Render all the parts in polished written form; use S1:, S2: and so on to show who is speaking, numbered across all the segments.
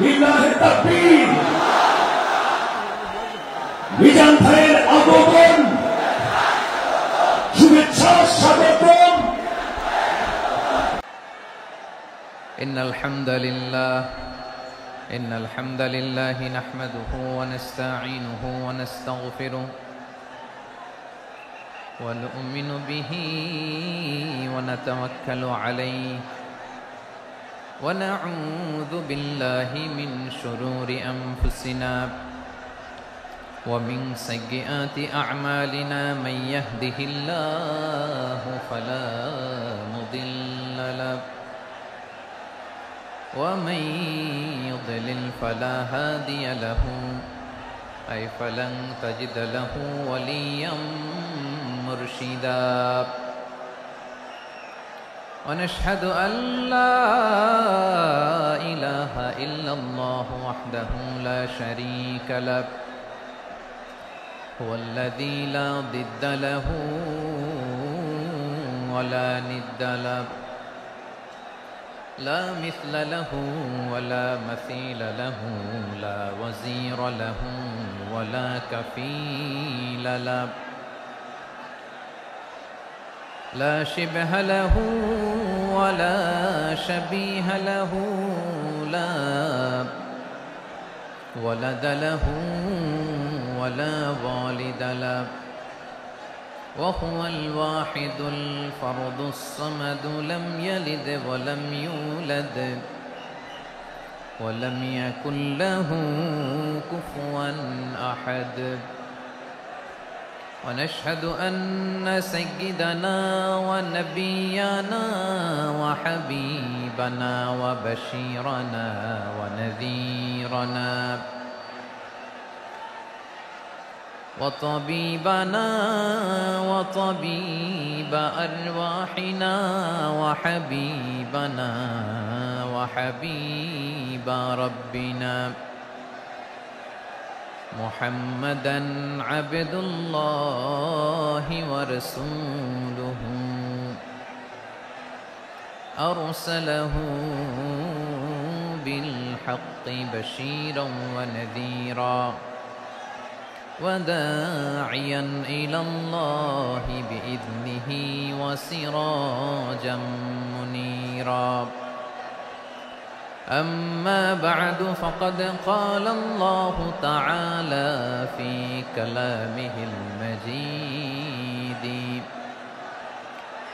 S1: লিল্লাহে তাকবীর। মিজান ভাইয়ের আগমন, শুভেচ্ছা স্বাগতম।
S2: ইন্নাল হামদালিল্লাহ নাহমাদুহু ওয়া নাস্তাঈনুহু ওয়া নাস্তাগফিরুহু ওয়া নু'মিনু বিহি ওয়া নাতাওয়াক্কালু আলাইহি ওয়া না'উযু বিল্লাহি মিন শুরুরি আনফুসিনা ওয়া মিন সাইয়্যাতি আ'মালিনা মান ইয়াহদিহিল্লাহু ফালা মুদিল্লা লাহু ومن يضلل فلا هادي له أي فلن تجد له وليا مرشدا ونشهد أن لا إله إلا الله وحده لا شريك له هو الذي لا ضد له ولا ند له لا مثل له ولا مثيل له لا وزير له ولا كفيل له لا شبه له ولا شبيه له لا ولد له ولا والد له وهو الواحد الفرد الصمد لم يلد ولم يولد ولم يكن له كفوا أحد ونشهد أن سيدنا ونبينا وحبيبنا وبشيرنا ونذيرنا وطبيبنا وطبيب أرواحنا وحبيبنا وحبيب ربنا محمدا عبد الله ورسوله أرسله بالحق بشيرا ونذيرا وداعيا إلى الله بإذنه وسراجا منيرا أما بعد فقد قال الله تعالى في كلامه المجيد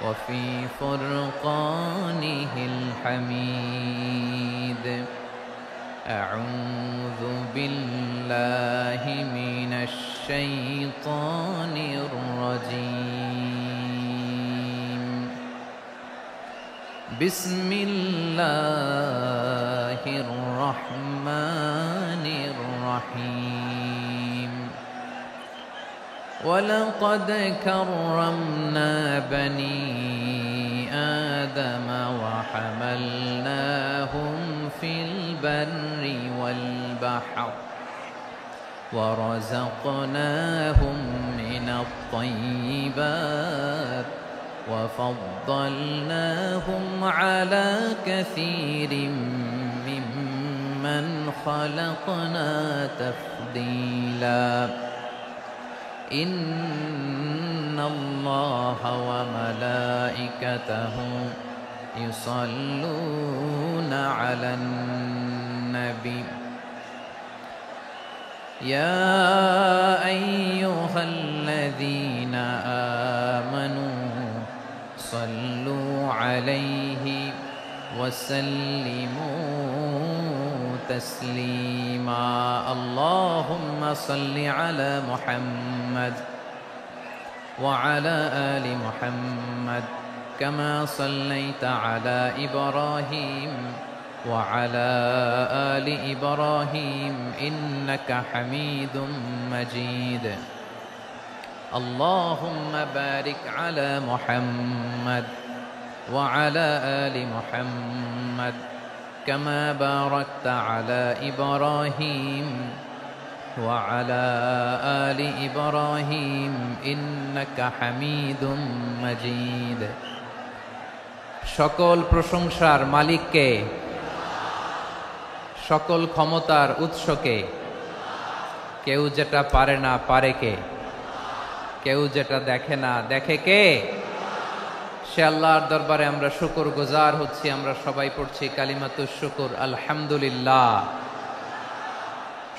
S2: وفي فرقانه الحميد أعوذ بالله من الشيطان الرجيم بسم الله الرحمن الرحيم ولقد كرمنا بني آدم وحملناهم في البر والبحر ورزقناهم من الطيبات وفضلناهم على كثير ممن خلقنا تفضيلا إن الله وملائكته يصلون على النبي يا أيها الذين آمنوا صلوا عليه وسلموا تسليما اللهم صل على محمد وعلى آل محمد كما صليت على إبراهيم وعلى آل إبراهيم إنك حميد مجيد اللهم بارك على محمد وعلى آل محمد كما باركت على إبراهيم وعلى آل إبراهيم إنك حميد مجيد সকল প্রশংসার মালিককে, সকল ক্ষমতার উৎসকে। কেউ যেটা পারে না পারে কে, কেউ যেটা দেখে না দেখে কে? সে আল্লাহর দরবারে আমরা শুকর গুজার হচ্ছি। আমরা সবাই পড়ছি কালিমাতুশ শুকর, আলহামদুলিল্লাহ।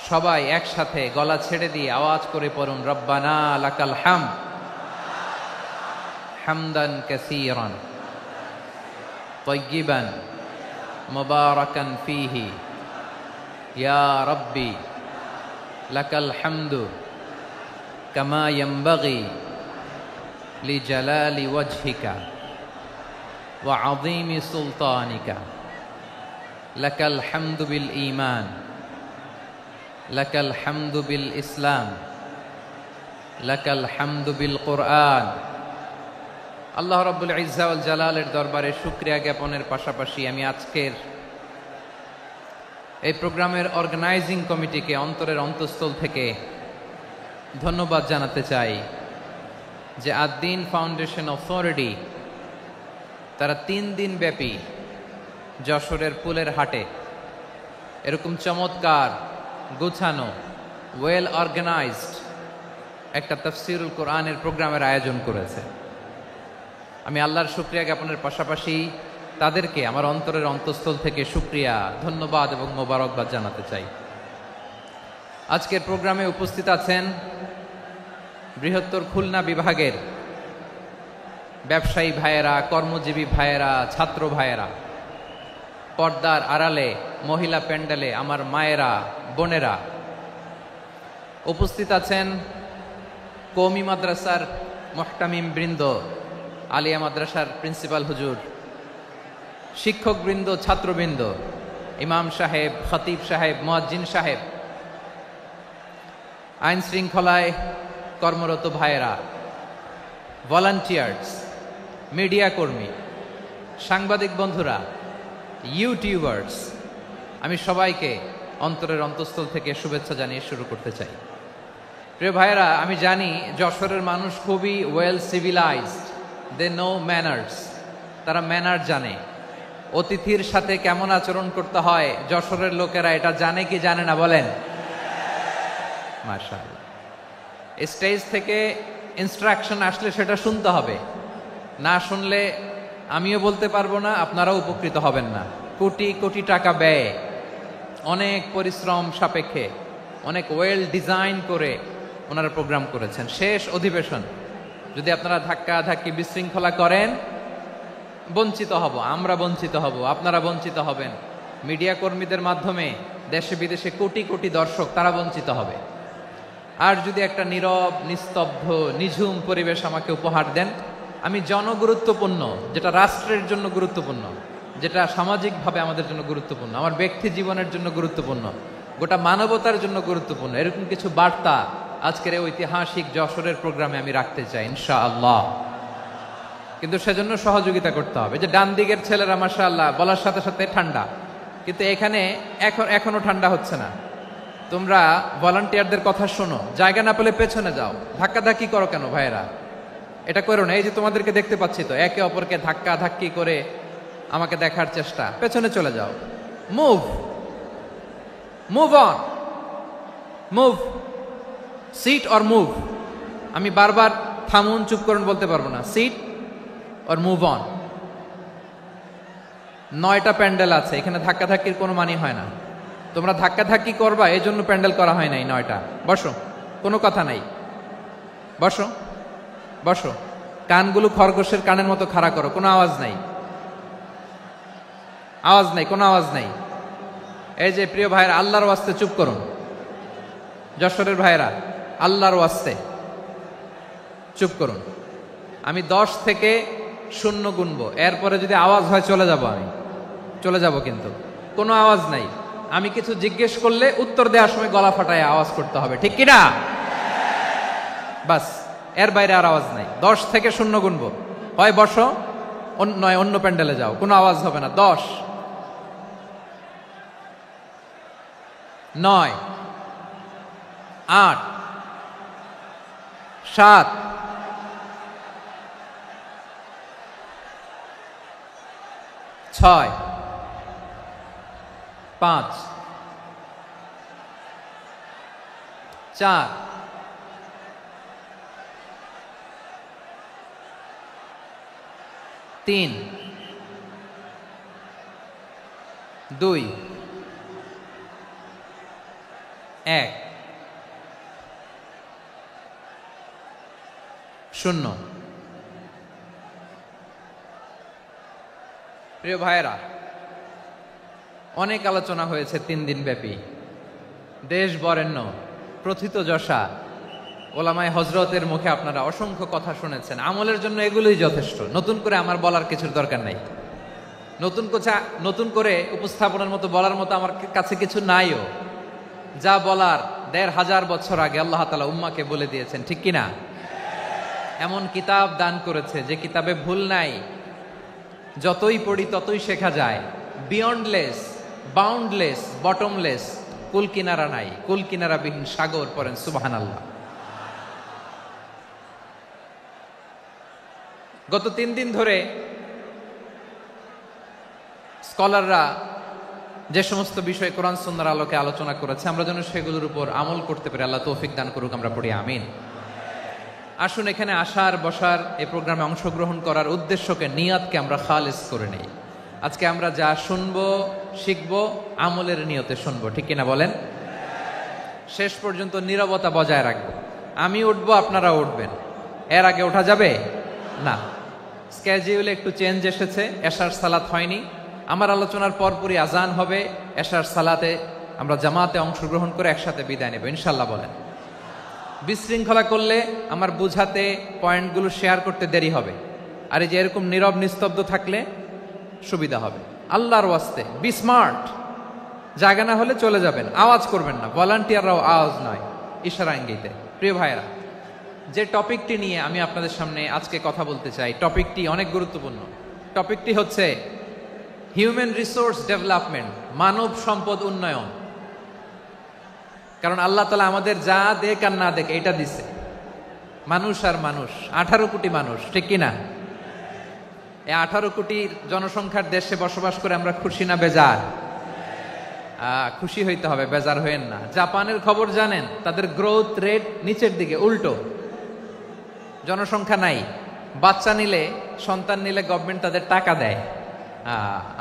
S2: সবাই একসাথে গলা ছেড়ে দিয়ে আওয়াজ করে পড়ুন, রব্বানা লাকাল হামদ হামদান কাসীরান তাইয়িবান মুবারাকান ফীহি ইয়া রাব্বি লাকাল হামদু কামা ইয়ানবাগি লিজালালি ওয়াজহিকা ওয়া আযীমি সুলতানিকা লাকাল হামদু বিল ঈমান লাকাল হামদু বিল ইসলাম লাকাল হামদু বিল কুরআন। আল্লাহ রাব্বুল ইজ্জা ওয়াল জালালের দরবারে শুকরিয়া জ্ঞাপনের পাশাপাশি আমি আজকের এই প্রোগ্রামের অর্গানাইজিং কমিটিকে অন্তরের অন্তঃস্থল থেকে ধন্যবাদ জানাতে চাই যে আদ-দ্বীন ফাউন্ডেশন অথরিটি তারা 3 দিন ব্যাপী যশোরের পুলের হাটে এরকম চমৎকার, গোছানো, ওয়েল অর্গানাইজড একটা তাফসীরুল কোরআনের প্রোগ্রামের আয়োজন করেছে। আমি আল্লাহর শুকরিয়া জ্ঞাপনের পাশাপাশি তাদেরকে আমার অন্তরের অন্তঃস্থল থেকে শুকরিয়া, ধন্যবাদ এবং মোবারকবাদ জানাতে চাই। আজকের প্রোগ্রামে উপস্থিত আছেন বৃহত্তর খুলনা বিভাগের ব্যবসায়ী ভাইয়েরা, কর্মজীবী ভাইয়েরা, ছাত্র ভাইয়েরা, পর্দার আড়ালে, মহিলা প্যান্ডেলে আমার মায়েরা, বোনেরা। উপস্থিত আছেন কওমি মাদ্রাসার মুহতামিম বৃন্দ, আলিয়া মাদ্রাসার প্রিন্সিপাল হুজুর, শিক্ষকবৃন্দ, ছাত্রবৃন্দ, ইমাম সাহেব, খতিব সাহেব, মুয়াজ্জিন সাহেব, আইন শৃঙ্খলায় কর্মরত ভাইয়েরা, ভলান্টিয়ার্স, মিডিয়া কর্মী, সাংবাদিক বন্ধুরা, ইউটিউবার্স, আমি সবাইকে অন্তরের অন্তঃস্থল থেকে শুভেচ্ছা জানিয়ে শুরু করতে চাই। প্রিয় ভাইয়েরা, আমি জানি যশোরের মানুষ খুবই well civilised, they know manners, তারা ম্যানার জানে। অতিথির সাথে কেমন আচরণ করতে হয় যশোরের লোকেরা এটা জানে কি জানে না বলেন? মাশাআল্লাহ। স্টেজ থেকে ইনস্ট্রাকশন আসলে সেটা শুনতে হবে, না শুনলে আমিও বলতে পারবো না, আপনারাও উপকৃত হবেন না। কোটি কোটি টাকা ব্যয়, অনেক পরিশ্রম সাপেক্ষে, অনেক ওয়েল ডিজাইন করে ওনারা প্রোগ্রাম করেছেন। শেষ অধিবেশন যদি আপনারা ধাক্কা ধাক্কি বিশৃঙ্খলা করেন, বঞ্চিত হব, আমরা বঞ্চিত হব, আপনারা বঞ্চিত হবেন। মিডিয়া কর্মীদের মাধ্যমে দেশে বিদেশে কোটি কোটি দর্শক তারা বঞ্চিত হবে। আর যদি একটা নীরব, নিস্তব্ধ, নিঝুম পরিবেশ আমাকে উপহার দেন, আমি জনগুরুত্বপূর্ণ, যেটা রাষ্ট্রের জন্য গুরুত্বপূর্ণ, যেটা সামাজিকভাবে আমাদের জন্য গুরুত্বপূর্ণ, আমার ব্যক্তি জীবনের জন্য গুরুত্বপূর্ণ, গোটা মানবতার জন্য গুরুত্বপূর্ণ, এরকম কিছু বার্তা আজকের এই ঐতিহাসিক যশোরের প্রোগ্রামে আমি রাখতে চাই ইনশাআল্লাহ। কিন্তু সেজন্য সহযোগিতা করতে হবে। যে ডান দিকের ছেলেরা মাশাআল্লাহ বলার সাথে সাথে ঠান্ডা, কিন্তু এখানে এখনো ঠান্ডা হচ্ছে না। তোমরা ভলান্টিয়ারদের কথা শোনো, জায়গা না পেলে পেছনে যাও। ধাক্কাধাক্কি করো কেন ভাইয়েরা? এটা করো না। এই যে তোমাদেরকে দেখতে পাচ্ছি তো, একে অপরকে ধাক্কা ধাক্কি করে আমাকে দেখার চেষ্টা, পেছনে চলে যাও। Move move on, move, sit or move. আমি বারবার থামুন, চুপ করুন বলতে পারবো না। Sit or move on. 9টা প্যান্ডেল আছে, এখানে ধাক্কাধাক্কির কোনো মানে হয় না। তোমরা ধাক্কাধাক্কি করবা, এই জন্য প্যান্ডেল করা হয় নাই 9টা। বসো, কোনো কথা নাই, বসো বসো। কানগুলো খরগোশের কানের মতো খাড়া করো, কোনো আওয়াজ নাই, আওয়াজ নাই, কোনো আওয়াজ নাই। এই যে প্রিয় ভাইয়েরা, আল্লাহর ওয়াস্তে চুপ করুন। যশোরের ভাইয়েরা, আল্লাহর ওয়াস্তে চুপ করুন। আমি 10 থেকে 0 গুনবো, এরপরে যদি আওয়াজ হয় চলে যাব, আমি চলে যাব, কিন্তু কোনো আওয়াজ নাই। আমি কিছু জিজ্ঞেস করলে উত্তর দেওয়ার সময় গলা ফাটায় আওয়াজ করতে হবে, ঠিক কিনা? বাস, এর বাইরে আর আওয়াজ নাই। 10 থেকে 0 গুনবো, হয় বসো, নয় অন্য প্যান্ডেলে যাও, কোনো আওয়াজ হবে না। 10, 9, 8 7 6 5 4 3 2 1 শূন্য। প্রিয় ভাইয়েরা, অনেক আলোচনা হয়েছে 3 দিন ব্যাপী। দেশ বরেণ্য প্রথিতযশা ওলামায়ে হযরতের মুখে আপনারা অসংখ্য কথা শুনেছেন। আমলের জন্য এগুলোই যথেষ্ট। নতুন করে আমার বলার কিছুর দরকার নাই। নতুন করে উপস্থাপনের মতো বলার মতো আমার কাছে কিছু নাইও। যা বলার 1500 বছর আগে আল্লাহ তাআলা উম্মাহকে বলে দিয়েছেন, ঠিক কিনা? এমন কিতাব দান করেছে যে কিতাবে ভুল নাই। যতই পড়ি ততই শেখা যায়। বিয়ন্ডলেস, বাউন্ডলেস, বটমলেস, কুল কিনারা নাই, কুল কিনারা বিহীন সাগর। পড়েন সুবহানাল্লাহ। গত 3 দিন ধরে স্কলাররা যে সমস্ত বিষয় কোরআন সুন্নাহর আলোকে আলোচনা করেছে, আমরা যেন সেগুলোর উপর আমল করতে পারি। আল্লাহ তৌফিক দান করুক, আমরা পড়ি আমিন। আসুন এখানে আসার বসার এই প্রোগ্রামে অংশগ্রহণ করার উদ্দেশ্যকে, নিয়াতকে আমরা খালিস করে নেই। আজকে আমরা যা শুনবো শিখবো আমলের নিয়তে শুনবো, ঠিক কিনা বলেন? শেষ পর্যন্ত নীরবতা বজায় রাখবো। আমি উঠবো, আপনারা উঠবেন। এর আগে ওঠা যাবে না। স্কেডিউলে একটু চেঞ্জ এসেছে, এশার সালাত হয়নি। আমার আলোচনার পরপরই আজান হবে। এশার সালাতে আমরা জামাতে অংশগ্রহণ করে একসাথে বিদায় নেব ইনশাল্লাহ। বলেন। বিশৃঙ্খলা করলে আমার বুঝাতে, পয়েন্টগুলো শেয়ার করতে দেরি হবে। আর এই যে এরকম নীরব নিস্তব্ধ থাকলে সুবিধা হবে। আল্লাহর ওয়াস্তে বি স্মার্ট। জায়গা না হলে চলে যাবেন, আওয়াজ করবেন না। ভলান্টিয়াররাও আওয়াজ নয়, ইশারা ইঙ্গিতে। প্রিয় ভাইয়েরা, যে টপিকটি নিয়ে আমি আপনাদের সামনে আজকে কথা বলতে চাই, টপিকটি অনেক গুরুত্বপূর্ণ। টপিকটি হচ্ছে হিউম্যান রিসোর্স ডেভেলপমেন্ট, মানব সম্পদ উন্নয়ন। কারণ আল্লাহ তাআলা আমাদের যা দেখ আর না দেখ এটা দিছে। মানুষ আর মানুষ, 18 কোটি মানুষ, ঠিক কিনা? এই 18 কোটি জনসংখ্যার দেশে বসবাস করে আমরা খুশি না বেজার? খুশি হইতে হবে, বেজার হইেন না। জাপানের খবর জানেন? তাদের গ্রোথ রেট নিচের দিকে, উল্টো। জনসংখ্যা নাই, বাচ্চা নিলে, সন্তান নিলে গভর্নমেন্ট তাদের টাকা দেয়।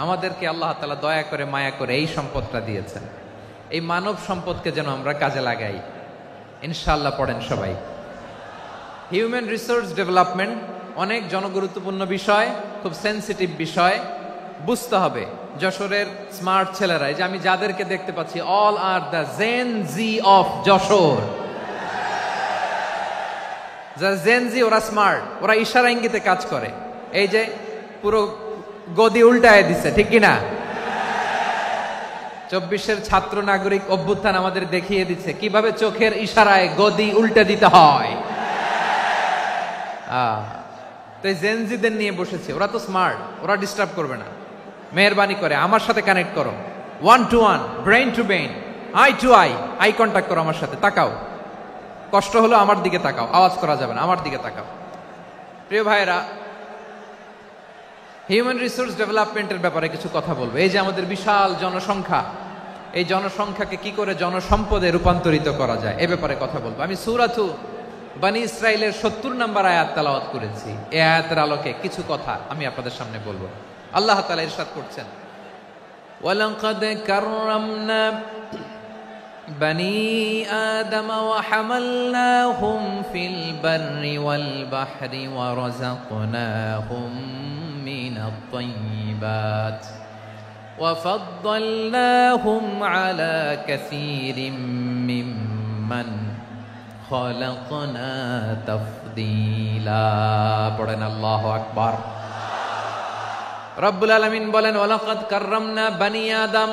S2: আমাদেরকে আল্লাহ তাআলা দয়া করে, মায়া করে এই সম্পদটা দিয়েছেন। এই মানব সম্পদকে যেন আমরা কাজে লাগাই ইনশাআল্লাহ। পড়েন সবাই। হিউম্যান রিসোর্স ডেভেলপমেন্ট অনেক জনগুরুত্বপূর্ণ বিষয়, খুব সেন্সিটিভ বিষয়। বুঝতে হবে যশোরের স্মার্ট ছেলেরা, এই যে আমি যাদেরকে দেখতে পাচ্ছি, all are the Gen Z of Jashore. যারা জেন জি, ওরা স্মার্ট, ওরা ইশারা ইঙ্গিতে কাজ করে। এই যে পুরো গদি উল্টায় দিছে, ঠিক কিনা? 24-এর ছাত্র নাগরিক অভ্যুত্থান আমাদের দেখিয়ে দিচ্ছে কিভাবে চোখের ইশারায় গদি উল্টে দিতে হয়। তো এই জেনজিদের নিয়ে বসেছে, ওরা তো স্মার্ট, ওরা ডিস্টার্ব করবে না। মেহরবানি করে আমার সাথে কানেক্ট করো, 1 to 1, brain to brain, eye to eye contact করো আমার সাথে। তাকাও, কষ্ট হলো আমার দিকে তাকাও, আওয়াজ করা যাবে না, আমার দিকে তাকাও। প্রিয় ভাইয়েরা, হিউম্যান রিসোর্স ডেভেলপমেন্টের ব্যাপারে কিছু কথা বলবো। এই যে আমাদের বিশাল জনসংখ্যা, এই জনসংখ্যাকে কি করে জনসম্পদে রূপান্তরিত করা যায় এ ব্যাপারে কথা বলবো। আমি সূরাতু বনী ইসরাইলের 70 নম্বর আয়াত তেলাওয়াত করেছি। এই আয়াতের আলোকে কিছু কথা আমি আপনাদের সামনে বলবো। আল্লাহ তাআলা ইরশাদ করছেন, ওয়ালাকাদ কাররামনা বনী আদম ওয়া হামালনাহুম ফিল বাররি ওয়াল বাহরি ওয়া রাযাকনাহুম মিনাত তাইয়্যিবাত ওয়া ফাদ্দালনাহুম আলা কাসীরিম মিম্মান খালাকনা তাফদীলা। পড়েন আল্লাহু আকবার। রব্বুল আলামিন বলেন, ওয়ালাকাদ কাররামনা বনী আদম,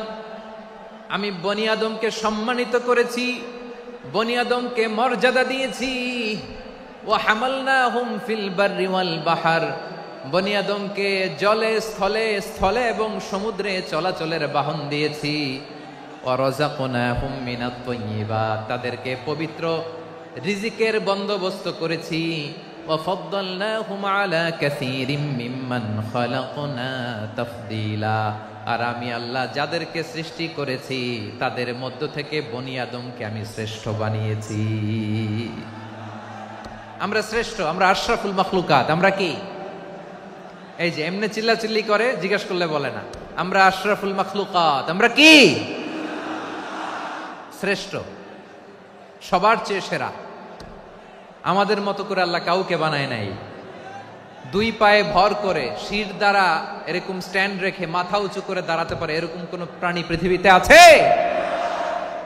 S2: আমি বনী আদমকে সম্মানিত করেছি, বনী আদমকে মর্যাদা দিয়েছি। ওয়া হামালনাহুম ফিল বাররি ওয়াল বাহর, বনী আদমকে জলে স্থলে, স্থলে এবং সমুদ্রে চলাচলের বাহন দিয়েছি। ওয়া রাযাকনাহুম মিনাত তাইয়্যিবাত, তাদেরকে পবিত্র রিজিকের বন্দোবস্ত করেছি। ওয়া ফাদ্দালনাহুম আলা কাসীরিম মিম্মান খালাকনা তাফদীলা, আর আমি আল্লাহ যাদেরকে সৃষ্টি করেছি তাদের মধ্য থেকে বনি আদমকে আমি শ্রেষ্ঠ বানিয়েছি। আমরা শ্রেষ্ঠ, আমরা আশরাফুল মাখলুকাত। আমরা কি এই যে এমনি চিল্লাচিল্লি করে জিজ্ঞেস করলে বলে না, আমরা আশরাফুল মাখলুকাত। আমরা কি শ্রেষ্ঠ, সবার চেয়ে সেরা। আমাদের মতো করে আল্লাহ কাউকে বানায় নাই। দুই পায়ে ভর করে শির দ্বারা এরকম স্ট্যান্ড রেখে মাথা উঁচু করে দাঁড়াতে পারে এরকম কোন প্রাণী পৃথিবীতে আছে?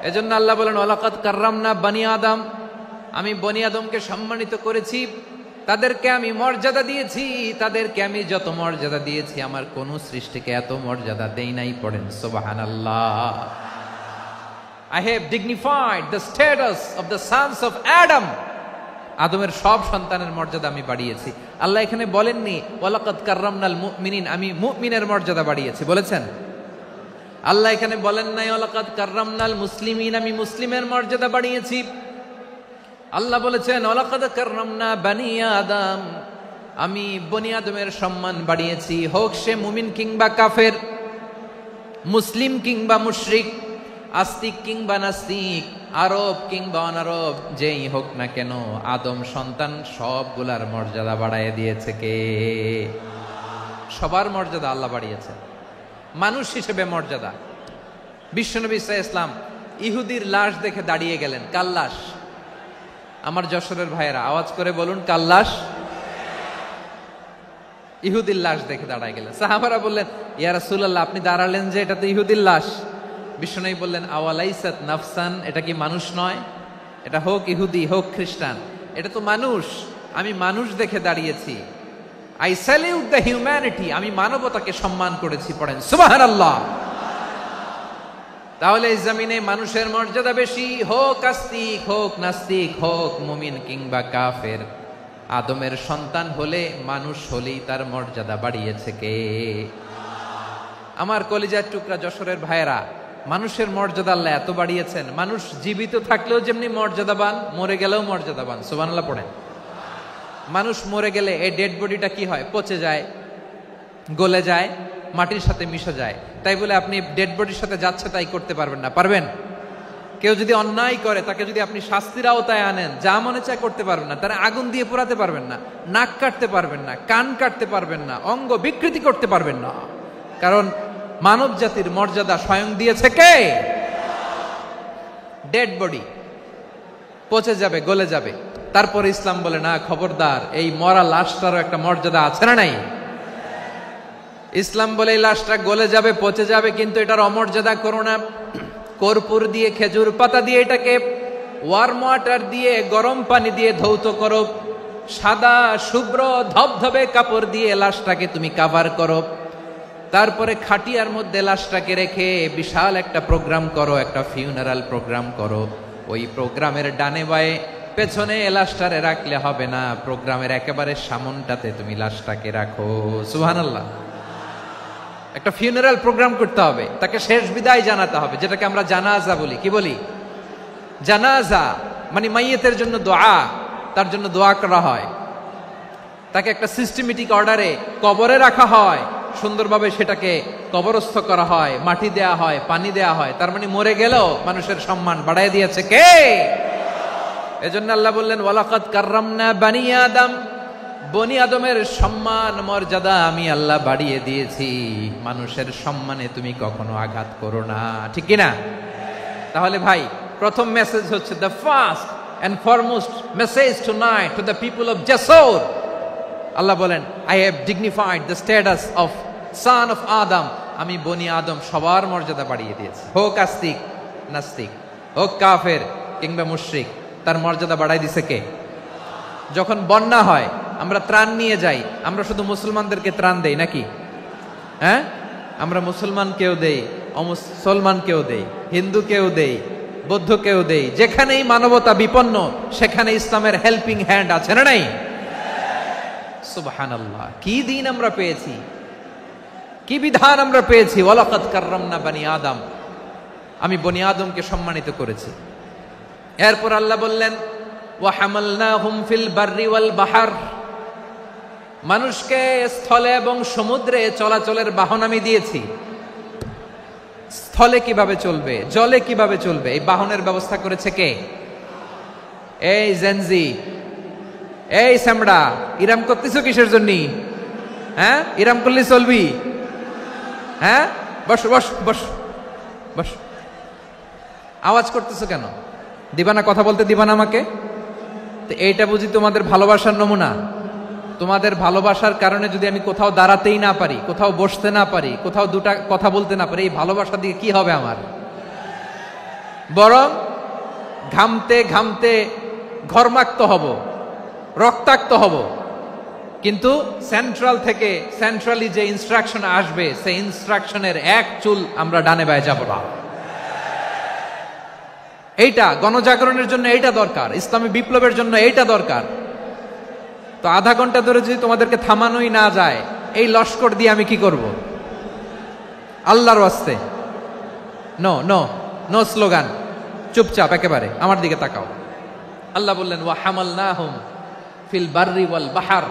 S2: এজন্য আল্লাহ বলেন ওয়ালাকাদ কাররামনা বানি আদম, আমি বনি আদমকে সম্মানিত করেছি, তাদেরকে আমি মর্যাদা দিয়েছি। তাদেরকে আমি যত মর্যাদা দিয়েছি আমার কোন সৃষ্টিকে এত মর্যাদা দেই নাই। পড়েন সুবহানাল্লাহ। I have dignified the status of the sons of Adam. আদমের সব সন্তানের মর্যাদা আমি বাড়িয়েছি। আল্লাহ এখানে বলেননি ওয়ালাকাদ কাররামনাল মুমিনিন, আমি মুমিনের মর্যাদা বাড়িয়েছি, বলেছেন? আল্লাহ এখানে বলেন নাই ওয়ালাকাদ কাররামনাল মুসলিমিন, আমি মুসলিমের মর্যাদা বাড়িয়েছি। আল্লাহ বলেছেন ওয়ালাকাদ কাররামনা বানি আদম, আমি বনি আদমের সম্মান বাড়িয়েছি। হোক সে মুমিন কিংবা কাফের, মুসলিম কিংবা মুশরিক, আস্তিক কিংবা নাস্তিক, আরব কিংবা অনারব, যেই হোক না কেন আদম সন্তান সবগুলার মর্যাদা বাড়ায় দিয়েছে কে? সবার মর্যাদা আল্লাহ বাড়িয়েছে। মানুষ হিসেবে মর্যাদা। বিশ্বনবী সাল্লাল্লাহু আলাইহি ওয়াসাল্লাম ইহুদির লাশ দেখে দাঁড়িয়ে গেলেন। কার লাশ? আমার যশোরের ভাইয়েরা আওয়াজ করে বলুন, কার লাশ? ইহুদির লাশ দেখে দাঁড়ায় গেলেন। সাহাবারা বললেন ইয়া রাসূলুল্লাহ, আপনি দাঁড়ালেন যে, এটা তো ইহুদির লাশ। বিশ্বনবী বললেন আওয়ালাইসাত নাফসান, এটা কি মানুষ নয়? এটা হোক ইহুদি হোক খ্রিস্টান, এটা তো মানুষ। আমি মানুষ দেখে দাঁড়িয়েছি। আই স্যালিউট দ্য হিউম্যানিটি, আমি মানবতাকে সম্মান করেছি। পড়েন সুবহানাল্লাহ। তাহলে এই জমিনে মানুষের মর্যাদা বেশি, হোক আস্তিক হোক নাস্তিক, হোক মুমিন কিংবা কাফের। আদমের সন্তান হলে, মানুষ হলেই তার মর্যাদা বাড়িয়েছে কে? আমার কলিজার টুকরা যশোরের ভাইয়েরা, মানুষের মর্যাদা আল্লাহ এত বাড়িয়েছেন, মানুষ জীবিত থাকলেও যেমনি মর্যাদাবান, মরে গেলেও মর্যাদাবান। সুবহানাল্লাহ পড়েন। মানুষ মরে গেলে এই ডেড বডিটা কি হয়? পচে যায়, গলে যায়, মাটির সাথে মিশে যায়। তাই বলে আপনি ডেড বডির সাথে যাচ্ছে তাই করতে পারবেন না। পারবেন? কেউ যদি অন্যায় করে তাকে যদি আপনি শাস্তির আওতায় আনেন, যা মনে চায় করতে পারবেন না। তারা আগুন দিয়ে পোড়াতে পারবেন না, নাক কাটতে পারবেন না, কান কাটতে পারবেন না, অঙ্গ বিকৃতি করতে পারবেন না। কারণ মানব জাতির মর্যাদা স্বয়ং দিয়েছে কে? ডেড বডি পচে যাবে, গলে যাবে। তারপরে ইসলাম বলে না, খবরদার, এই মরা লাশটারও একটা মর্যাদা আছে না নাই? ইসলাম বলে এই লাশটা গলে যাবে, পচে যাবে, কিন্তু এটার অমর্যাদা করো না। কর্পূর দিয়ে, খেজুর পাতা দিয়ে এটাকে ওয়ার্ম ওয়াটার দিয়ে, গরম পানি দিয়ে ধৌত করো। সাদা শুভ্র ধবধবে কাপড় দিয়ে লাশটাকে তুমি কাভার করো। তারপরে খাটিয়ার মধ্যে লাশটাকে রেখে বিশাল একটা প্রোগ্রাম করো, একটা ফিউনারাল প্রোগ্রাম করো। ওই প্রোগ্রামের ডানে বায়ে পেছনে লাশটারে রাখলে হবে না, প্রোগ্রামের একেবারে সামনটাতে তুমি লাশটাকে রাখো। সুবহানাল্লাহ। একটা ফিউনারাল প্রোগ্রাম করতে হবে, তাকে শেষ বিদায় জানাতে হবে, যেটাকে আমরা জানাজা বলি। কি বলি? জানাজা মানে মাইয়েতের জন্য দোয়া, তার জন্য দোয়া করা হয়। তাকে একটা সিস্টেমেটিক অর্ডারে কবরে রাখা হয়, সুন্দরভাবে সেটাকে কবরস্থ করা হয়, মাটি দেয়া হয়, পানি দেয়া হয়। তার মানে মরে গেলেও মানুষের সম্মান বাড়ায় দিয়েছে কে? এজন্য আল্লাহ বললেন ওয়ালাকাদ কাররামনা বানি আদম, বনি আদমের সম্মান মর্যাদা আমি আল্লাহ বাড়িয়ে দিয়েছি। মানুষের সম্মানে তুমি কখনো আঘাত করো না, ঠিক কি না? তাহলে ভাই, প্রথম মেসেজ হচ্ছে, the first and foremost message tonight to the people of Jashore. Allah বলেন I have dignified the status of son of Adam, আমি বনি আদম সবার মর্যাদা বাড়িয়ে দিয়েছি। হোক আস্তিক নাস্তিক, হোক কাফের কিংবা মুশরিক, তার মর্যাদা বাড়াই দিছে কে? যখন বন্যা হয় আমরা ত্রাণ নিয়ে যাই, আমরা শুধু মুসলমানদেরকে ত্রাণ দেই নাকি? হ্যাঁ, আমরা মুসলমানকেও দেই, অমুসলমানকেও দেই, হিন্দুকেও দেই, বৌদ্ধকেও দেই। যেখানেই মানবতা বিপন্ন সেখানে ইসলামের হেল্পিং হ্যান্ড আছে না নাই? সুবহানাল্লাহ। কি দিন আমরা পেয়েছি, কি বিধান আমরা পেয়েছি। ওয়ালাকাদ কাররামনা বানি আদম। আমি বনি আদমকে সম্মানিত করেছি। এরপর আল্লাহ বললেন ওয়া হামালনাহুম ফিল বাররি ওয়াল বাহর, মানুষকে স্থলে এবং সমুদ্রে চলাচলের বাহন আমি দিয়েছি। স্থলে কিভাবে চলবে, জলে কিভাবে চলবে, এই বাহনের ব্যবস্থা করেছে কে? এই জেনজি, এই স্যামড়া, ইরাম করতেছো কিসের জন্য? হ্যাঁ, ইরাম করলে চলবি? হ্যাঁ, বস বস বস বস, আওয়াজ করতেছো কেন? দিবা না, কথা বলতে দিবা না আমাকে? তো এইটা বুঝি তোমাদের ভালোবাসার নমুনা? তোমাদের ভালোবাসার কারণে যদি আমি কোথাও দাঁড়াতেই না পারি, কোথাও বসতে না পারি, কোথাও দুটা কথা বলতে না পারি, এই ভালোবাসা দিয়ে কি হবে আমার? বরং ঘামতে ঘামতে ঘর্মাক্ত হব, রক্তাক্ত হব। কিন্তু সেন্ট্রাল থেকে, সেন্ট্রালি যে ইনস্ট্রাকশন আসবে, সেই ইনস্ট্রাকশনের এক চুল আমরা ডানে বায়ে যাব না। এইটা গণজাগরণের জন্য এইটা দরকার, ইসলামী বিপ্লবের জন্য এইটা দরকার। তো আধা ঘন্টা ধরে যদি তোমাদেরকে থামানোই না যায়, এই লস্কর দিয়ে আমি কি করব? আল্লাহর ওয়াস্তে নো নো নো স্লোগান, চুপচাপ একেবারে আমার দিকে তাকাও। আল্লাহ বললেন ওয়া হামালনাহুম ফিল বাররি ওয়াল বাহর,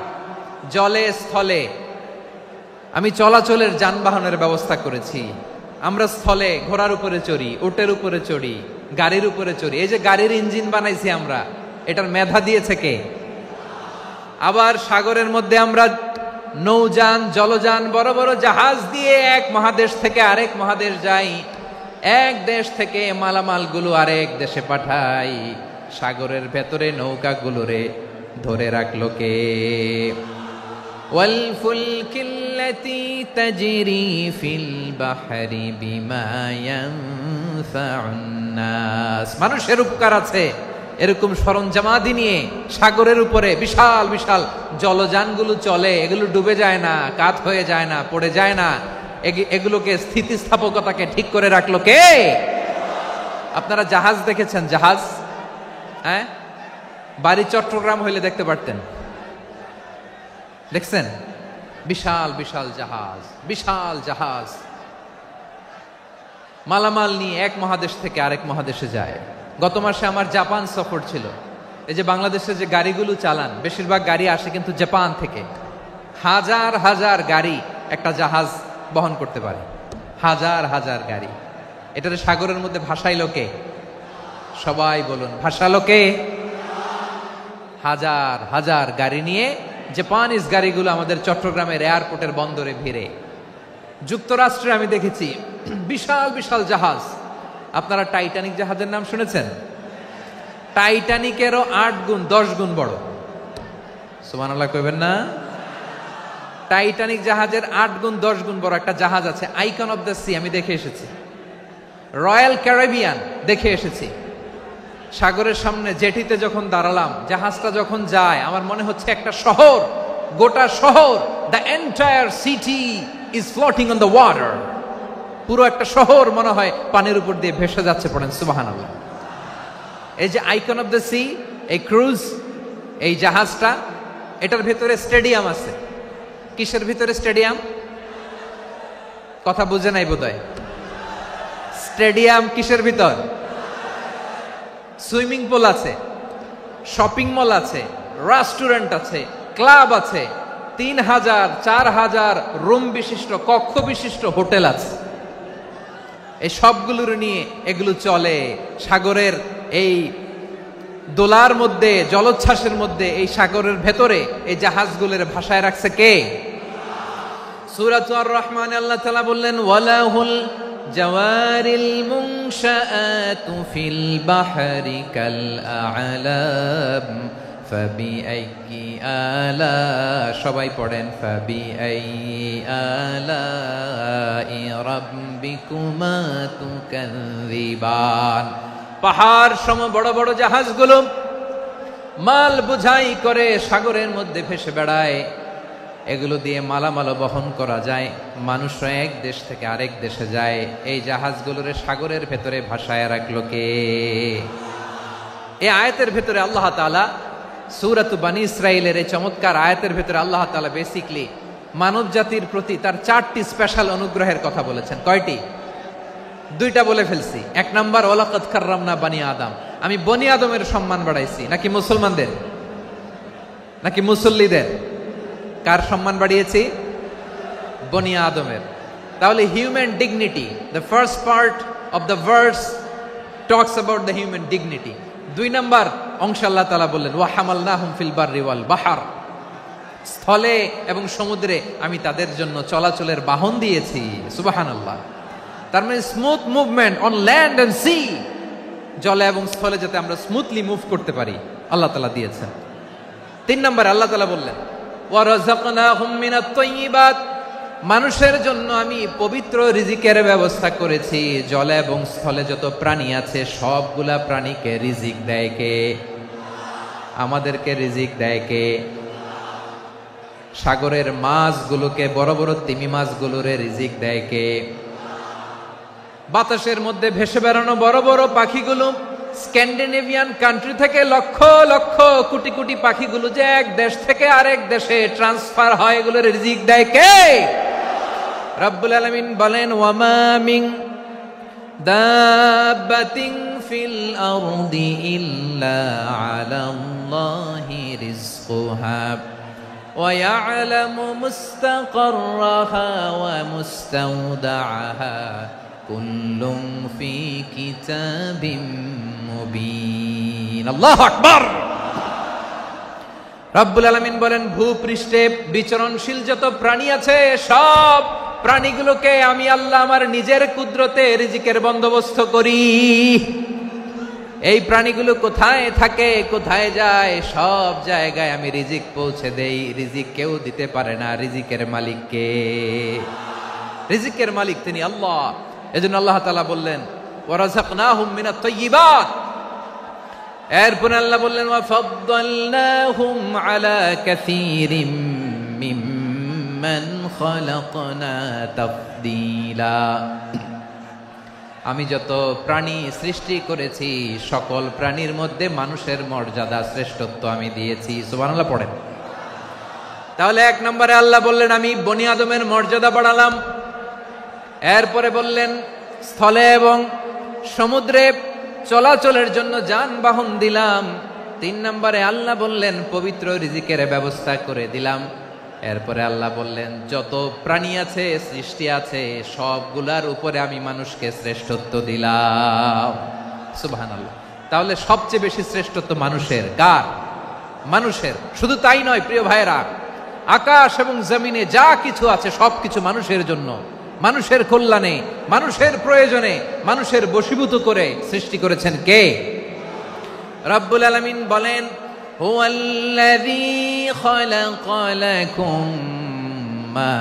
S2: জলে স্থলে আমি চলাচলের যানবাহনের ব্যবস্থা করেছি। আমরা স্থলে ঘোড়ার উপরে চড়ি, উটের উপরে চড়ি, গাড়ির উপরে চড়ি। এই যে গাড়ির ইঞ্জিন বানাইছি আমরা, এটার মেধা দিয়েছে কে? আবার সাগরের মধ্যে আমরা নৌযান, জলযান, বড় বড় জাহাজ দিয়ে এক মহাদেশ থেকে আরেক মহাদেশ যাই, এক দেশ থেকে মালামালগুলো আরেক দেশে পাঠাই। সাগরের ভেতরে নৌকাগুলোরে ধরে রাখলো কে? ওয়াল ফুলকিল্লাতী তাজরি ফিল বাহরি বিমা ইয়ানফাউন নাস, মানুষের উপকার আছে এরকম সরঞ্জামাদি নিয়ে সাগরের উপরে বিশাল বিশাল জলযানগুলো চলে। এগুলো ডুবে যায় না, কাত হয়ে যায় না, পড়ে যায় না। এগুলোকে স্থিতিস্থাপকতাকে ঠিক করে রাখলো কে? আপনারা জাহাজ দেখেছেন? জাহাজ, হ্যাঁ, বাড়ি চট্টগ্রাম হইলে দেখতে পারতেন। দেখছেন? বিশাল বিশাল জাহাজ, বিশাল জাহাজ মালামাল নিয়ে এক মহাদেশ থেকে আরেক মহাদেশে যায়। গত মাসে আমার জাপান সফর ছিল। এই যে বাংলাদেশে যে গাড়িগুলো চালান, বেশিরভাগ গাড়ি আসে কিন্তু জাপান থেকে। হাজার হাজার গাড়ি একটা জাহাজ বহন করতে পারে, হাজার হাজার গাড়ি। এটার সাগরের মধ্যে ভাসাইলো কে? সবাই বলুন, ভাসালো কে? হাজার হাজার গাড়ি নিয়ে জাপানিজ গাড়িগুলো আমাদের চট্টগ্রামের এয়ারপোর্টের বন্দরে ভিড়ে। যুক্তরাষ্ট্রে আমি দেখেছি বিশাল বিশাল জাহাজ। আপনারা টাইটানিক জাহাজের নাম শুনেছেন? টাইটানিকেরও 8 গুণ 10 গুণ বড়। সুবহানাল্লাহ কইবেন না? টাইটানিক জাহাজের 8 গুণ 10 গুণ বড় একটা জাহাজ আছে, আইকন অফ দ্য সি, আমি দেখে এসেছি। রয়্যাল ক্যারিবিয়ান দেখে এসেছি। সাগরের সামনে জেটিতে যখন দাঁড়ালাম, জাহাজটা যখন যায়, আমার মনে হচ্ছে একটা শহর, গোটা শহর, the entire city is floating on the water. পুরো একটা শহর মনে হয় পানির উপর দিয়ে ভেসে যাচ্ছে। পড়েন সুবহানাল্লাহ। এই যে আইকন অফ দ্য সি, এই ক্রুজ, এই জাহাজটা, এটার ভেতরে স্টেডিয়াম আছে। কিসের ভিতরে স্টেডিয়াম? কথা বুঝে নাই বোধহয়। স্টেডিয়াম কিসের ভিতর? সুইমিং পুল আছে, শপিং মল আছে, রেস্টুরেন্ট আছে, ক্লাব আছে, 3000 4000 রুম বিশিষ্ট, কক্ষ বিশিষ্ট হোটেল আছে। এই সবগুলোর নিয়ে এগুলো চলে সাগরের এই দোলার মধ্যে, জলোচ্ছ্বাসের মধ্যে। এই সাগরের ভেতরে এই জাহাজগুলোর ভাষায় রাখছে কে? সূরাতুর আর রহমানে আল্লাহ তাআলা বললেন ওয়ালাহুল জাওয়ারিল মুনশাআতু ফিল বাহরি কাল আ'লাম ফাবিআইয়ি আলা, সবাই পড়েন, ফাবিআইয়ি আলাই রাব্বিকুমা তুকাযযিবান। পাহাড় সম বড় বড় জাহাজগুলো মাল বোঝাই করে সাগরের মধ্যে ভেসে বেড়ায়। এগুলো দিয়ে মালামাল বহন করা যায়, মানুষরা এক দেশ থেকে আরেক দেশে যায়। এই জাহাজগুলোর সাগরের ভেতরে ভাসায় রাখলো কে? এই আয়াতের ভেতরে আল্লাহ তাআলা সূরাত বনী ইসরাঈলের এই চমৎকার আয়াতের ভেতরে আল্লাহ তাআলা বেসিক্যালি মানব জাতির প্রতি তার 4টি স্পেশাল অনুগ্রহের কথা বলেছেন। কয়টি? দুইটা বলে ফেলছি। এক নাম্বার ওয়ালাকাদ কাররামনা বানি আদম, আমি বনি আদমের সম্মান বাড়াইছি। নাকি মুসলমানদের, নাকি মুসল্লিদের? কার সম্মান বাড়িয়েছি? বনি আদমের। তাহলে human dignity, the first part of the verse talks about the human dignity. দুই নাম্বার অংশে আল্লাহ তাআলা বললেন ওয়া হামালনাহুম ফিল বাররি ওয়াল বাহর, স্থলে এবং সমুদ্রে আমি তাদের জন্য চলাচলের বাহন দিয়েছি। সুবহানাল্লাহ। তার মানে smooth movement on land and sea, জলে এবং স্থলে যাতে আমরা স্মুথলি মুভ করতে পারি আল্লাহ তাআলা দিয়েছেন। তিন নম্বরে আল্লাহ তাআলা বললেন ওয়া রাযাকনাহুম মিনাত তাইয়্যিবাত, মানুষের জন্য আমি পবিত্র রিজিকের ব্যবস্থা করেছি। জলে এবং স্থলে যত প্রাণী আছে সবগুলা প্রাণীকে রিজিক দেয় কে? আমাদেরকে রিজিক দেয় কে? সাগরের মাছগুলোকে, বড় বড় তিমি মাছগুলোরে রিজিক দেয় কে? বাতাসের মধ্যে ভেসে বেড়ানো বড় বড় পাখিগুলো, স্ক্যান্ডিনেভিয়ান কান্ট্রি থেকে লক্ষ লক্ষ কোটি কোটি পাখিগুলো যে এক দেশ থেকে আরেক দেশে ট্রান্সফার হয়, এগুলোর রিজিক দেয় কে? রব্বুল আলামিন বলেন ওয়ামা মিন দাব্বাতিন ফিল আরদি ইল্লা আলাল্লাহি রিজকুহা ওয়া ইয়ালামু মুস্তাকাররাহা ওয়া মুস্তাওদাআহা কুল্লুম ফি কিতাবিম মুবিন। আল্লাহু আকবার। রব্বুল আলামিন বলেন ভূপৃষ্ঠে বিচরণশীল যত প্রাণী আছে সব প্রাণীগুলোকে আমি আল্লাহ আমার নিজের কুদরতে রিজিকের বন্দোবস্ত করি। এই প্রাণীগুলো কোথায় থাকে, কোথায় যায়, সব জায়গায় আমি রিজিক পৌঁছে দেই। রিজিক কেউ দিতে পারে না, রিজিকের মালিক কে? রিজিকের মালিক তিনি আল্লাহ। এজন্য আল্লাহ তাআলা বললেন ওয়া রাযাকনাহুম মিনাত তাইয়্যিবাত। এরপরে আল্লাহ বললেন ওয়া ফাদ্দালনাহুম আলা কাসীরিম মিম্মান খালাকনা তাফদীলা। আমি যত প্রাণী সৃষ্টি করেছি সকল প্রাণীর মধ্যে মানুষের মর্যাদা শ্রেষ্ঠত্ব আমি দিয়েছি। সুবহানাল্লাহ পড়েন। তাহলে এক নম্বরে আল্লাহ বললেন আমি বনি আদমের মর্যাদা বাড়ালাম। এরপরে বললেন স্থলে এবং সমুদ্রে চলাচলের জন্য যানবাহন দিলাম। তিন নম্বরে আল্লাহ বললেন পবিত্র রিজিকের ব্যবস্থা করে দিলাম। এরপরে আল্লাহ বললেন যত প্রাণী আছে, সৃষ্টি আছে, সবগুলার উপরে আমি মানুষকে শ্রেষ্ঠত্ব দিলাম। সুবহানাল্লাহ। তাহলে সবচেয়ে বেশি শ্রেষ্ঠত্ব মানুষের। কার? মানুষের। শুধু তাই নয় প্রিয় ভাইরা, আকাশ এবং জমিনে যা কিছু আছে সবকিছু মানুষের জন্য, মানুষের কল্যাণে, মানুষের প্রয়োজনে, মানুষের বশীভূত করে সৃষ্টি করেছেন কে? রব্বুল আলামিন বলেন হুয়াল্লাযী খালাকা লাকুম মা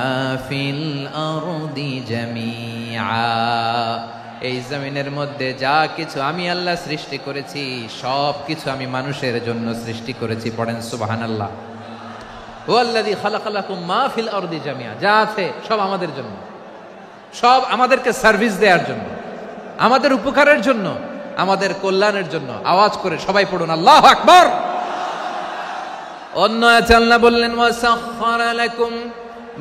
S2: ফিল আরদি জামিআ। এই জমিনের মধ্যে যা কিছু আমি আল্লাহ সৃষ্টি করেছি সব কিছু আমি মানুষের জন্য সৃষ্টি করেছি। পড়েন সুবহানাল্লাহ। হুয়াল্লাযী খালাকা লাকুম মা ফিল আরদি জামিআ, যা আছে সব আমাদের জন্য, সব আমাদেরকে সার্ভিস দেওয়ার জন্য, আমাদের উপকারের জন্য, আমাদের কল্যাণের জন্য। আওয়াজ করে সবাই পড়ুন আল্লাহু আকবার। অন্য আয়াতে আল্লাহ বললেন ওয়াসাখখারা লাকুম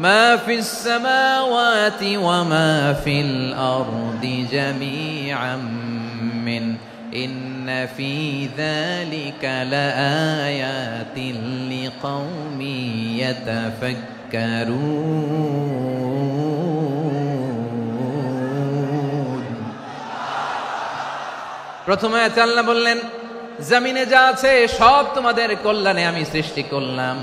S2: মা ফিস সামাওয়াতি ওয়া মা ফিল আরদি জামিআম মিন ইন্না ফি যালিকা লাআয়াতিন লিকাউমি ইয়াতাফাক্কারুন। প্রথমে আয়াতে আল্লাহ বললেন জমিনে যা আছে সব তোমাদের কল্যাণে আমি সৃষ্টি করলাম।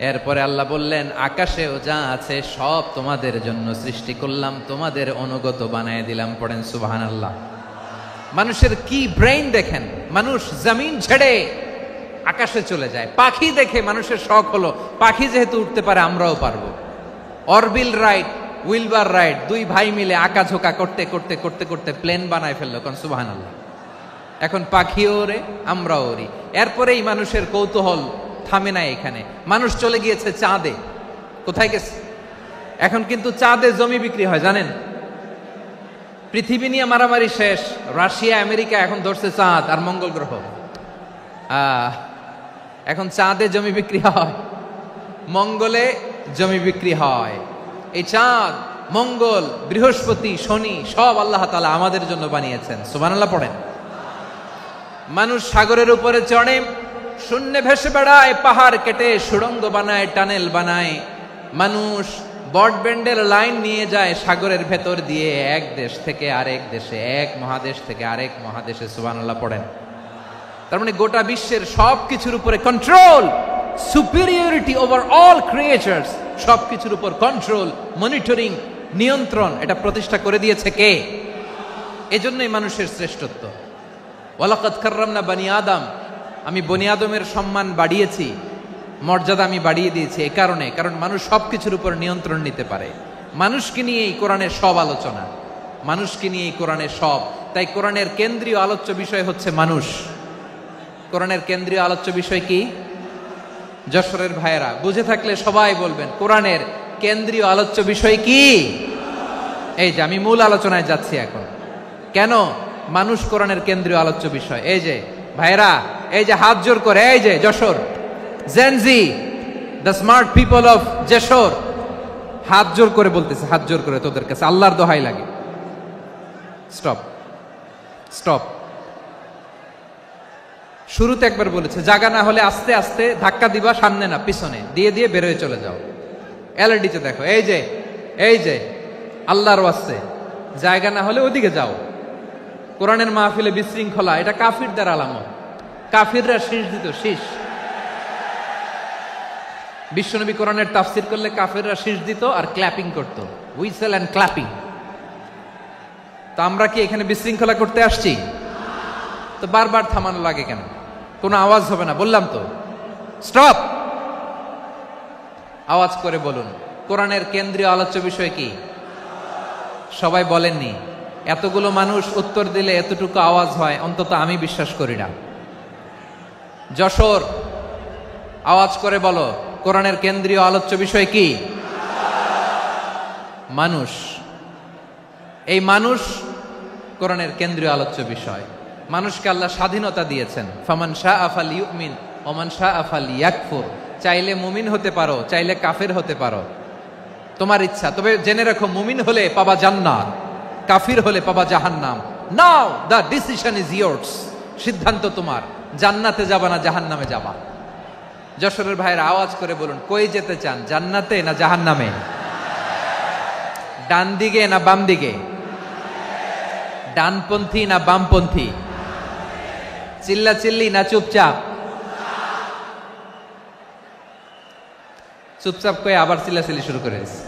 S2: এরপরে আল্লাহ বললেন আকাশেও যা আছে সব তোমাদের জন্য সৃষ্টি করলাম, তোমাদের অনুগত বানায় দিলাম। পড়েন সুবহানাল্লাহ। মানুষের কি ব্রেইন দেখেন, মানুষ জমিন ছেড়ে আকাশে চলে যায়। পাখি দেখে মানুষের শখ হলো পাখি যেহেতু উঠতে পারে আমরাও পারবো। অরবিল রাইট, উইলবার রাইট, দুই ভাই মিলে আঁকাঝোঁকা করতে করতে করতে করতে প্লেন বানায় ফেললো। কোন সুবহানাল্লাহ। এখন পাখিও ওরে, আমরাও ওরি। এরপরেই মানুষের কৌতূহল থামে না এখানে। মানুষ চলে গিয়েছে চাঁদে। কোথায় গেছে? এখন কিন্তু চাঁদে জমি বিক্রি হয় জানেন। পৃথিবী নিয়ে মারামারি শেষ। রাশিয়া আমেরিকা এখন ধরছে চাঁদ আর মঙ্গল গ্রহ। এখন চাঁদে জমি বিক্রি হয়, মঙ্গলে জমি বিক্রি হয়। এই চাঁদ মঙ্গল, বৃহস্পতি, শনি সব আল্লাহ তাআলা আমাদের জন্য বানিয়েছেন। সুবহানাল্লাহ পড়েন। মানুষ সাগরের উপরে চড়ে, শূন্যে ভেসে বেড়ায়, পাহাড় কেটে সুড়ঙ্গ বানায়, টানেল বানায়। মানুষ ব্রডব্যান্ডের লাইন নিয়ে যায় সাগরের ভেতর দিয়ে, এক দেশ থেকে আরেক দেশে, এক মহাদেশ থেকে আরেক মহাদেশে। সুবহানাল্লাহ পড়েন। তার মানে গোটা বিশ্বের সব কিছুর উপরে control, superiority over all creatures, সবকিছুর উপর কন্ট্রোল, মনিটরিং, নিয়ন্ত্রণ, এটা প্রতিষ্ঠা করে দিয়েছে কে? এজন্যই মানুষের শ্রেষ্ঠত্ব। ওয়ালাকাদ কাররামনা বানি আদম, আমি বনি আদমের সম্মান বাড়িয়েছি, মর্যাদা আমি বাড়িয়ে দিয়েছি এই কারণে, কারণ মানুষ সবকিছুর উপর নিয়ন্ত্রণ নিতে পারে। মানুষকে নিয়ে এই কোরআনের সব আলোচনা, মানুষকে নিয়ে এই কোরআনের সব। তাই কোরআনের কেন্দ্রীয় আলোচ্য বিষয় হচ্ছে মানুষ। কোরআনের কেন্দ্রীয় আলোচ্য বিষয় কি? যশোরের ভাইয়েরা বুঝে থাকলে সবাই বলবেন, কোরআনের কেন্দ্রীয় আলোচ্য বিষয় কি? এই যে আমি মূল আলোচনায় যাচ্ছি এখন। কেন মানুষ কোরআনের কেন্দ্রীয় আলোচ্য বিষয়? এই যে ভাইয়েরা, এই যে হাত জোর করে, এই যে Jessore Gen Z, the smart people of Jessore, হাত জোর করে বলতেছে, হাত জোর করে তোদের কাছে আল্লাহর দোহাই লাগে, স্টপ স্টপ। শুরুতে একবার বলেছে, জায়গা না হলে আস্তে আস্তে ধাক্কা দিবা, সামনে না পিছনে, দিয়ে দিয়ে বেরোয় চলে যাও। এলইডিতে দেখো, এই যে এই যে আল্লাহর ওয়াস্তে জায়গা না হলে ওদিকে যাও। কোরআনের মাহফিলে বিশৃঙ্খলা, এটা কাফিরদের আলামত। কাফিররা শীষ দিত, শীষ। বিশ্বনবী কোরআনের তাফসির করলে কাফিররা শীষ দিত আর ক্ল্যাপিং করত, হুইসেল এন্ড ক্ল্যাপিং। তো আমরা কি এখানে বিশৃঙ্খলা করতে আসছি? তো বারবার থামানো লাগে কেন? কোনো আওয়াজ হবে না, বললাম তো, স্টপ। আওয়াজ করে বলুন, কোরআনের কেন্দ্রীয় আলোচ্য বিষয় কি? সবাই বলেননি। এতগুলো মানুষ উত্তর দিলে এতটুকু আওয়াজ হয়, অন্তত আমি বিশ্বাস করি না। যশোর, আওয়াজ করে বলো, কোরআনের কেন্দ্রীয় আলোচ্য বিষয় কি? মানুষ। এই মানুষ কোরআনের কেন্দ্রীয় আলোচ্য বিষয়। মানুষকে আল্লাহ স্বাধীনতা দিয়েছেন। ফামান শাআ ফালইউমিন ওয়া মান শাআ ফালইয়াকফুর। চাইলে মুমিন হতে পারো, চাইলে কাফের হতে পারো, তোমার ইচ্ছা। তবে জেনে রাখো, মুমিন হলে পাবা জান্নাত, কাফির হলে পাবা জাহান্নাম। নাও দ্য ডিসিশন ইজ ইয়ার্স। সিদ্ধান্ত তোমার, জান্নাতে যাবা না জাহান্নামে যাবা। যশোরের ভাইয়ের আওয়াজ করে বলুন, কই যেতে চান, জান্নাতে না জাহান্নামে? ডান দিকে না বাম দিকে? ডানপন্থী না বামপন্থী? চিল্লা চিল্লি না চুপচাপ? চুপচাপ কয়ে আবার চিল্লাচিল্লি শুরু করে দিয়েছে।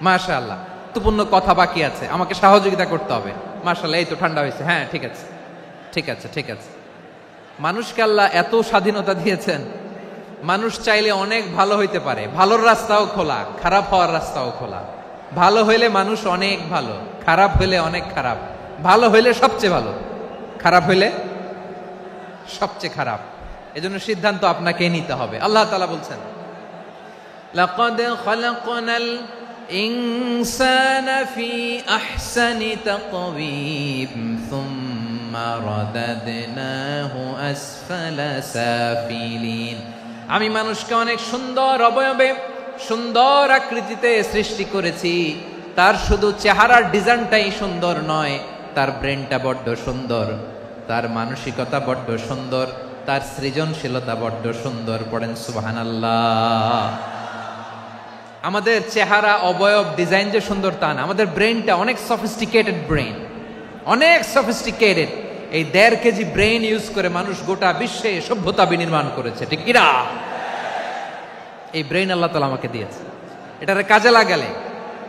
S2: মাশাআল্লাহ, গুরুত্বপূর্ণ কথা বাকি আছে, আমাকে সহযোগিতা করতে হবে। মাশাআল্লাহ, এই তো ঠান্ডা হয়েছে। হ্যাঁ, ঠিক আছে ঠিক আছে ঠিক আছে। মানুষকে আল্লাহ এত স্বাধীনতা দিয়েছেন, মানুষ চাইলে অনেক ভালো হইতে পারে। ভালোর রাস্তাও খোলা, খারাপ হওয়ার রাস্তাও খোলা। ভালো হইলে মানুষ অনেক ভালো, খারাপ হইলে অনেক খারাপ। ভালো হইলে সবচেয়ে ভালো, খারাপ হইলে সবচেয়ে খারাপ। এজন্য সিদ্ধান্ত আপনাকে নিতে হবে। আল্লাহ তাআলা বলছেন, লাকাদ খালাকনাল ইনসানা ফি আহসানি তাকওয়িম সুম্মা রাদাদনাহু আসফালা সাফিলিন। আমি মানুষকে অনেক সুন্দর অবয়বে, সুন্দর আকৃতিতে সৃষ্টি করেছি। তার শুধু চেহারার ডিজাইনটাই সুন্দর নয়, তার ব্রেনটা বড্ড সুন্দর, তার মানসিকতা বড্ড সুন্দর, তার সৃজনশীলতা বড্ড সুন্দর। পড়েন সুবহানাল্লাহ। আমাদের চেহারা, অবয়ব, ডিজাইন যে সুন্দর তা না, আমাদের ব্রেনটা অনেক সফিস্টিকেটেড ব্রেন, অনেক সফিস্টিকেটেড। এই 1.5 কেজি ব্রেন ইউজ করে মানুষ গোটা বিশ্বে সভ্যতা বিনির্মাণ করেছে, ঠিক কিনা? এই ব্রেন আল্লাহ তাআলা আমাকে দিয়েছে। এটারে কাজে লাগালে,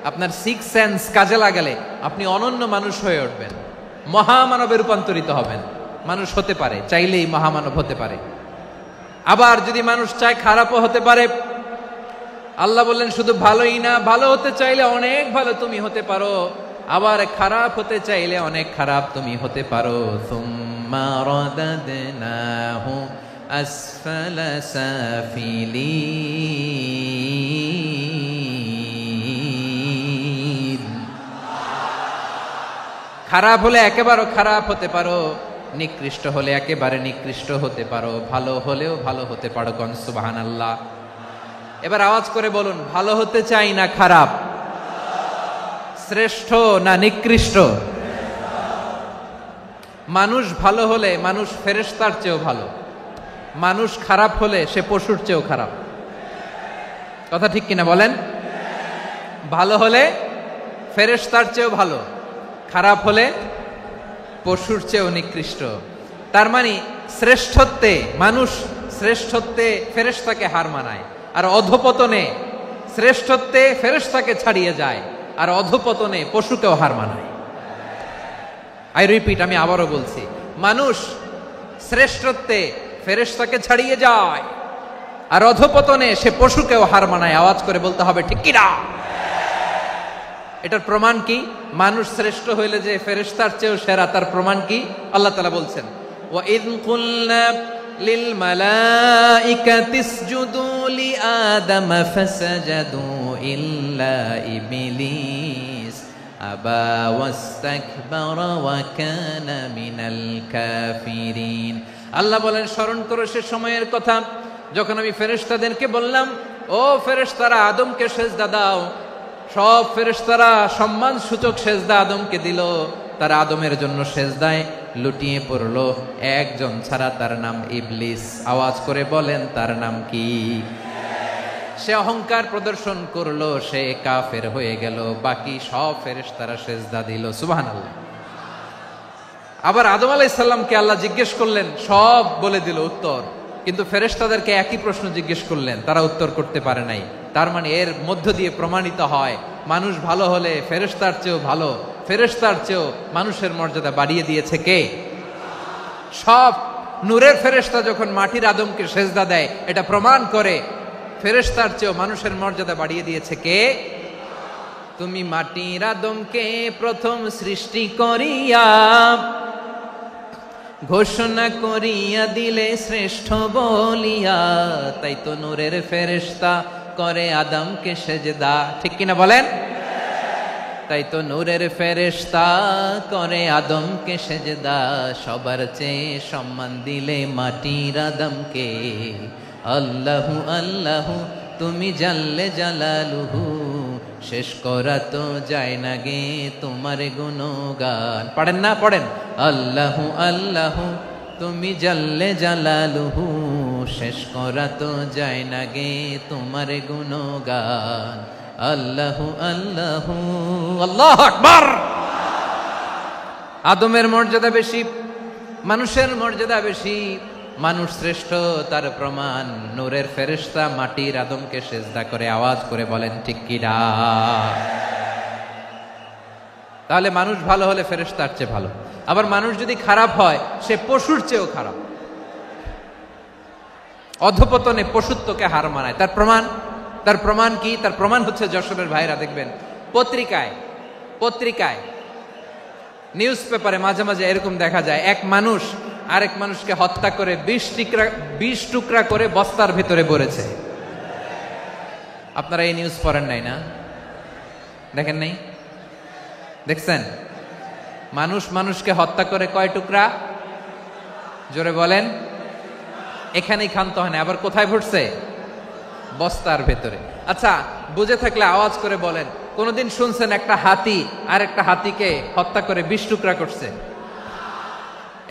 S2: আপনার 6 সেন্স কাজে লাগালে আপনি অনন্য মানুষ হয়ে উঠবেন, মহামানবে রূপান্তরিত হবেন। মানুষ হতে পারে, চাইলেই মহামানব হতে পারে। আবার যদি মানুষ চায়, খারাপও হতে পারে। আল্লাহ বললেন শুধু ভালোই না, ভালো হতে চাইলে অনেক ভালো তুমি হতে পারো, আবার খারাপ হতে চাইলে অনেক খারাপ তুমি হতে পারো। সুম্মা রাদাদনাহু আসফালা সাফিলিন। খারাপ হলে একেবারে খারাপ হতে পারো, নিকৃষ্ট হলে একেবারে নিকৃষ্ট হতে পারো, ভালো হলেও ভালো হতে পারো। সুবহানাল্লাহ। এবার আওয়াজ করে বলুন, ভালো হতে চাই না খারাপ? শ্রেষ্ঠ না নিকৃষ্ট? মানুষ ভালো হলে মানুষ ফেরেশতার চেয়েও ভালো, মানুষ খারাপ হলে সে পশুর চেয়েও খারাপ। কথা ঠিক কিনা বলেন? ভালো হলে ফেরেশতার চেয়েও ভালো, খারাপ হলে পশুর চেয়েও নিকৃষ্ট। তার মানে শ্রেষ্ঠত্বে মানুষ, শ্রেষ্ঠত্বে ফেরেশতাকে হার মানায়, আর অধপতনে শ্রেষ্ঠত্বে ফেরেশতাকে ছাড়িয়ে যায়, আর অধপতনে পশুকেও হার মানায়। আই রিপিট, আমি আবারও বলছি, মানুষ শ্রেষ্ঠত্বে ফেরেশতাকে ছাড়িয়ে যায়, আর অধপতনে সে পশুকেও হার মানায়। আওয়াজ করে বলতে হবে ঠিক কি না? এটার প্রমাণ কি? মানুষ শ্রেষ্ঠ হইলে যে ফেরেশতার চেয়েও সেরা, তার প্রমাণ কি? আল্লাহ তাআলা বলছেন, ওয়া ইয কুলনা লিল মালাইকাতি ইসজুদু লি আদম ফাসাজাদু ইল্লা ইবলিস আবা ওয়াস্তাকবারা ওয়া কানা মিনাল কাফিরিন। আল্লাহ বলেন, স্মরণ করো সে সময়ের কথা যখন আমি ফেরেশতাদেরকে বললাম, ও ফেরেশতারা আদমকে সেজদা দাও। সব ফেরেশতারা সম্মান সূচক সেজদা আদমকে দিল, তারা আদমের জন্য সেজদায় লুটিয়ে পড়লো, একজন ছাড়া, তার নাম ইবলিস। আওয়াজ করে বলেন তার নাম কি? সে অহংকার প্রদর্শন করলো, সে কাফের হয়ে গেল, বাকি সব ফেরেশতারা সেজদা দিল। সুবহানাল্লাহ। আবার আদম আলাইহিস সালামকে আল্লাহ জিজ্ঞেস করলেন, সব বলে দিল উত্তর, কিন্তু ফেরেশতাদেরকে একই প্রশ্ন জিজ্ঞেস করলেন, তারা উত্তর করতে পারে নাই। তার মানে এর মধ্য দিয়ে প্রমাণিত হয়, মানুষ ভালো হলে ফেরেশতার চেয়েও ভালো, ফেরেশতার চেয়েও মানুষের মর্যাদা বাড়িয়ে দিয়েছে কে? সব নূরের ফেরেশতা যখন মাটির আদমকে সেজদা দেয়, এটা প্রমাণ করে ফেরেশতার চেয়েও মানুষের মর্যাদা বাড়িয়ে দিয়েছে কে? তুমি মাটির আদমকে প্রথম সৃষ্টি করিয়া ঘোষণা করিয়া দিলে শ্রেষ্ঠ বলিয়া, তাই তো নূরের ফেরেশতা করে আদমকে সেজদা। ঠিক কিনা বলেন? তাই তো নূরের ফেরেশতা করে আদমকে সেজদা, সবার চেয়ে সম্মান দিলে মাটির আদমকে। আল্লাহু আল্লাহু তুমি জাল্লে জালালুহু, শেষ করা তো যায় না গে তোমার গুণগান। পড়েন না? পড়েন। আল্লাহু আল্লাহু তুমি জাল্লে জালালুহু, শেষ করা তো যায় না গে তোমার গুণগান। আল্লাহু আল্লাহু, আল্লাহু আকবার। আদমের মর্যাদা বেশি, মানুষের মর্যাদা বেশি, মানুষ শ্রেষ্ঠ, তার প্রমাণ নূরের ফেরেশতা মাটির আদমকে সেজদা করে। আওয়াজ করে বলেন ঠিক কি না? তাহলে মানুষ ভালো হলে ফেরেশতার চেয়ে ভালো, আবার মানুষ যদি খারাপ হয় সে পশুর চেয়েও খারাপ, অধপতনে পশুত্বকে হার মানায়। তার প্রমাণ, তার প্রমাণ কি? তার প্রমাণ হচ্ছে, যশোরের ভাইরা দেখবেন পত্রিকায় নিউজ পেপারে মাঝে মাঝে এরকম দেখা যায়, এক মানুষ আরেক মানুষকে হত্যা করে 20 টুকরা করে বস্তার ভেতরে ভরেছে। আপনারা এই নিউজ পড়েন নাই না? দেখেন নাই? দেখছেন? মানুষ মানুষকে হত্যা করে কয় টুকরা? জোরে বলেন। এখানেই ক্ষান্ত হয় না, আবার কোথায় ভরছে? বস্তার ভেতরে। আচ্ছা, বুঝে থাকলে আওয়াজ করে বলেন, কোনদিন শুনছেন একটা হাতি আর একটা হাতিকে হত্যা করে 20 টুকরা করছে,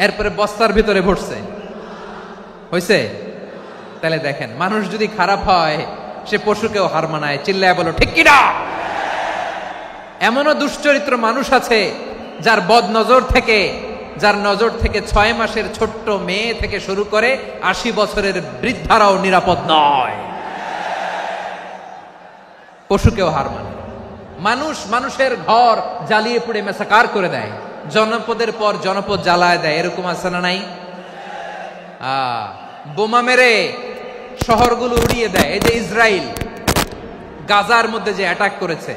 S2: এরপরে বস্তার ভিতরে ভরছে? হইছে? তাহলে দেখেন, মানুষ যদি খারাপ হয় সে পশুকেও হার মানায়। চিল্লায় বলো ঠিক কি না? এমনও দুশ্চরিত্র মানুষ আছে যার নজর থেকে 6 মাসের ছোট্ট মেয়ে থেকে শুরু করে 80 বছরের বৃদ্ধারাও নিরাপদ নয়। পশুকেও হার মানে। মানুষ মানুষের ঘর জ্বালিয়ে পুড়ে মেসাকার করে দেয়, জনপদের পর জনপদ জ্বালায় দেয়, এরকম আছে না নাই? বোমা মেরে শহরগুলো উড়িয়ে দেয়। এই যে ইসরায়েল গাজার মধ্যে যে অ্যাটাক করেছে,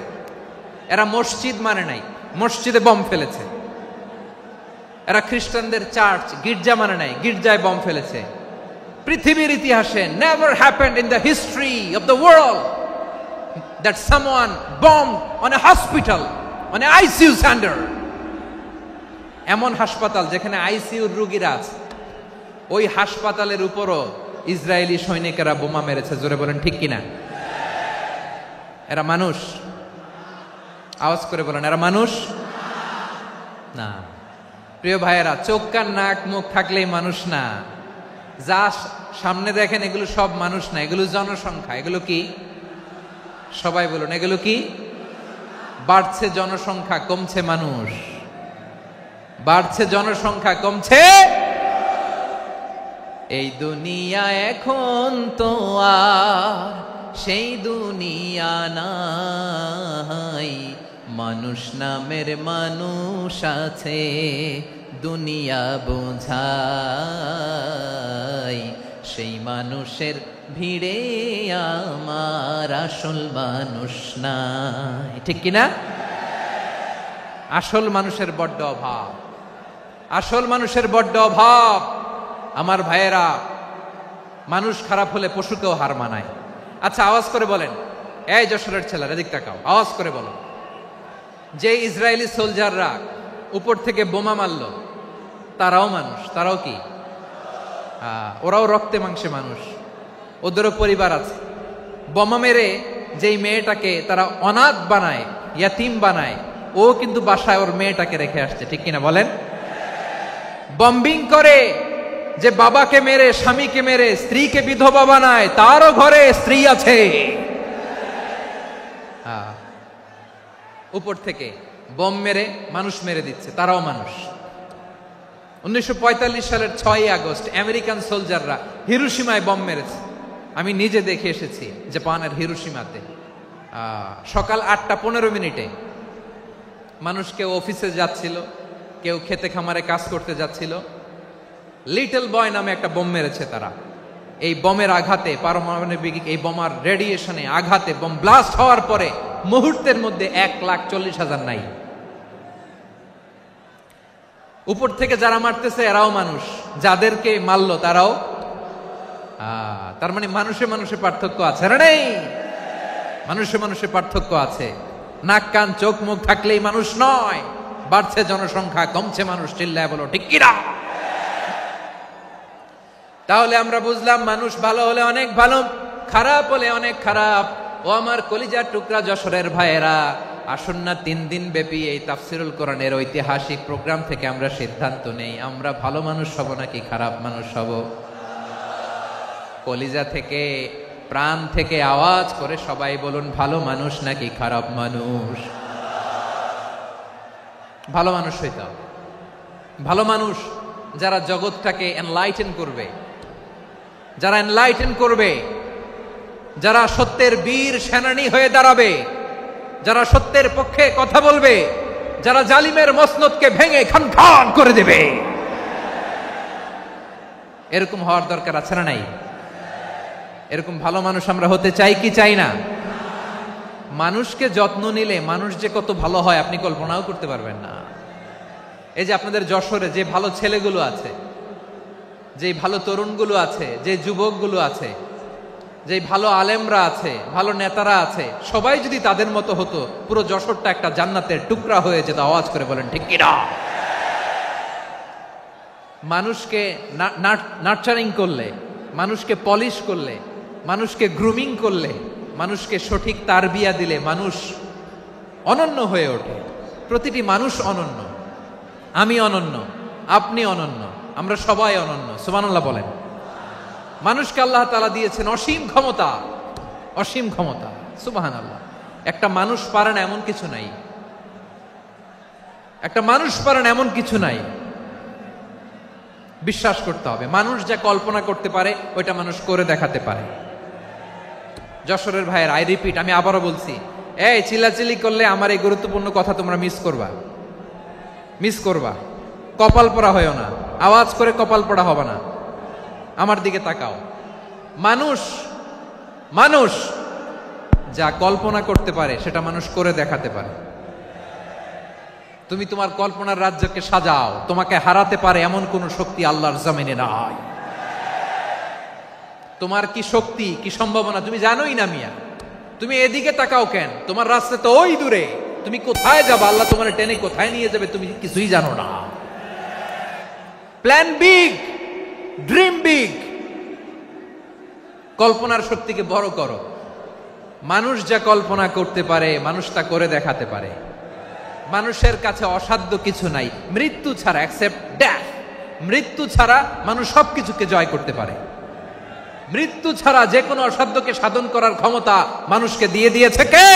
S2: এরা মসজিদ মানে নাই, মসজিদে বম ফেলেছে। এরা খ্রিস্টানদের চার্চ, গির্জা মানে নাই, গির্জায় বম ফেলেছে। পৃথিবীর ইতিহাসে never happened in the history of the world that someone bombed on a hospital, on an ICU center. এমন হাসপাতাল যেখানে আইসিইউর রোগীরা আছে, ওই হাসপাতালের উপরও ইসরায়েলি সৈনিকেরা বোমা মেরেছে। জোরে বলেন ঠিক কিনা? এরা মানুষ? আওয়াজ করে বলেন এরা মানুষ না। প্রিয় ভাইয়েরা, চোখ কান নাক মুখ থাকলেই মানুষ না। যা সামনে দেখেন এগুলো সব মানুষ না, এগুলো জনসংখ্যা। এগুলো কি? সবাই বলুন, এগুলো কি? বাড়ছে জনসংখ্যা, কমছে মানুষ। বাড়ছে জনসংখ্যা, কমছে। এই দুনিয়া এখন তো আর সেই দুনিয়া নাই, মানুষ নামের মানুষ আছে দুনিয়া বোঝাই, সেই মানুষের ভিড়ে আমার আসল মানুষ নাই। ঠিক কিনা? আসল মানুষের বড্ড অভাব, আসল মানুষের বড্ড অভাব। আমার ভাইয়েরা, মানুষ খারাপ হলে পশুকেও হার মানায়। আচ্ছা, আওয়াজ করে বলেন, এই যশোরের ছেলেরা এদিক তাকাও, আওয়াজ করে বলো, যে ইসরায়েলি সোলজাররা উপর থেকে বোমা মারল, তারাও মানুষ? তারাও কি? ওরাও রক্তে মাংসে মানুষ, ওদেরও পরিবার আছে। বোমা মেরে যেই মেয়েটাকে তারা অনাথ বানায়, ইয়াতিম বানায়, ও কিন্তু বাসায় ওর মেয়েটাকে রেখে আসছে। ঠিক কিনা বলেন? বম্বিং করে যে বাবাকে মেরে, স্বামীকে মেরে স্ত্রীকে বিধবা বানায়, তারও ঘরে স্ত্রী আছে। উপর থেকে বোম মেরে মানুষ মেরে দিচ্ছে, তারাও মানুষ। 1945 সালের 6ই আগস্ট আমেরিকান সোলজাররা হিরোশিমায় বোম মেরেছে। আমি নিজে দেখে এসেছি জাপানের হিরোশিমাতে। সকাল 8:15 মানুষ কেউ অফিসে যাচ্ছিল, কেউ খেতে খামারে কাজ করতে যাচ্ছিল। লিটল বয় নামে একটা বোম মেরেছে তারা। এই বোমের আঘাতে, পারমাণবিক এই বোমার রেডিয়েশনে আঘাতে বোম ব্লাস্ট হওয়ার পরে মুহূর্তের মধ্যে 1,40,000 নাই। উপর থেকে যারা মারতেছে এরাও মানুষ, যাদেরকে মারলো তারাও। তার মানে মানুষে মানুষে পার্থক্য আছে না? নেই? মানুষে মানুষে পার্থক্য আছে। নাক কান চোখ মুখ থাকলেই মানুষ নয়। বাড়ছে জনসংখ্যা, কমছে মানুষ। চিল্লায় বলো ঠিক কিনা? তাহলে আমরা বুঝলাম, মানুষ ভালো হলে অনেক ভালো, খারাপ হলে অনেক খারাপ। ও আমার কলিজার টুকরা যশোরের ভাইয়েরা, আসুন না 3 দিন ব্যাপী এই তাফসিরুল কোরআনের ঐতিহাসিক প্রোগ্রাম থেকে আমরা সিদ্ধান্ত নেই, আমরা ভালো মানুষ হব নাকি খারাপ মানুষ হব। কলিজা থেকে, প্রাণ থেকে আওয়াজ করে সবাই বলুন, ভালো মানুষ নাকি খারাপ মানুষ? ভালো মানুষ হইতে হবে। ভালো মানুষ যারা জগৎটাকে এনলাইটেন করবে, যারা এনলাইটেন করবে, যারা সত্যের বীর সেনানী হয়ে দাঁড়াবে, যারা সত্যের পক্ষে কথা বলবে, যারা জালিমের মসনদকে ভেঙে খান খান করে দেবে। এরকম হওয়ার দরকার আছে না নাই? এরকম ভালো মানুষ আমরা হতে চাই কি চাই না? মানুষকে যত্ন নিলে মানুষ যে কত ভালো হয় আপনি কল্পনাও করতে পারবেন না। এই যে আপনাদের যশোরে যে ভালো ছেলেগুলো আছে, যে ভালো তরুণগুলো আছে, যে যুবকগুলো আছে, যে ভালো আলেমরা আছে, ভালো নেতারা আছে, সবাই যদি তাদের মতো হতো, পুরো যশোরটা একটা জান্নাতের টুকরা হয়ে যেত। আওয়াজ করে বলেন ঠিক কিনা? মানুষকে নার্চারিং করলে, মানুষকে পলিশ করলে, মানুষকে গ্রুমিং করলে, মানুষকে সঠিক তারবিয়া দিলে মানুষ অনন্য হয়ে ওঠে। প্রতিটি মানুষ অনন্য। আমি অনন্য, আপনি অনন্য, আমরা সবাই অনন্য। সুবহানাল্লাহ বলেন। মানুষকে আল্লাহ তাআলা দিয়েছেন অসীম ক্ষমতা, অসীম ক্ষমতা। সুবহানাল্লাহ। একটা মানুষ পারে না এমন কিছু নাই, একটা মানুষ পারে না এমন কিছু নাই। বিশ্বাস করতে হবে, মানুষ যা কল্পনা করতে পারে ওইটা মানুষ করে দেখাতে পারে। যশোরের ভাইয়ের, আই রিপিট, আমি আবারও বলছি, এই চিল্লাচিল্লি করলে আমার এই গুরুত্বপূর্ণ কথা তোমরা মিস করবা, মিস করবা। কপাল পড়া হয়েও না, আওয়াজ করে কপাল পড়া হবে না। আমার দিকে তাকাও। মানুষ, মানুষ যা কল্পনা করতে পারে সেটা মানুষ করে দেখাতে পারে। তুমি তোমার কল্পনার রাজ্যকে সাজাও, তোমাকে হারাতে পারে এমন কোন শক্তি আল্লাহর জমিনে নাই। তোমার কি শক্তি, কি সম্ভাবনা তুমি জানোই না মিয়া। তুমি এদিকে তাকাও কেন? তোমার রাস্তা তো ওই দূরে। তুমি কোথায় যাবে, আল্লাহ তোমার টেনে কোথায় নিয়ে যাবে তুমি কিছুই জানো না। Plan big, dream big. কল্পনার শক্তিকে বড় করো। মানুষ যা কল্পনা করতে পারে মানুষ তা করে দেখাতে পারে। মানুষের কাছে অসাধ্য কিছু নাই মৃত্যু ছাড়া, এক্সেপ্ট ডেথ। মৃত্যু ছাড়া মানুষ সবকিছুকে জয় করতে পারে। মৃত্যু ছাড়া যে কোনো অসাধ্যকে সাধন করার ক্ষমতা মানুষকে দিয়ে দিয়েছে কে?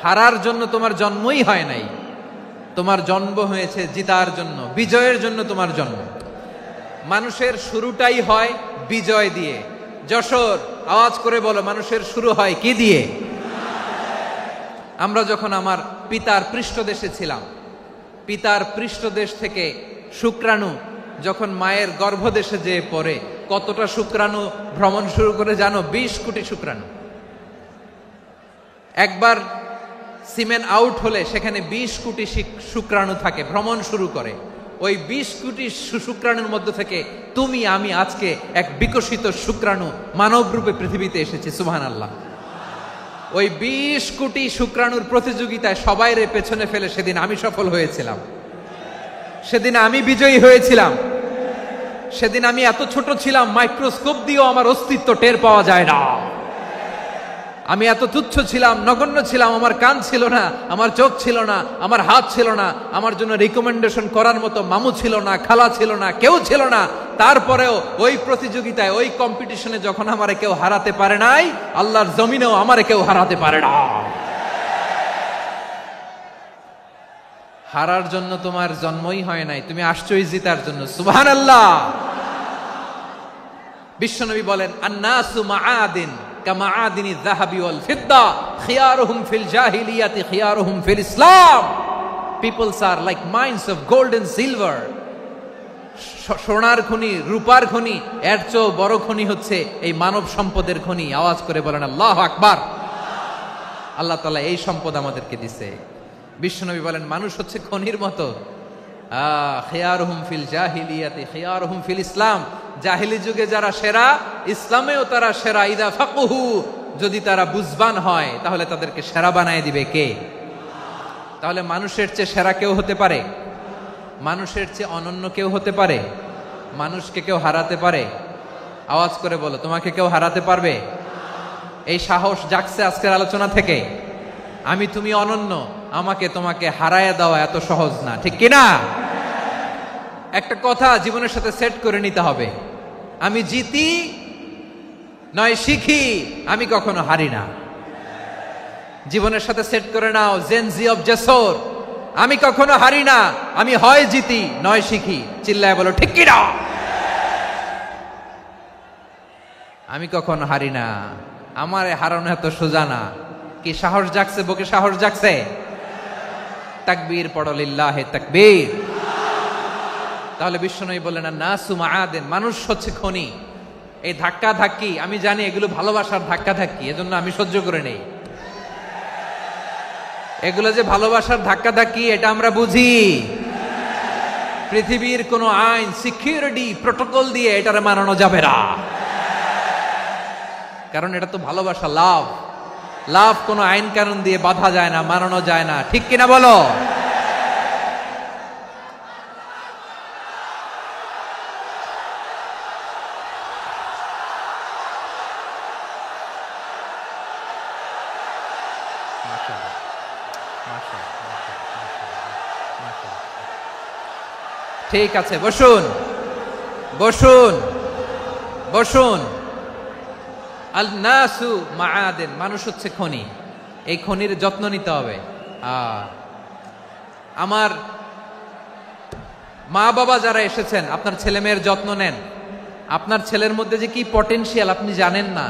S2: হারার জন্য তোমার জন্মই হয় নাই, তোমার জন্ম হয়েছে জিতার জন্য, বিজয়ের জন্য তোমার জন্ম। মানুষের শুরুটাই হয় বিজয় দিয়ে। যশোর, আওয়াজ করে বলো, মানুষের শুরু হয় কি দিয়ে? আমরা যখন আমার পিতার পৃষ্ঠদেশে ছিলাম, পিতার পৃষ্ঠদেশ থেকে শুক্রাণু যখন মায়ের গর্ভদেশে যেয়ে পড়ে, কতটা শুক্রাণু ভ্রমণ শুরু করে জানো? 20 কোটি শুক্রাণু। একবার সিমেন আউট হলে সেখানে 20 কোটি শুক্রাণু থাকে, ভ্রমণ শুরু করে। ওই 20 কোটি শুক্রাণুর মধ্য থেকে তুমি আমি আজকে এক বিকশিত শুক্রাণু মানব রূপে পৃথিবীতে এসেছি। সুবহানাল্লাহ। ওই 20 কোটি শুক্রাণুর প্রতিযোগিতায় সবাইরে পেছনে ফেলে সেদিন আমি সফল হয়েছিলাম, সেদিন আমি বিজয়ী হয়েছিলাম। সেদিন আমি এত ছোট ছিলাম, মাইক্রোস্কোপ দিয়েও আমার অস্তিত্ব টের পাওয়া যায় না। আমি এত তুচ্ছ ছিলাম, নগণ্য ছিলাম, আমার কান ছিল না, আমার চোখ ছিল না, আমার হাত ছিল না, আমার জন্য রিকমেন্ডেশন করার মতো মামু ছিল না, খালা ছিল না, কেউ ছিল না। তারপরেও ওই প্রতিযোগিতায়, ওই কম্পিটিশনে যখন আমারে কেউ হারাতে পারে নাই, আল্লাহর জমিনেও আমারে কেউ হারাতে পারে না। হারার জন্য তোমার জন্মই হয় নাই, তুমি আসছোই জিতার জন্য। সুবহানাল্লাহ। বিশ্বনবী বলেন, আন্নাসু মাআদিন কামাআদিনি যাহাবি ওয়াল ফিদ্দা খিয়ারুহুম ফিল জাহিলিয়াতি খিয়ারুহুম ফিল ইসলাম। Peoples are like mines of gold and silver. সোনার খনি, রূপার খনি, এর চেয়েও বড় খনি হচ্ছে এই মানব সম্পদের খনি। আওয়াজ করে বলেন আল্লাহু আকবার। আল্লাহ তাআলা এই সম্পদ আমাদেরকে দিয়েছে। বিশ্বনবী বলেন, মানুষ হচ্ছে খনির মতো। খিয়ারুহুম ফিল জাহিলিয়াতি খিয়ারুহুম ফিল ইসলাম। জাহিলি যুগে যারা সেরা, ইসলামেও তারা সেরা। ইদা ফাকুহু, যদি তারা বুঝবান হয় তাহলে তাদেরকে সেরা বানায় দিবে কে? তাহলে মানুষের চেয়ে সেরা কেউ হতে পারে? মানুষের চেয়ে অনন্য কেউ হতে পারে? মানুষকে কেউ হারাতে পারে? আওয়াজ করে বলো, তোমাকে কেউ হারাতে পারবে? এই সাহস জাগছে আজকের আলোচনা থেকে। আমি তুমি অনন্য, আমাকে তোমাকে হারায় দেওয়া এত সহজ না, ঠিক কিনা? একটা কথা জীবনের সাথে সেট করে নিতে হবে, আমি জিতি নয় শিখি, আমি কখনো হারি না। জীবনের সাথে সেট করে নাও, জেনজি অফ যশোর, আমি কখনো হারি না, আমি হয় জিতি নয় শিখি। চিল্লায় বলো ঠিক কিনা? আমি কখনো হারি না, আমার হারানো এত সোজা না। কি সাহস জাগছে? বুকে সাহস জাগছে? তাকবীর পড়ো, লিল্লাহে তাকবীর। তাহলে বিশ্বনবী বললেন, নাসু মাআদিন, মানুষ হচ্ছে খনি। এই ধাক্কা ধাক্কি আমি জানি এগুলো ভালোবাসার ধাক্কা ধাক্কি, এজন্য আমি সহ্য করে নেই। এগুলো যে ভালোবাসার ধাক্কা ধাক্কি এটা আমরা বুঝি। পৃথিবীর কোন আইন, সিকিউরিটি প্রটোকল দিয়ে এটারে মানানো যাবে না, কারণ এটা তো ভালোবাসা, লাভ। লাভ কোন আইন কানুন দিয়ে বাধা যায় না, মানানো যায় না, ঠিক কিনা বলো? ঠিক আছে, বসুন বসুন বসুন। আল নাসু মাআদিন, মানুষ হচ্ছে খনি। এই খনির যত্ন নিতে হবে। আমার মা বাবা যারা এসেছেন, আপনার ছেলে মেয়ের যত্ন নেন। আপনার ছেলের মধ্যে যে কি পটেনশিয়াল আপনি জানেন না।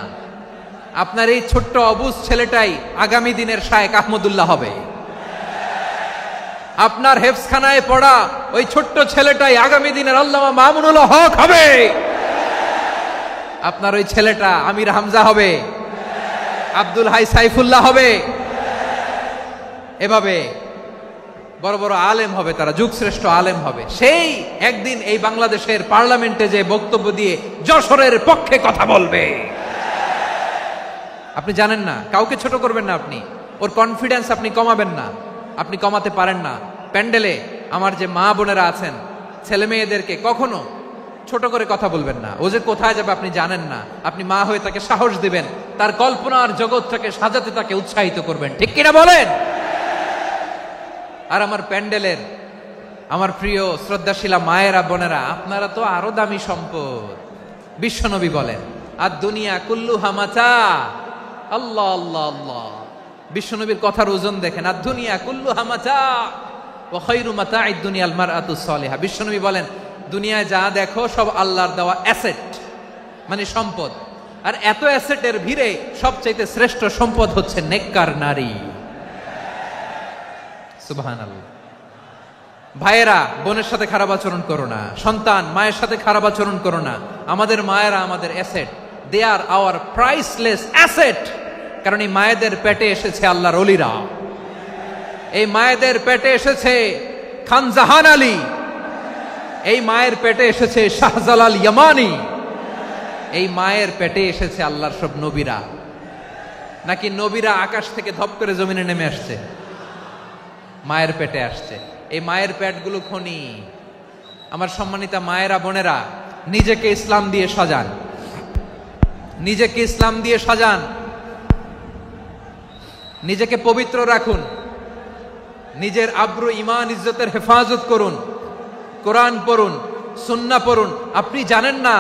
S2: আপনার এই ছোট্ট অবুজ ছেলেটাই আগামী দিনের শায়েখ আহমদুল্লাহ হবে। আপনার হেফজখানায় পড়া ওই ছোট্ট ছেলেটাই আগামী দিনের আল্লামা মামুনুল হক হবে। আপনার ওই ছেলেটা আমির হামজা হবে, আব্দুল হাই সাইফুল্লাহ হবে। এভাবে বড় বড় আলেম হবে, তারা যুগশ্রেষ্ঠ আলেম হবে। সেই একদিন এই বাংলাদেশের পার্লামেন্টে যে বক্তব্য দিয়ে যশোরের পক্ষে কথা বলবে। আপনি জানেন না, কাউকে ছোট করবেন না আপনি, ওর কনফিডেন্স আপনি কমাবেন না, আপনি কমাতে পারেন না। প্যান্ডেলে আমার যে মা বোনেরা আছেন, ছেলে মেয়েদেরকে কখনো ছোট করে কথা বলবেন না। ও যে কোথায় যাবে আপনি জানেন না, আপনি মা হয়ে তাকে সাহস দিবেন, তার কল্পনার জগৎটাকে সাজাতে তাকে উৎসাহিত করবেন, ঠিক কিনা বলেন? আর আমার প্যান্ডেলের আমার প্রিয় শ্রদ্ধাশীলা মায়েরা বোনেরা, আপনারা তো আরো দামি সম্পদ। বিশ্বনবী বলেন, আর দুনিয়া কুল্লুহা মাতা। আল্লাহ আল্লাহ আল্লাহ, বিশ্বনবীর কথার ওজন দেখেন। আর দুনিয়া কুল্লুহা মাতা ওয়া খায়রু মাতা'আদ দুনিয়া আল মারআতুস সালিহা। বিশ্বনবী বলেন, দুনিয়ায় যা দেখো সব আল্লাহর দেওয়া অ্যাসেট, মানে সম্পদ। আর এত অ্যাসেটের ভিড়ে সবচাইতে শ্রেষ্ঠ সম্পদ হচ্ছে নেককার নারী। সুবহানাল্লাহ। ভাইয়েরা, বোনের সাথে খারাপ আচরণ করো না। সন্তান, মায়ের সাথে খারাপ আচরণ করো না। আমাদের মায়েরা আমাদের asset, they are our priceless asset. কারণ এই মায়েদের পেটে এসেছে আল্লাহর ওলিরা, এই মায়েদের পেটে এসেছে খান জাহান আলী, এই মায়ের পেটে এসেছে শাহজালাল ইয়ামানি, এই মায়ের পেটে এসেছে আল্লাহর সব নবীরা। নাকি নবীরা আকাশ থেকে ধপ করে জমিনে নেমে আসছে? মায়ের পেটে আসছে। এই মায়ের পেটগুলো খনি। আমার সম্মানিতা মায়েরা বোনেরা, নিজেকে ইসলাম দিয়ে সাজান, নিজেকে ইসলাম দিয়ে সাজান, নিজেকে পবিত্র রাখুন, নিজের আব্রু ইমান ইজ্জতের হেফাজত করুন, কোরআন পড়ুন, সুন্নাহ পড়ুন। আপনি জানেন না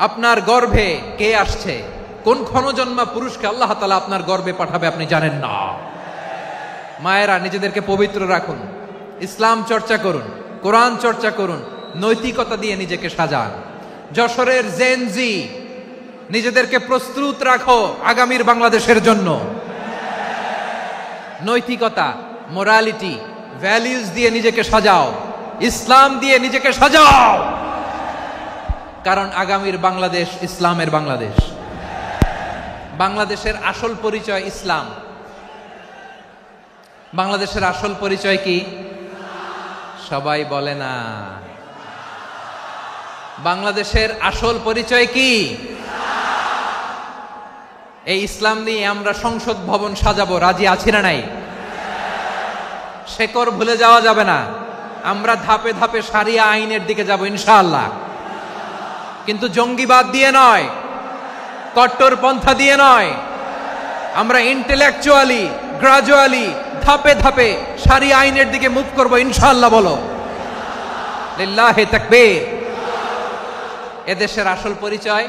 S2: আপনার গর্ভে কে আসছে, কোন ক্ষণজন্মা পুরুষকে আল্লাহ তাআলা আপনার গর্ভে পাঠাবে আপনি জানেন না। মায়েরা, নিজেদেরকে পবিত্র রাখুন, ইসলাম চর্চা করুন, কোরআন চর্চা করুন, নৈতিকতা দিয়ে নিজেকে সাজান। যশোরের জেনজি, নিজেদেরকে প্রস্তুত রাখো আগামীর বাংলাদেশের জন্য। নৈতিকতা, মোরালিটি, ভ্যালিউজ দিয়ে নিজেকে সাজাও, ইসলাম দিয়ে নিজেকে সাজাও। কারণ আগামীর বাংলাদেশ ইসলামের বাংলাদেশ। বাংলাদেশের আসল পরিচয় ইসলাম। বাংলাদেশের আসল পরিচয় কি? সবাই বলে না। বাংলাদেশের আসল পরিচয় কি? এই ইসলাম নিয়ে আমরা সংসদ ভবন সাজাবো, রাজি আছি না নাই? শেকড় ভুলে যাওয়া যাবে না। আমরা ধাপে ধাপে শারিয়া আইনের দিকে যাব ইনশাআল্লাহ, কিন্তু জঙ্গিবাদ দিয়ে নয়, কট্টর পন্থা দিয়ে নয়। আমরা ইন্টেলেকচুয়ালি, গ্রাজুয়ালি, ধাপে ধাপে শারিয়া আইনের দিকে মুভ করব ইনশাআল্লাহ। বলো লিল্লাহি তাকবীর। এদেশের আসল পরিচয়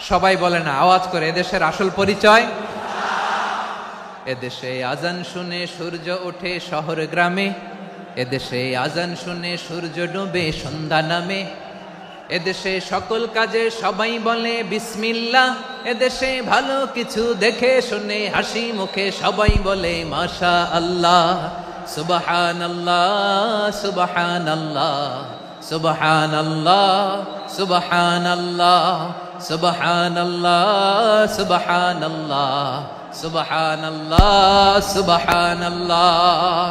S2: সবাই বলে না, আওয়াজ করে, এদেশের আসল পরিচয়। এদেশে আজান শুনে সূর্য ওঠে শহর গ্রামে, এদেশে আজান শুনে সূর্য ডুবে সন্ধ্যা নামে, এদেশে সকল কাজে সবাই বলে বিসমিল্লাহ, এদেশে ভালো কিছু দেখে শুনে হাসি মুখে সবাই বলে মাশা আল্লাহ। সুবহানাল্লাহ সুবহানাল্লাহ সুবহানাল্লাহ সুবহানাল্লাহ সুবহানাল্লাহ সুবহানাল্লাহ সুবহানাল্লাহ সুবহানাল্লাহ।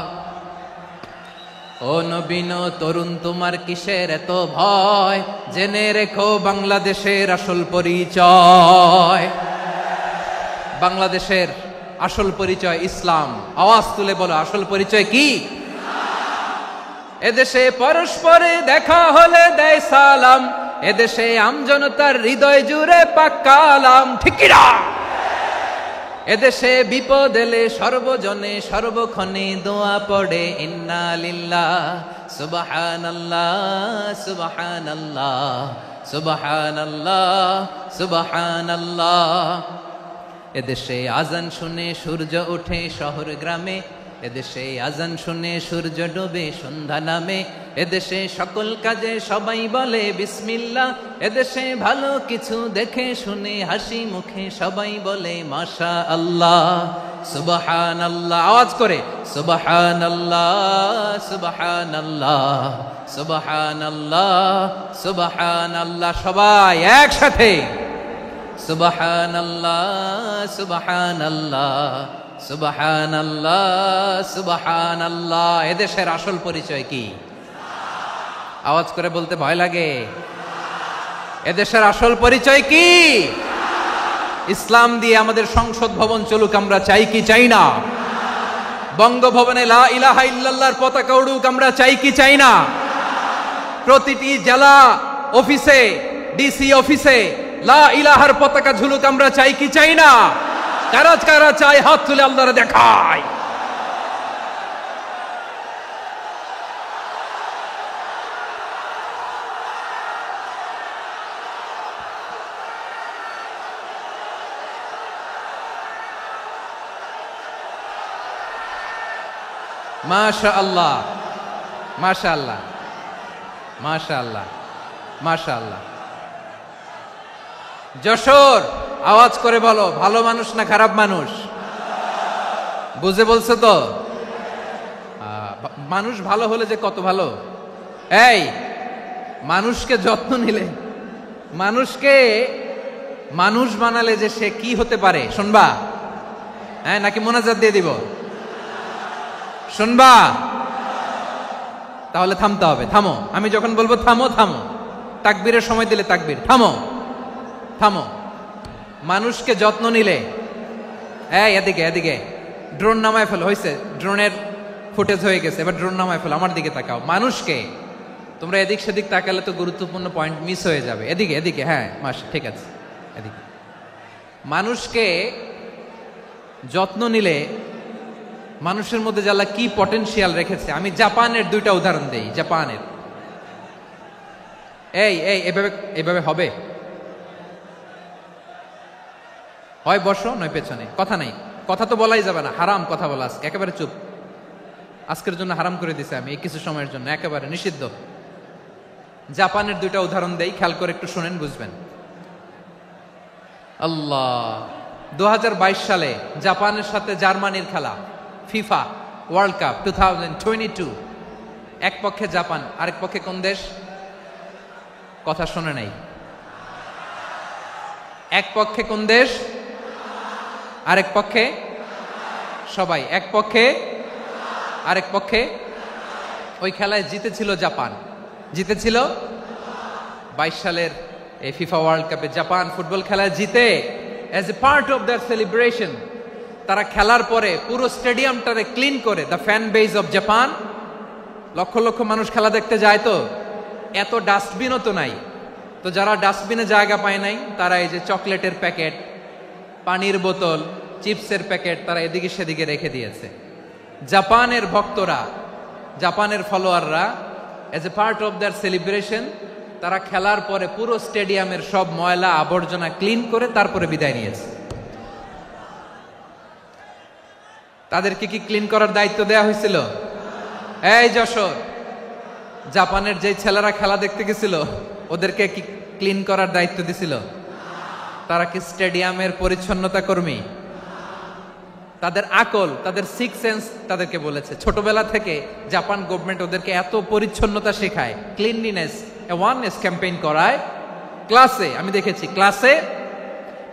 S2: ও নবীন তরুণ, তোমার কিসের এত ভয়? জেনে রেখো বাংলাদেশের আসল পরিচয়। বাংলাদেশের আসল পরিচয় ইসলাম। আওয়াজ তুলে বলো, আসল পরিচয় কি? এদেশে পরস্পরে দেখা হলে দেয় সালাম, এদেশে আমজনতার হৃদয় জুড়ে পাক্কালাম। ঠিক কি না? এদেশে বিপদ এলে সর্বজনে সর্বক্ষণে দোয়া পড়ে ইন্না লিল্লাহ সুবহানাল্লাহ সুবহানাল্লাহ সুবহানাল্লাহ সুবহানাল্লাহ। এদেশে আজান শুনে সূর্য ওঠে শহর গ্রামে, এদেশে আজান শুনে সূর্য ডুবে সন্ধ্যা নামে, এদেশে সকল কাজে সবাই বলে বিসমিল্লাহ, এদেশে ভালো কিছু দেখে শুনে হাসি মুখে সবাই বলে মাশা আল্লাহ। সুবহানাল্লাহ, আওয়াজ করে সুবহানাল্লাহ সুবহানাল্লাহ সুবহানাল্লাহ সুবহানাল্লাহ। সবাই একসাথে সুবহানাল্লাহ সুবহানাল্লাহ সুবহানাল্লাহ সুবহানাল্লাহ। এদেশের আসল পরিচয় কি? আওয়াজ করে বলতে ভয় লাগে। এদেশের আসল পরিচয় কি? ইসলাম দিয়ে আমাদের সংসদ ভবন চলুক, আমরা চাই কি চাই না? বঙ্গভবনে লা ইলাহা ইল্লাল্লাহর পতাকা উড়ুক, আমরা চাই কি চাই না? প্রতিটি জেলা অফিসে, ডিসি অফিসে লা ইলাহার পতাকা ঝুলুক, আমরা চাই কি চাই না? কারা কারা চাই হাত তুলে আল্লাহরে দেখায়। মাশাআল্লাহ, মাশাআল্লাহ, মাশাআল্লাহ, মাশাআল্লাহ। যশোর, আওয়াজ করে বলো, ভালো মানুষ না খারাপ মানুষ? বুঝে বলছো তো? মানুষ ভালো হলে যে কত ভালো। এই মানুষকে যত্ন নিলে, মানুষকে মানুষ বানালে যে সে কি হতে পারে শুনবা? হ্যাঁ, নাকি মোনাজাত দিয়ে দিব? শুনবা? তাহলে থামতে হবে। থামো, আমি যখন বলবো থামো থামো, তাকবীরের সময় দিলে তাকবীর, থামো থামো। মানুষকে যত্ন নিলে, এই এদিকে এদিকে, ড্রোন নামায় ফেলো। হয়েছে, ড্রোনের ফুটেজ হয়ে গেছে, এবার ড্রোন নামায় ফেলো। আমার দিকে তাকাও। মানুষকে, তোমরা এদিক সেদিক তাকালে তো গুরুত্বপূর্ণ পয়েন্ট মিস হয়ে যাবে। এদিকে এদিকে, হ্যাঁ ঠিক আছে, এদিকে। মানুষকে যত্ন নিলে মানুষের মধ্যে যে আল্লাহ কি পটেনশিয়াল রেখেছে। আমি জাপানের দুইটা উদাহরণ দেই। জাপানের, এই এই এভাবে এভাবে হবে, হয় বসো নয় পেছনে, কথা নাই, কথা তো বলাই যাবে না, হারাম কথা বলা। আজকে একেবারে চুপ, আজকের জন্য হারাম করে দিছে আমি, এই কিছু সময়ের জন্য একেবারে নিষিদ্ধ। জাপানের দুইটা উদাহরণ দেই, খেয়াল করে একটু শুনেন, বুঝবেন। আল্লাহ, 2022 সালে জাপানের সাথে জার্মানির খেলা, ফিফা ওয়ার্ল্ড কাপ 2022। এক পক্ষে জাপান, আরেক পক্ষে কোন দেশ? কথা শোনে নাই। এক পক্ষে কোন দেশ? আরেক পক্ষে? সবাই এক পক্ষে, আরেক পক্ষে। ওই খেলায় জিতেছিল জাপান, জিতেছিল 22 সালের এই ফিফা ওয়ার্ল্ড কাপে। জাপান ফুটবল খেলায় জিতে, as a part of their celebration, তারা খেলার পরে পুরো স্টেডিয়ামটারে ক্লিন করে, the fan base of Japan, lakh lakh মানুষ খেলা দেখতে যায়, তো এত ডাস্টবিনও তো নাই, তো যারা ডাস্টবিনে জায়গা পায় নাই তারা এই যে চকলেটের প্যাকেট, পানির বোতল, চিপসের প্যাকেট তারা এদিকে সেদিকে রেখে দিয়েছে। জাপানের ভক্তরা, জাপানের ফলোয়াররা, as a part of their celebration, তারা খেলার পরে পুরো স্টেডিয়ামের সব ময়লা আবর্জনা ক্লিন করে তারপরে বিদায় নিয়েছে। তাদেরকে কি ক্লিন করার দায়িত্ব দেয়া হয়েছিল? এই যশোর, জাপানের যে ছেলেরা খেলা দেখতে গেছিল ওদেরকে কি ক্লিন করার দায়িত্ব দিছিল? তারা কি স্টেডিয়ামের পরিচ্ছন্নতা কর্মী? তাদের আকল, তাদের সিক্স সেন্স তাদেরকে বলেছে। ছোটবেলা থেকে জাপান গভর্নমেন্ট ওদেরকে এত পরিচ্ছন্নতা শেখায়, ক্লিনলিনেস অ্যাওয়ারনেস ক্যাম্পেইন করায়। ক্লাসে আমি দেখেছি, ক্লাসে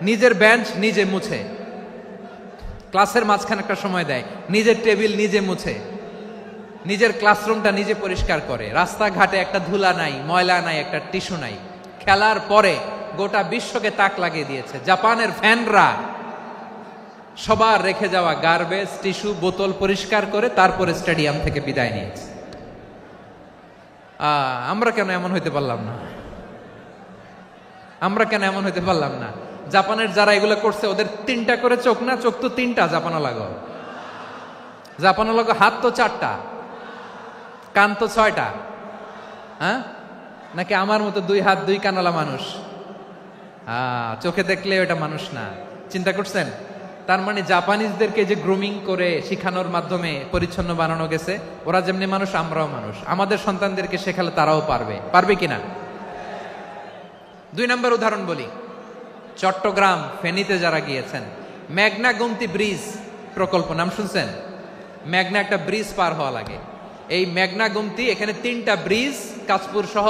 S2: নিজের বেঞ্চ নিজে মুছে, ক্লাসের মাঝখানে একটা সময় দেয়, নিজের টেবিল নিজে মুছে, নিজের ক্লাসরুমটা নিজে পরিষ্কার করে। রাস্তাঘাটে একটা ধুলা নাই, ময়লা নাই, একটা টিস্যু নাই। খেলার পরে গোটা বিশ্বকে তাক লাগিয়ে দিয়েছে। জাপানের ফ্যানরা সবার রেখে যাওয়া গার্বেজ, টিস্যু, বোতল পরিষ্কার করে তারপরে স্টেডিয়াম থেকে বিদায় নিয়েছে। আমরা কেন এমন হইতে পারলাম না? আমরা কেন এমন হইতে পারলাম না? জাপানের যারা এগুলো করছে ওদের 3টা করে চোখ না? চোখ তো 3টা, জাপানো লাগো, জাপানো লাগো। হাত তো 4টা, কান তো 6টা। হ্যাঁ, নাকি আমার মতো 2 হাত 2 কানওয়ালা মানুষ? চোখে দেখলে ওটা মানুষ না। চিন্তা করছেন? তার মানে জাপানিজদেরকে যে গ্রুমিং করে শিখানোর মাধ্যমে পরিচ্ছন্ন বানানো গেছে, ওরা যেমনি মানুষ আমরাও মানুষ। আমাদের সন্তানদেরকে শেখালে তারাও পারবে, পারবে কিনা? 2 নম্বর উদাহরণ বলি। চট্টগ্রাম ফেনীতে যারা গিয়েছেন, মেঘনা গোমতী ব্রিজ প্রকল্প নাম শুনছেন? মেঘনা একটা ব্রিজ পার হওয়া লাগে। এই মেঘনা গোমতী, এখানে 3টা ব্রিজ, কাঁচপুর সহ,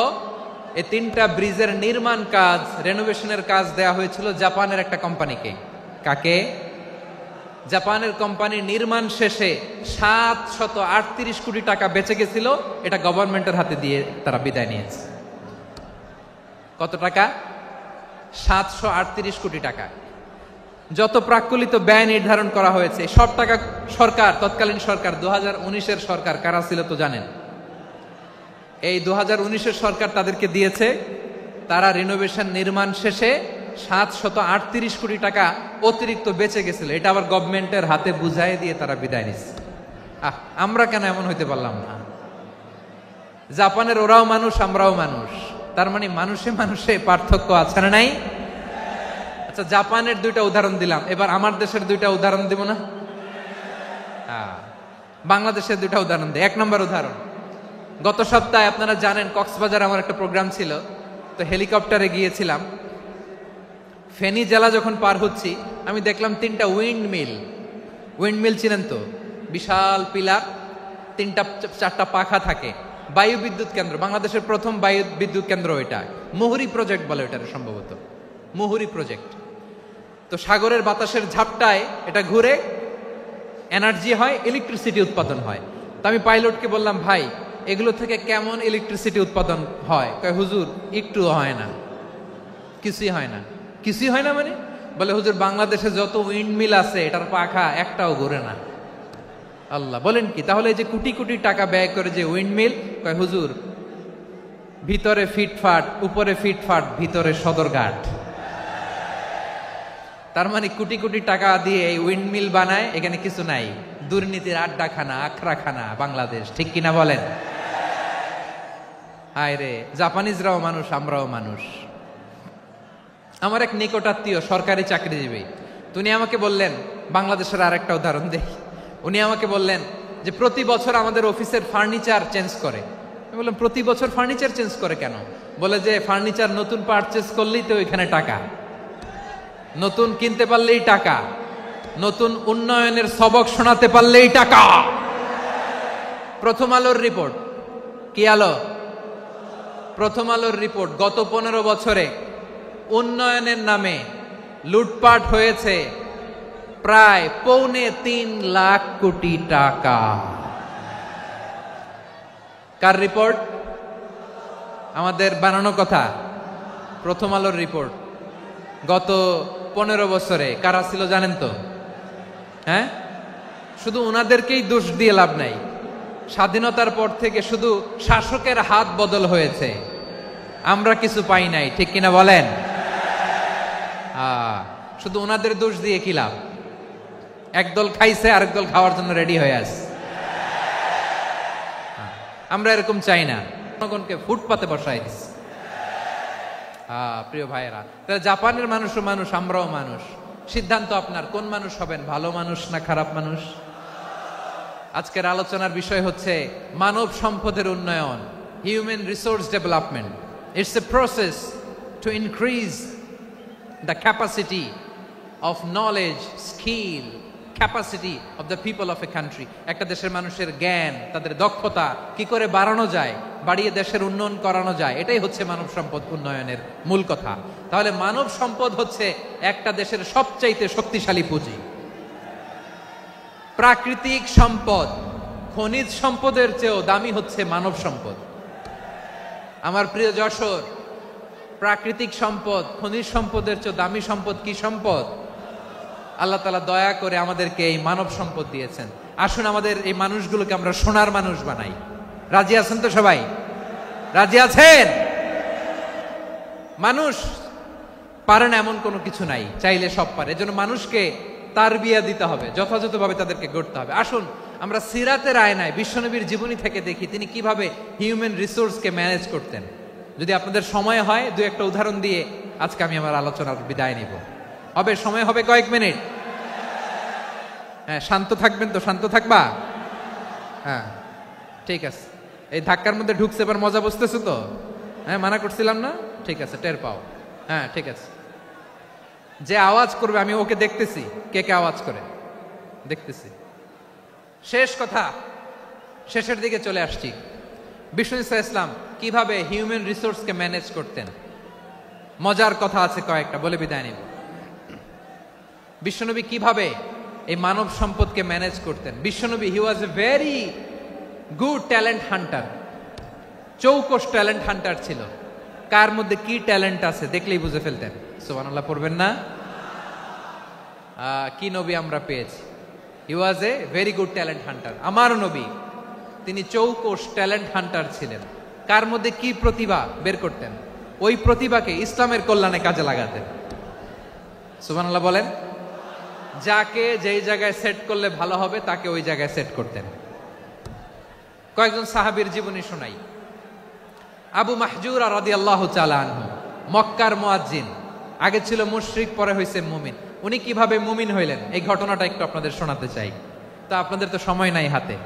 S2: এই 3টা ব্রিজের নির্মাণ কাজ, রেনোভেশনের কাজ দেয়া হয়েছিল জাপানের একটা কোম্পানিকে। কাকে? জাপানের কোম্পানি। নির্মাণ শেষে 738 কোটি টাকা বেঁচে গেছিল, এটা গভর্নমেন্টের হাতে দিয়ে তারা বিদায় নিয়েছে। কত টাকা? 738 কোটি টাকা। যত প্রাক্কলিত ব্যয় নির্ধারণ করা হয়েছে সব টাকা সরকার, তৎকালীন সরকার, 2019-এর সরকার, কারা ছিল তো জানেন? এই 2019-এর সরকার তাদেরকে দিয়েছে। তারা রিনোভেশন নির্মাণ শেষে 738 কোটি টাকা অতিরিক্ত বেঁচে গেছিল, এটা আবার গভর্নমেন্টের হাতে বুঝাই দিয়ে তারা বিদায় নিচ্ছে। আমরা কেন এমন হইতে পারলাম না? জাপানের ওরাও মানুষ, আমরাও মানুষ, তার মানে মানুষে মানুষে পার্থক্য আছে না নাই? আচ্ছা, জাপানের 2টা উদাহরণ দিলাম, এবার আমার দেশের 2টা উদাহরণ দিব না? বাংলাদেশের দুটা উদাহরণ দেয়। 1 নম্বর উদাহরণ, গত সপ্তাহে আপনারা জানেন কক্সবাজার আমার একটা প্রোগ্রাম ছিল, তো হেলিকপ্টারে গিয়েছিলাম। ফেনী জেলা যখন পার হচ্ছি আমি দেখলাম 3টা উইন্ডমিল চিনেন তো, বিশাল পিলার, 3টা-4টা পাখা থাকে, বায়ু বিদ্যুৎ কেন্দ্র, বাংলাদেশের প্রথম বায়ু বিদ্যুৎ কেন্দ্র এটা, মুহুরী প্রজেক্ট বলে এটার সম্ভবত, মুহুরী প্রজেক্ট। তো সাগরের বাতাসের ঝাপটায় এটা ঘুরে এনার্জি হয়, ইলেকট্রিসিটি উৎপাদন হয়। তো আমি পাইলটকে বললাম, ভাই এগুলো থেকে কেমন ইলেকট্রিসিটি উৎপাদন হয়? কয় হুজুর একটু হয় না, কিছুই হয় না। কিছুই হয় না মানে? বলে হুজুর বাংলাদেশে যত উইন্ডমিল আছে এটার পাখা একটাও ঘুরে না। আল্লাহ, বলেন কি? তাহলে এই যে কোটি কোটি টাকা ব্যয় করে যে উইন্ডমিল, কয় হুজুর ভিতরে ফিটফাট, উপরে ফিটফাট, ভিতরে সদরঘাট। তার মানে কোটি কোটি টাকা দিয়ে এই উইন্ডমিল বানায়, এখানে কিছু নাই। দুর্নীতির আড্ডাখানা, আখড়াখানা বাংলাদেশ, ঠিক কিনা বলেন? হায় রে, জাপানিজরাও মানুষ, আমরাও মানুষ। আমার এক নিকটাত্মীয় সরকারি চাকরিজীবী, উনি আমাকে বললেন, বাংলাদেশের আর একটা উদাহরণ দেখি। উনি আমাকে বললেন যে প্রতি বছর আমাদের অফিসের ফার্নিচার চেঞ্জ করে। আমি বললাম প্রতি বছর ফার্নিচার চেঞ্জ করে কেন? বলে যে ফার্নিচার নতুন পারচেজ করলেই তো ওইখানে টাকা, নতুন কিনতে পারলেই টাকা, নতুন উন্নয়নের সবক শোনাতে পারলেই টাকা। প্রথম আলোর রিপোর্ট, কি আলো? প্রথম আলোর রিপোর্ট, গত 15 বছরে উন্নয়নের নামে লুটপাট হয়েছে প্রায় 3.25 লাখ কোটি টাকা। কার রিপোর্ট? আমাদের বানানো কথা, প্রথম আলোর রিপোর্ট। গত 15 বছরে কারা ছিল জানেন তো? হ্যাঁ, শুধু ওনাদেরকেই দোষ দিয়ে লাভ নাই। স্বাধীনতার পর থেকে শুধু শাসকের হাত বদল হয়েছে, আমরা কিছু পাই নাই, ঠিক কিনা বলেন? শুধু ওনাদের দোষ দিয়ে কি লাভ? একদল খাইছে, আরেক দল খাওয়ার জন্য রেডি হয়ে আছে। আমরা এরকম চাই না, জনগণকে ফুটপাতে বসাই দিস। প্রিয় ভাইয়েরা, তাহলে জাপানের মানুষও মানুষ, আমরাও মানুষ। সিদ্ধান্ত আপনার, কোন মানুষ হবেন, ভালো মানুষ না খারাপ মানুষ? আজকের আলোচনার বিষয় হচ্ছে মানব সম্পদের উন্নয়ন, human resource development. It's a process to increase the capacity of knowledge, skill, capacity of the people of a country. একটা দেশের মানুষের জ্ঞান, তাদের দক্ষতা কি করে বাড়ানো যায়, বাড়িয়ে দেশের উন্নয়ন করানো যায়, এটাই হচ্ছে মানব সম্পদ উন্নয়নের মূল কথা। তাহলে মানব সম্পদ হচ্ছে একটা দেশের সবচাইতে শক্তিশালী পুঁজি। প্রাকৃতিক সম্পদ, খনিজ সম্পদের চেয়েও দামি হচ্ছে মানব সম্পদ। আমার প্রিয় যশোর, প্রাকৃতিক সম্পদ, খনিজ সম্পদের চেয়েও দামি সম্পদ কি সম্পদ? আল্লাহ তাআলা দয়া করে আমাদেরকে এই মানব সম্পদ দিয়েছেন। আসুন আমাদের এই মানুষগুলোকে আমরা সোনার মানুষ বানাই। রাজি আছেন তো সবাই? রাজি আছেন? মানুষ পারে না এমন কোনো কিছু নাই, চাইলে সব পারে। এজন্য মানুষকে তারবিয়া দিতে হবে, যথাযথভাবে তাদেরকে গড়তে হবে। আসুন আমরা সিরাতের আয়নায় বিশ্বনবীর জীবনী থেকে দেখি তিনি কিভাবে হিউম্যান রিসোর্সকে ম্যানেজ করতেন। যদি আপনাদের সময় হয়, দু একটা উদাহরণ দিয়ে আজকে আমি আমার আলোচনার বিদায় নিব। হবে সময় হবে কয়েক মিনিট? হ্যাঁ, শান্ত থাকবেন তো? শান্ত থাকবা? হ্যাঁ, ঠিক আছে। এই ধাক্কার মধ্যে ঢুকছে, এবার মজা বুঝতেছো তো? হ্যাঁ, মানা করছিলাম না? ঠিক আছে, টের পাও। হ্যাঁ, ঠিক আছে। যে আওয়াজ করবে আমি ওকে দেখতেছি, কে কে আওয়াজ করে দেখতেছি। শেষ কথা, শেষের দিকে চলে আসছি। বিষ্ণু ইসলাম কিভাবে হিউম্যান রিসোর্সকে ম্যানেজ করতেন, মজার কথা আছে কয়েকটা, বলে বিদায় নিব। বিশ্বনবী কিভাবে এই মানব সম্পদকে ম্যানেজ করতেন। বিশ্বনবী, he was a very good talent hunter, চৌকস ট্যালেন্ট হান্টার ছিল। কার মধ্যে কি ট্যালেন্ট আছে দেখলেই বুঝে ফেলতেন। সুবহানাল্লাহ পড়বেন না? কি নবী আমরা পেয়েছি! He was a very good talent hunter. আমার নবী, তিনি চৌকস ট্যালেন্ট হান্টার ছিলেন। কার মধ্যে কি প্রতিভা বের করতেন, ওই প্রতিভাকে ইসলামের কল্যাণে কাজে লাগাতেন। সুবহানাল্লাহ বলেন। যাকে যেই জায়গায় সেট করলে ভালো হবে তাকে ওই জায়গায় সেট করতেন। কয়েকজন সাহাবীর জীবনী শোনাই। আবু মাহজুরা রাদিয়াল্লাহু তাআলা আনহু, মক্কার মুয়াজ্জিন, আগে ছিল মুশরিক, পরে হইছে মুমিন। উনি কিভাবে মুমিন হইলেন এই ঘটনাটা একটু আপনাদের শোনাতে চাই। তা আপনাদের তো সময় নাই হাতে,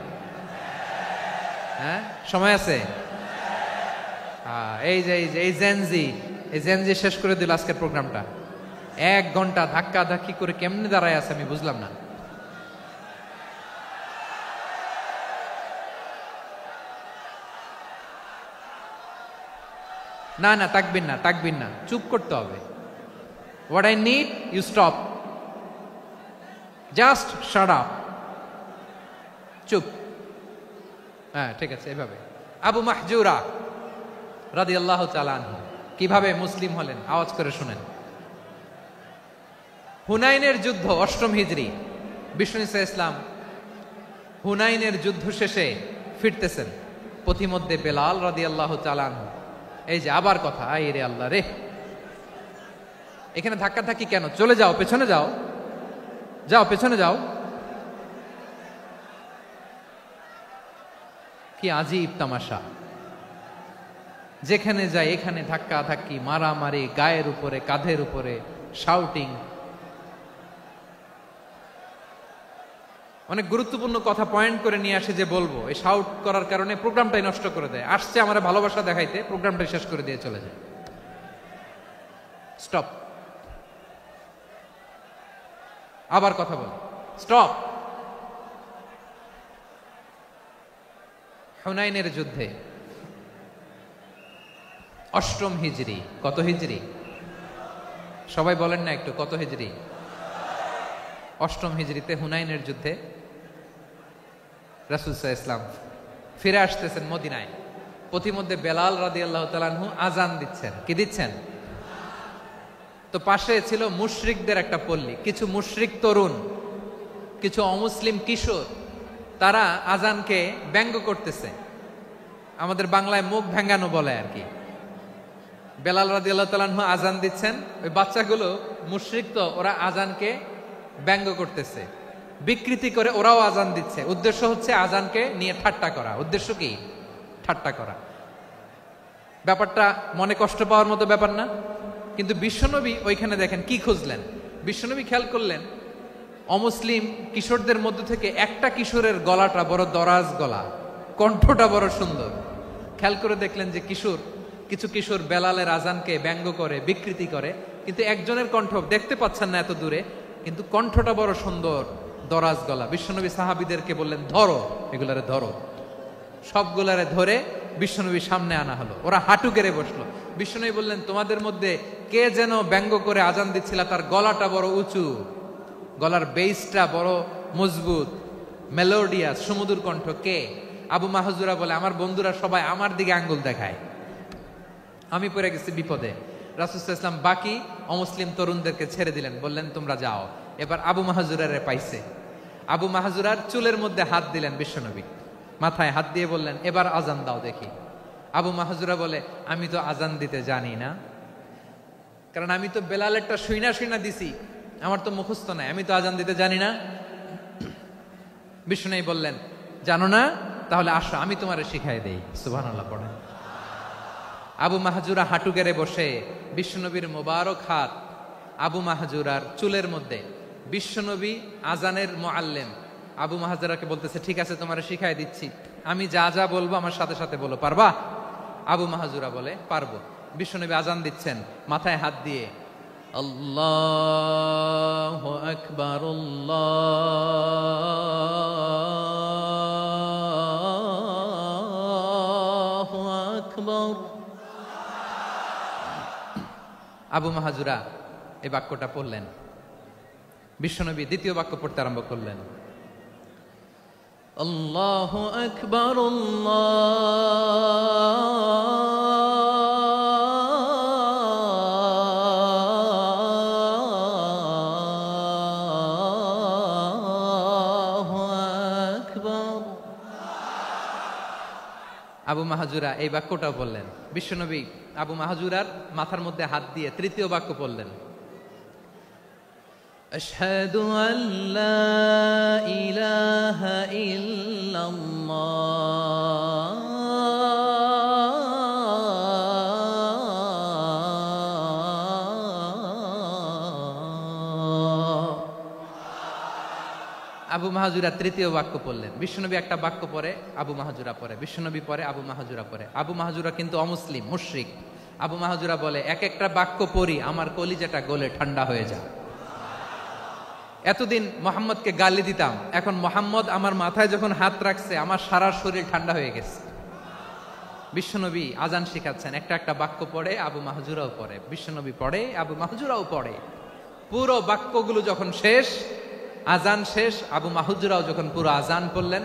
S2: হ্যাঁ, সময় আছে। এই জেনজি শেষ করে দিল আজকের প্রোগ্রামটা। 1 ঘন্টা ধাক্কা ধাক্কি করে কেমনে দাঁড়ায় আছে আমি বুঝলাম না। না না, তাকবিন না, চুপ করতে হবে। What I need you stop, just shut up, চুপ। হ্যাঁ ঠিক আছে, এভাবে। আবু মাহজুরা রাদিয়াল্লাহু তাআলা আনহু কিভাবে মুসলিম হলেন আওয়াজ করে শুনেন। হুনাইনের যুদ্ধ 8ম হিজরি, বিষ্ণু ইসলাম হুনাইনের যুদ্ধ শেষে ফিরতেছেন, পথিমধ্যে বেলাল রাদিয়াল্লাহু তাআলা আনহু। এই যে আবার কথা, আই রে আল্লাহ রে, এখানে ধাক্কা ধাক্কি কেন? চলে যাও, পেছনে যাও, পেছনে যাও। কি আজীব তামাশা, যেখানে যায় এখানে ধাক্কা ধাক্কি, মারামারি, গায়ের উপরে কাঁধের উপরে শাউটিং। অনেক গুরুত্বপূর্ণ কথা পয়েন্ট করে নিয়ে আসে যে বলবো, এই শাউট করার কারণে প্রোগ্রামটাই নষ্ট করে দেয়। আসছে আমার ভালোবাসা দেখাইতে, প্রোগ্রামটাই শেষ করে দিয়ে চলে যায়। স্টপ, আবার কথা বল, স্টপ। হুনাইনের যুদ্ধে 8ম হিজরি, কত হিজরি? সবাই বলেন না একটু, কত হিজরি? 8ম হিজরিতে হুনাইনের যুদ্ধে রাসূল সাল্লাল্লাহু আলাইহি ওয়াসাল্লাম ফিরে আসতেছেন মদিনায়। পথিমধ্যে বেলাল রাদিয়াল্লাহু তাআলা আনহু আজান দিচ্ছেন। কি দিচ্ছেন? তো পাশে ছিল মুশরিকদের একটা পল্লী, কিছু মুশরিক তরুণ, কিছু অমুসলিম কিশোর, তারা আজানকে ব্যঙ্গ করতেছে। আমাদের বাংলায় মুখ ভেঙ্গানো বলে আর কি। বেলাল রাদিয়াল্লাহু তাআলা আনহু আজান দিচ্ছেন, ওই বাচ্চাগুলো মুশরিক, তো ওরা আজানকে ব্যঙ্গ করতেছে, বিকৃতি করে ওরাও আজান দিচ্ছে। উদ্দেশ্য হচ্ছে আজানকে নিয়ে ঠাট্টা করা। উদ্দেশ্য কি? ঠাট্টা করা। ব্যাপারটা মনে কষ্ট পাওয়ার মতো ব্যাপার না? কিন্তু বিশ্বনবী ওইখানে দেখেন কি খুঁজলেন। বিশ্বনবী খেয়াল করলেন অমুসলিম কিশোরদের মধ্য থেকে একটা কিশোরের গলাটা বড় দরাজ গলা, কণ্ঠটা বড় সুন্দর। খেয়াল করে দেখলেন যে কিছু কিশোর বেলালের আজানকে ব্যঙ্গ করে, বিকৃতি করে, কিন্তু একজনের কণ্ঠ দেখতে পাচ্ছেন না এত দূরে, কিন্তু কণ্ঠটা বড় সুন্দর, দরাজ গলা। বিশ্বনবী সাহাবীদেরকে বললেন, ধরো এগুলারে, ধরো। সবগুলারে ধরে বিশ্বনবীর সামনে আনা হলো। ওরা হাঁটু গেড়ে বসলো। বিশ্বনবী বললেন, তোমাদের মধ্যে কে যেন ব্যঙ্গ করে আজান দিচ্ছিল, তার গলাটা বড় উঁচু, গলার বেসটা বড় মজবুত, মেলোডিয়াস, সুমধুর কণ্ঠ। কে? আবু মাহজুরা বলে, আমার বন্ধুরা সবাই আমার দিকে আঙ্গুল দেখায়, আমি পড়ে গেছি বিপদে। রাসূল সাল্লাল্লাহু আলাইহি ওয়াসাল্লাম বাকি অমুসলিম তরুণদেরকে ছেড়ে দিলেন, বললেন তোমরা যাও। এবার আবু মাহজুরারে পাইছে। আবু মাহজুরার চুলের মধ্যে হাত দিলেন বিশ্বনবী, মাথায় হাত দিয়ে বললেন, এবার আজান দাও দেখি। আবু মাহজুরা বলে, আমি তো আজান দিতে জানি না, কারণ আমি তো বেলালেরটা শুইনা দিছি, আমার তো মুখস্থ নাই, আমি তো আজান দিতে জানি না। বিশ্বনবী বললেন, জানো না? তাহলে আসো, আমি তোমারে শিখাই দেই। সুবহানাল্লাহ পড়েন। আবু মাহজুরা হাঁটু গেড়ে বসে, বিশ্বনবীর মোবারক হাত আবু মাহজুরার চুলের মধ্যে। বিশ্বনবী আজানের মুআল্লিম আবু মাহজুরাকে বলতেছে, ঠিক আছে তোমারে শিখাই দিচ্ছি, আমি যা যা বলবো আমার সাথে সাথে বলো, পারবা? আবু মাহজুরা বলে, পারবো। বিশ্বনবী আজান দিচ্ছেন, মাথায় হাত দিয়ে, আল্লাহু আকবার, আল্লাহু আকবার। আবু মাহজুরা এই বাক্যটা পড়লেন। বিশ্বনবী দ্বিতীয় বাক্য পড়তে আরম্ভ করলেন, আল্লাহু আকবার, আল্লাহু আকবার। আবু মাহজুরা এই বাক্যটাও বললেন। বিশ্বনবী আবু মাহজুরার মাথার মধ্যে হাত দিয়ে তৃতীয় বাক্য পড়লেন, আশহাদু আল্লা ইলাহা ইল্লাল্লাহ। আবু মাহাজুরা তৃতীয় বাক্য পড়লেন। বিশ্বনবী একটা বাক্য পরে আবু মাহাজুরা পরে, বিশ্বনবী পরে আবু মাহাজুরা পরে। আবু মাহাজুরা কিন্তু অমুসলিম, মুশরিক। আবু মাহাজুরা বলে, এক একটা বাক্য পড়ি আমার কলিজাটা গলে ঠান্ডা হয়ে যায়। এতদিন মোহাম্মদকে গালি দিতাম, এখন মোহাম্মদ আমার মাথায় যখন হাত রাখছে আমার সারা শরীর ঠান্ডা হয়ে গেছে। বিশ্বনবী আজান শিখাচ্ছেন, একটা একটা বাক্য পড়ে আবু মাহাজুরাও পড়ে, বিশ্বনবী পড়ে আবু মাহাজুরাও পড়ে। পুরো বাক্যগুলো যখন শেষ, আজান শেষ, আবু মাহাজুরাও যখন পুরো আজান পড়লেন,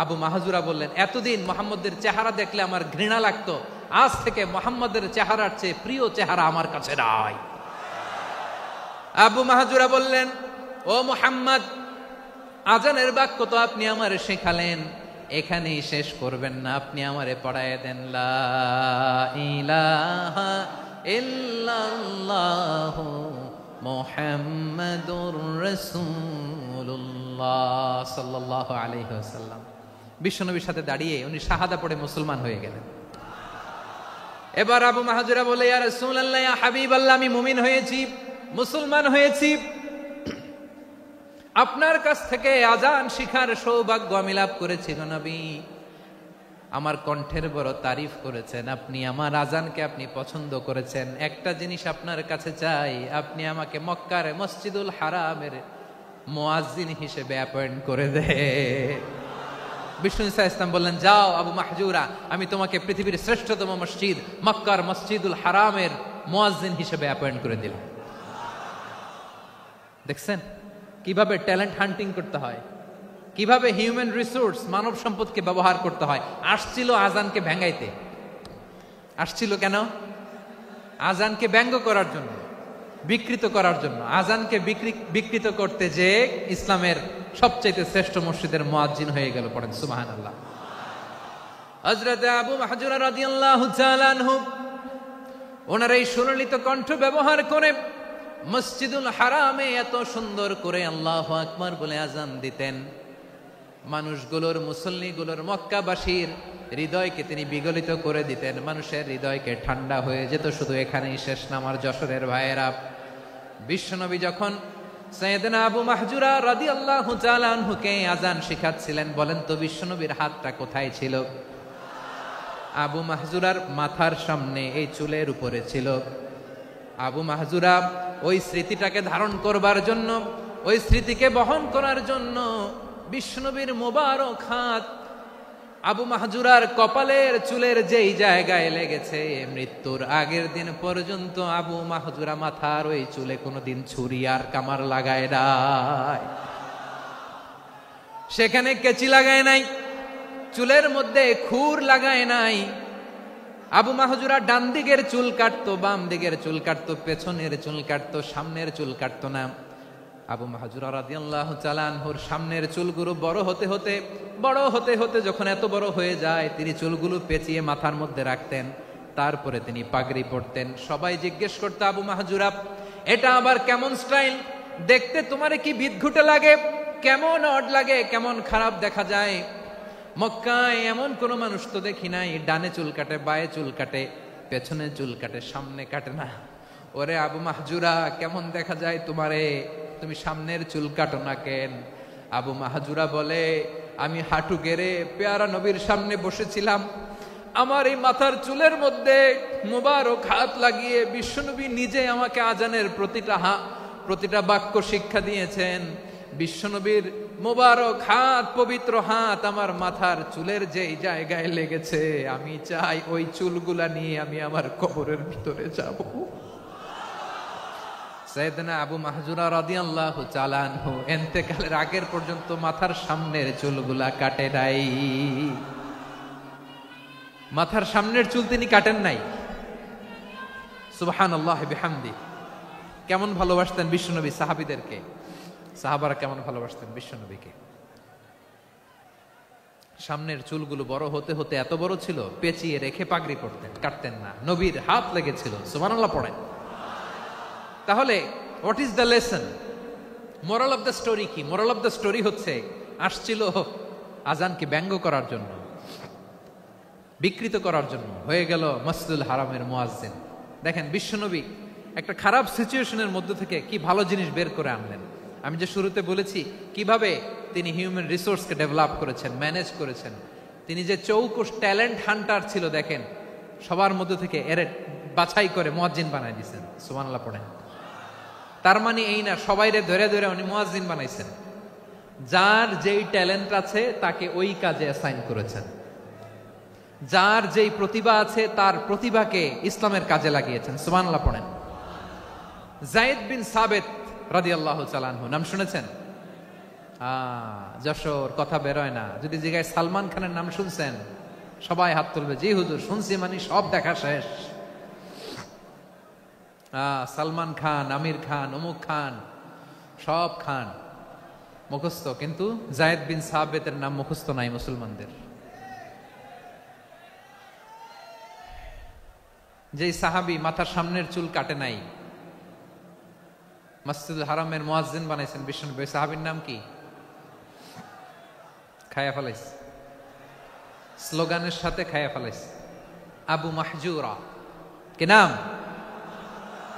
S2: আবু মাহাজুরা বললেন, এতদিন মোহাম্মদের চেহারা দেখলে আমার ঘৃণা লাগতো, আজ থেকে মোহাম্মদের চেহারার চেয়ে প্রিয় চেহারা আমার কাছে নাই। আবু মাহাজুরা বললেন, ও মুহাম্মদ, আজানের বাক্য তো আপনি আমারে শেখালেন, এখানেই শেষ করবেন না, আপনি আমারে পড়ায় দেন, লা ইলাহা ইল্লাল্লাহু মুহাম্মাদুর রাসূলুল্লাহ সাল্লাল্লাহু আলাইহি ওয়াসাল্লাম। বিশ্বনবীর সাথে দাঁড়িয়ে উনি শাহাদা পড়ে মুসলমান হয়ে গেলেন। এবার আবু মাহাজুরা বলে, ইয়া রাসূলুল্লাহ, ইয়া হাবিবাল্লাহ, আমি মুমিন হয়েছি, মুসলমান হয়েছি, আপনার কাছ থেকে আজান শিখার সৌভাগ্য আমি লাভ করেছি গো নবী। আমার কণ্ঠের বড় তারিফ করেছেন, আপনি আমার আজানকে আপনি পছন্দ করেছেন। একটা জিনিস আপনার কাছে চাই, আপনি আমাকে মক্কার মসজিদুল হারামের মুয়াজ্জিন হিসেবে অ্যাপয়েন্ট করে দে। বিষ্ণু ঈসা ইসলাম বললেন, যাও আবু মাহজুরা, আমি তোমাকে পৃথিবীর শ্রেষ্ঠতম মসজিদ মক্কার মসজিদুল হারামের মুয়াজ্জিন হিসেবে অ্যাপয়েন্ট করে দিলাম। দেখছেন কিভাবে ট্যালেন্ট হান্টিং করতে হয়, কিভাবে হিউম্যান রিসোর্স মানব সম্পদকে ব্যবহার করতে হয়। আসছিল আজানকে ভেঙ্গাইতে, আসছিল কেন? আজানকে ব্যঙ্গ করার জন্য, বিকৃত করার জন্য। আজানকে বিকৃত করতে যে ইসলামের সবচাইতে শ্রেষ্ঠ মসজিদের মুয়াজ্জিন হয়ে গেল। পড়েন সুবহানাল্লাহ। হযরত আবু মাহজুরা রাদিয়াল্লাহু তাআলা আনহু ওনার এই সুললিত কণ্ঠ ব্যবহার করে মসজিদুল হারামে এত সুন্দর করে আল্লাহু আকবার বলে আজান দিতেন, মানুষগুলোর, মুসল্লিগুলোর, মক্কাবাসীর হৃদয়কে তিনি বিগলিত করে দিতেন, মানুষের হৃদয়কে ঠান্ডা হয়ে যেত। শুধু এখানেই শেষ না আমার যশোরের ভাইয়েরা, বিশ্বনবী যখন সাইয়েদনা আবু মাহজুরা রাদিয়াল্লাহু তাআলা আনহুকে আজান শিখাচ্ছিলেন, বলেন তো বিশ্বনবীর হাতটা কোথায় ছিল? আবু মাহজুরার মাথার সামনে, এই চুলের উপরে ছিল। আবু মাহজুরা ওই স্মৃতিটাকে ধারণ করবার জন্য, ওই স্মৃতিকে বহন করার জন্য বিশ্বনবীর মোবারক হাত আবু মাহজুরার কপালের চুলের যেই জায়গায় লেগেছে, মৃত্যুর আগের দিন পর্যন্ত আবু মাহজুরা মাথার ওই চুলে কোনোদিন ছুরি আর কামার লাগায় নাই, সেখানে কেচি লাগায় নাই, চুলের মধ্যে খুর লাগায় নাই। আবু মাহজুরা ডান দিকের চুল কাটতো, বাম দিকের চুল কাটতো, পেছনের চুল কাটতো, সামনের চুল কাটতো না। আবু মাহজুরা রাদিয়াল্লাহু তাআলা আনহুর সামনের চুলগুলো বড় হতে হতে যখন এত বড় হয়ে যায়, তিনি চুলগুলো পেঁচিয়ে মাথার মধ্যে রাখতেন, তারপরে তিনি পাগড়ি পরতেন। সবাই জিজ্ঞেস করতো, আবু মাহজুরা, এটা আবার কেমন স্টাইল? দেখতে তোমারে কি বিদঘুটে লাগে, কেমন অড লাগে, কেমন খারাপ দেখা যায়। মক্কায় এমন কোন মানুষ তো দেখি নাই, ডানে চুল কাটে, বায়ে চুল কাটে, পেছনে চুল কাটে, সামনে কাটে না। ওরে আবু মাহজুরা, কেমন দেখা যায় তোমারে, তুমি সামনের চুল কাটো না কেন? আবু মাহজুরা বলে, আমি হাঁটু গেড়ে পেয়ারা নবীর সামনে বসেছিলাম, আমার এই মাথার চুলের মধ্যে মুবারক হাত লাগিয়ে বিশ্বনবী নিজে আমাকে আজানের প্রতিটা বাক্য শিক্ষা দিয়েছেন। বিশ্বনবীর মোবারক হাত, পবিত্র হাত আমার মাথার চুলের যেই জায়গায় লেগেছে, আমি চাই ওই চুলগুলা নিয়ে আমি আমার কবরের ভিতরে যাব। সাইয়েদনা আবু মাহজুরা রাদিয়াল্লাহু তাআলা আনহু ইন্তেকালের আগের পর্যন্ত মাথার সামনের চুলগুলা কাটে নাই, মাথার সামনের চুল তিনি কাটেন নাই। সুবহানাল্লাহ বিহামদি। কেমন ভালোবাসতেন বিশ্বনবী সাহাবীদেরকে, সাহাবারা কেমন ভালোবাসতেন বিশ্বনবীকে। সামনের চুলগুলো বড় হতে হতে এত বড় ছিল, পেঁচিয়ে রেখে পাগড়ি পরতেন, কাটতেন না। নবীর হাত লেগেছিল, সুবহানাল্লাহ পড়েন। তাহলে what is the lesson, moral of the story কি? মোরাল অফ দ্য স্টোরি হচ্ছে, আসছিল আজানকে ব্যঙ্গ করার জন্য, বিকৃত করার জন্য, হয়ে গেল মসজিদুল হারামের মুয়াজ্জিন। দেখেন বিশ্বনবী একটা খারাপ সিচুয়েশনের মধ্যে থেকে কি ভালো জিনিস বের করে আনলেন। আমি যে শুরুতে বলেছি কিভাবে তিনি হিউম্যান রিসোর্সকে ডেভেলপ করেছেন, ম্যানেজ করেছেন। তিনি যে চৌকুশ ট্যালেন্ট হান্টার ছিল দেখেন, সবার মধ্যে থেকে এর বাছাই করে মুয়াজ্জিন বানাই দিয়েছেন। সুবহানাল্লাহ পড়েন। তার মানে এই না সবাইরে ধরে ধরে উনি মুয়াজ্জিন বানাইছেন। যার যেই ট্যালেন্ট আছে তাকে ওই কাজে অ্যাসাইন করেছেন। যার যেই প্রতিভা আছে তার প্রতিভাকে ইসলামের কাজে লাগিয়েছেন। সুবহানাল্লাহ পড়েন। যায়েদ বিন সাবিত রাদিয়াল্লাহু তাআলা আনহু নাম শুনেছেন? যশোর কথা বেরোয় না। যদি জিজ্ঞাসা সালমান খানের নাম শুনছেন, সবাই হাত তুলবে, জি হুজুর শুনছি, মানে সব দেখা শেষ। সালমান খান, আমির খান, অমুক খান, সব খান মুখস্থ, কিন্তু যায়েদ বিন সাবিতের নাম মুখস্থ নাই মুসলমানদের। যেই সাহাবী মাথার সামনের চুল কাটে নাই, মসজিদুল হারামের মুয়াজ্জিন বানাইছেন বিশ্বনবী, সাহাবীর নাম কি? খায়া ফেলাইস, স্লোগানের সাথে খায়া ফেলাইস। আবু মাহজুরা, কি নাম?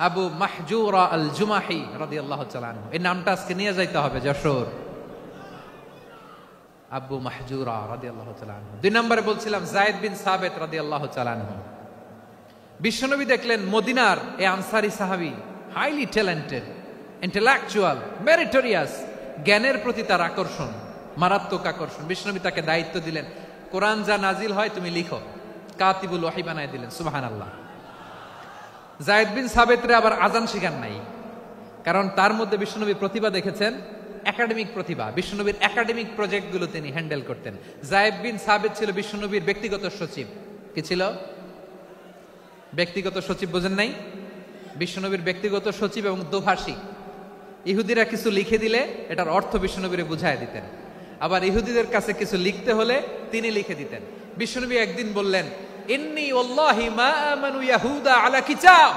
S2: আবু মাহজুরা আল জুমাহি রাদিয়াল্লাহু তাআলা আনহু। এই নামটা আজকে নিয়ে যাইতে হবে যশোর। আবু মাহজুরা রাদিয়াল্লাহু তাআলা আনহু। 2 নম্বরে বলছিলাম যায়েদ বিন সাবিত রাদিয়াল্লাহু তাআলা আনহু। বিশ্বনবী দেখলেন মদিনার এই আনসারী সাহাবী হাইলি ট্যালেন্টেড, ইন্টেলেকচুয়াল, মেরিটোরিয়াস, জ্ঞানের প্রতি তার আকর্ষণ, মারাত্মক আকর্ষণ। বিশ্বনবী তাকে দায়িত্ব দিলেন, কোরআন যা নাজিল হয় তুমি লিখো, কাতিবুল ওয়াহি বানায় দিলেন। সুবহানাল্লাহ। যায়েদ বিন সাবিতরে আবার আজান শিখান নাই, কারণ তার মধ্যে বিশ্বনবী প্রতিভা দেখেছেন, একাডেমিক প্রতিভা। বিশ্বনবীর একাডেমিক প্রজেক্টগুলো তিনি হ্যান্ডেল করতেন। যায়েদ বিন সাবিত ছিল বিশ্বনবীর ব্যক্তিগত সচিব। কি ছিল? ব্যক্তিগত সচিব। বোঝেন নাই? বিশ্বনবীর ব্যক্তিগত সচিব এবং দোভাষী। ইহুদিরা কিছু লিখে দিলে এটার অর্থ বিশ্বনবীরে বুঝায় দিতেন, আবার ইহুদিদের কাছে কিছু লিখতে হলে তিনি লিখে দিতেন। বিশ্বনবী একদিন বললেন, ইন্নী ওয়াল্লাহি মা আমানু ইয়াহুদা আলা কিতাব।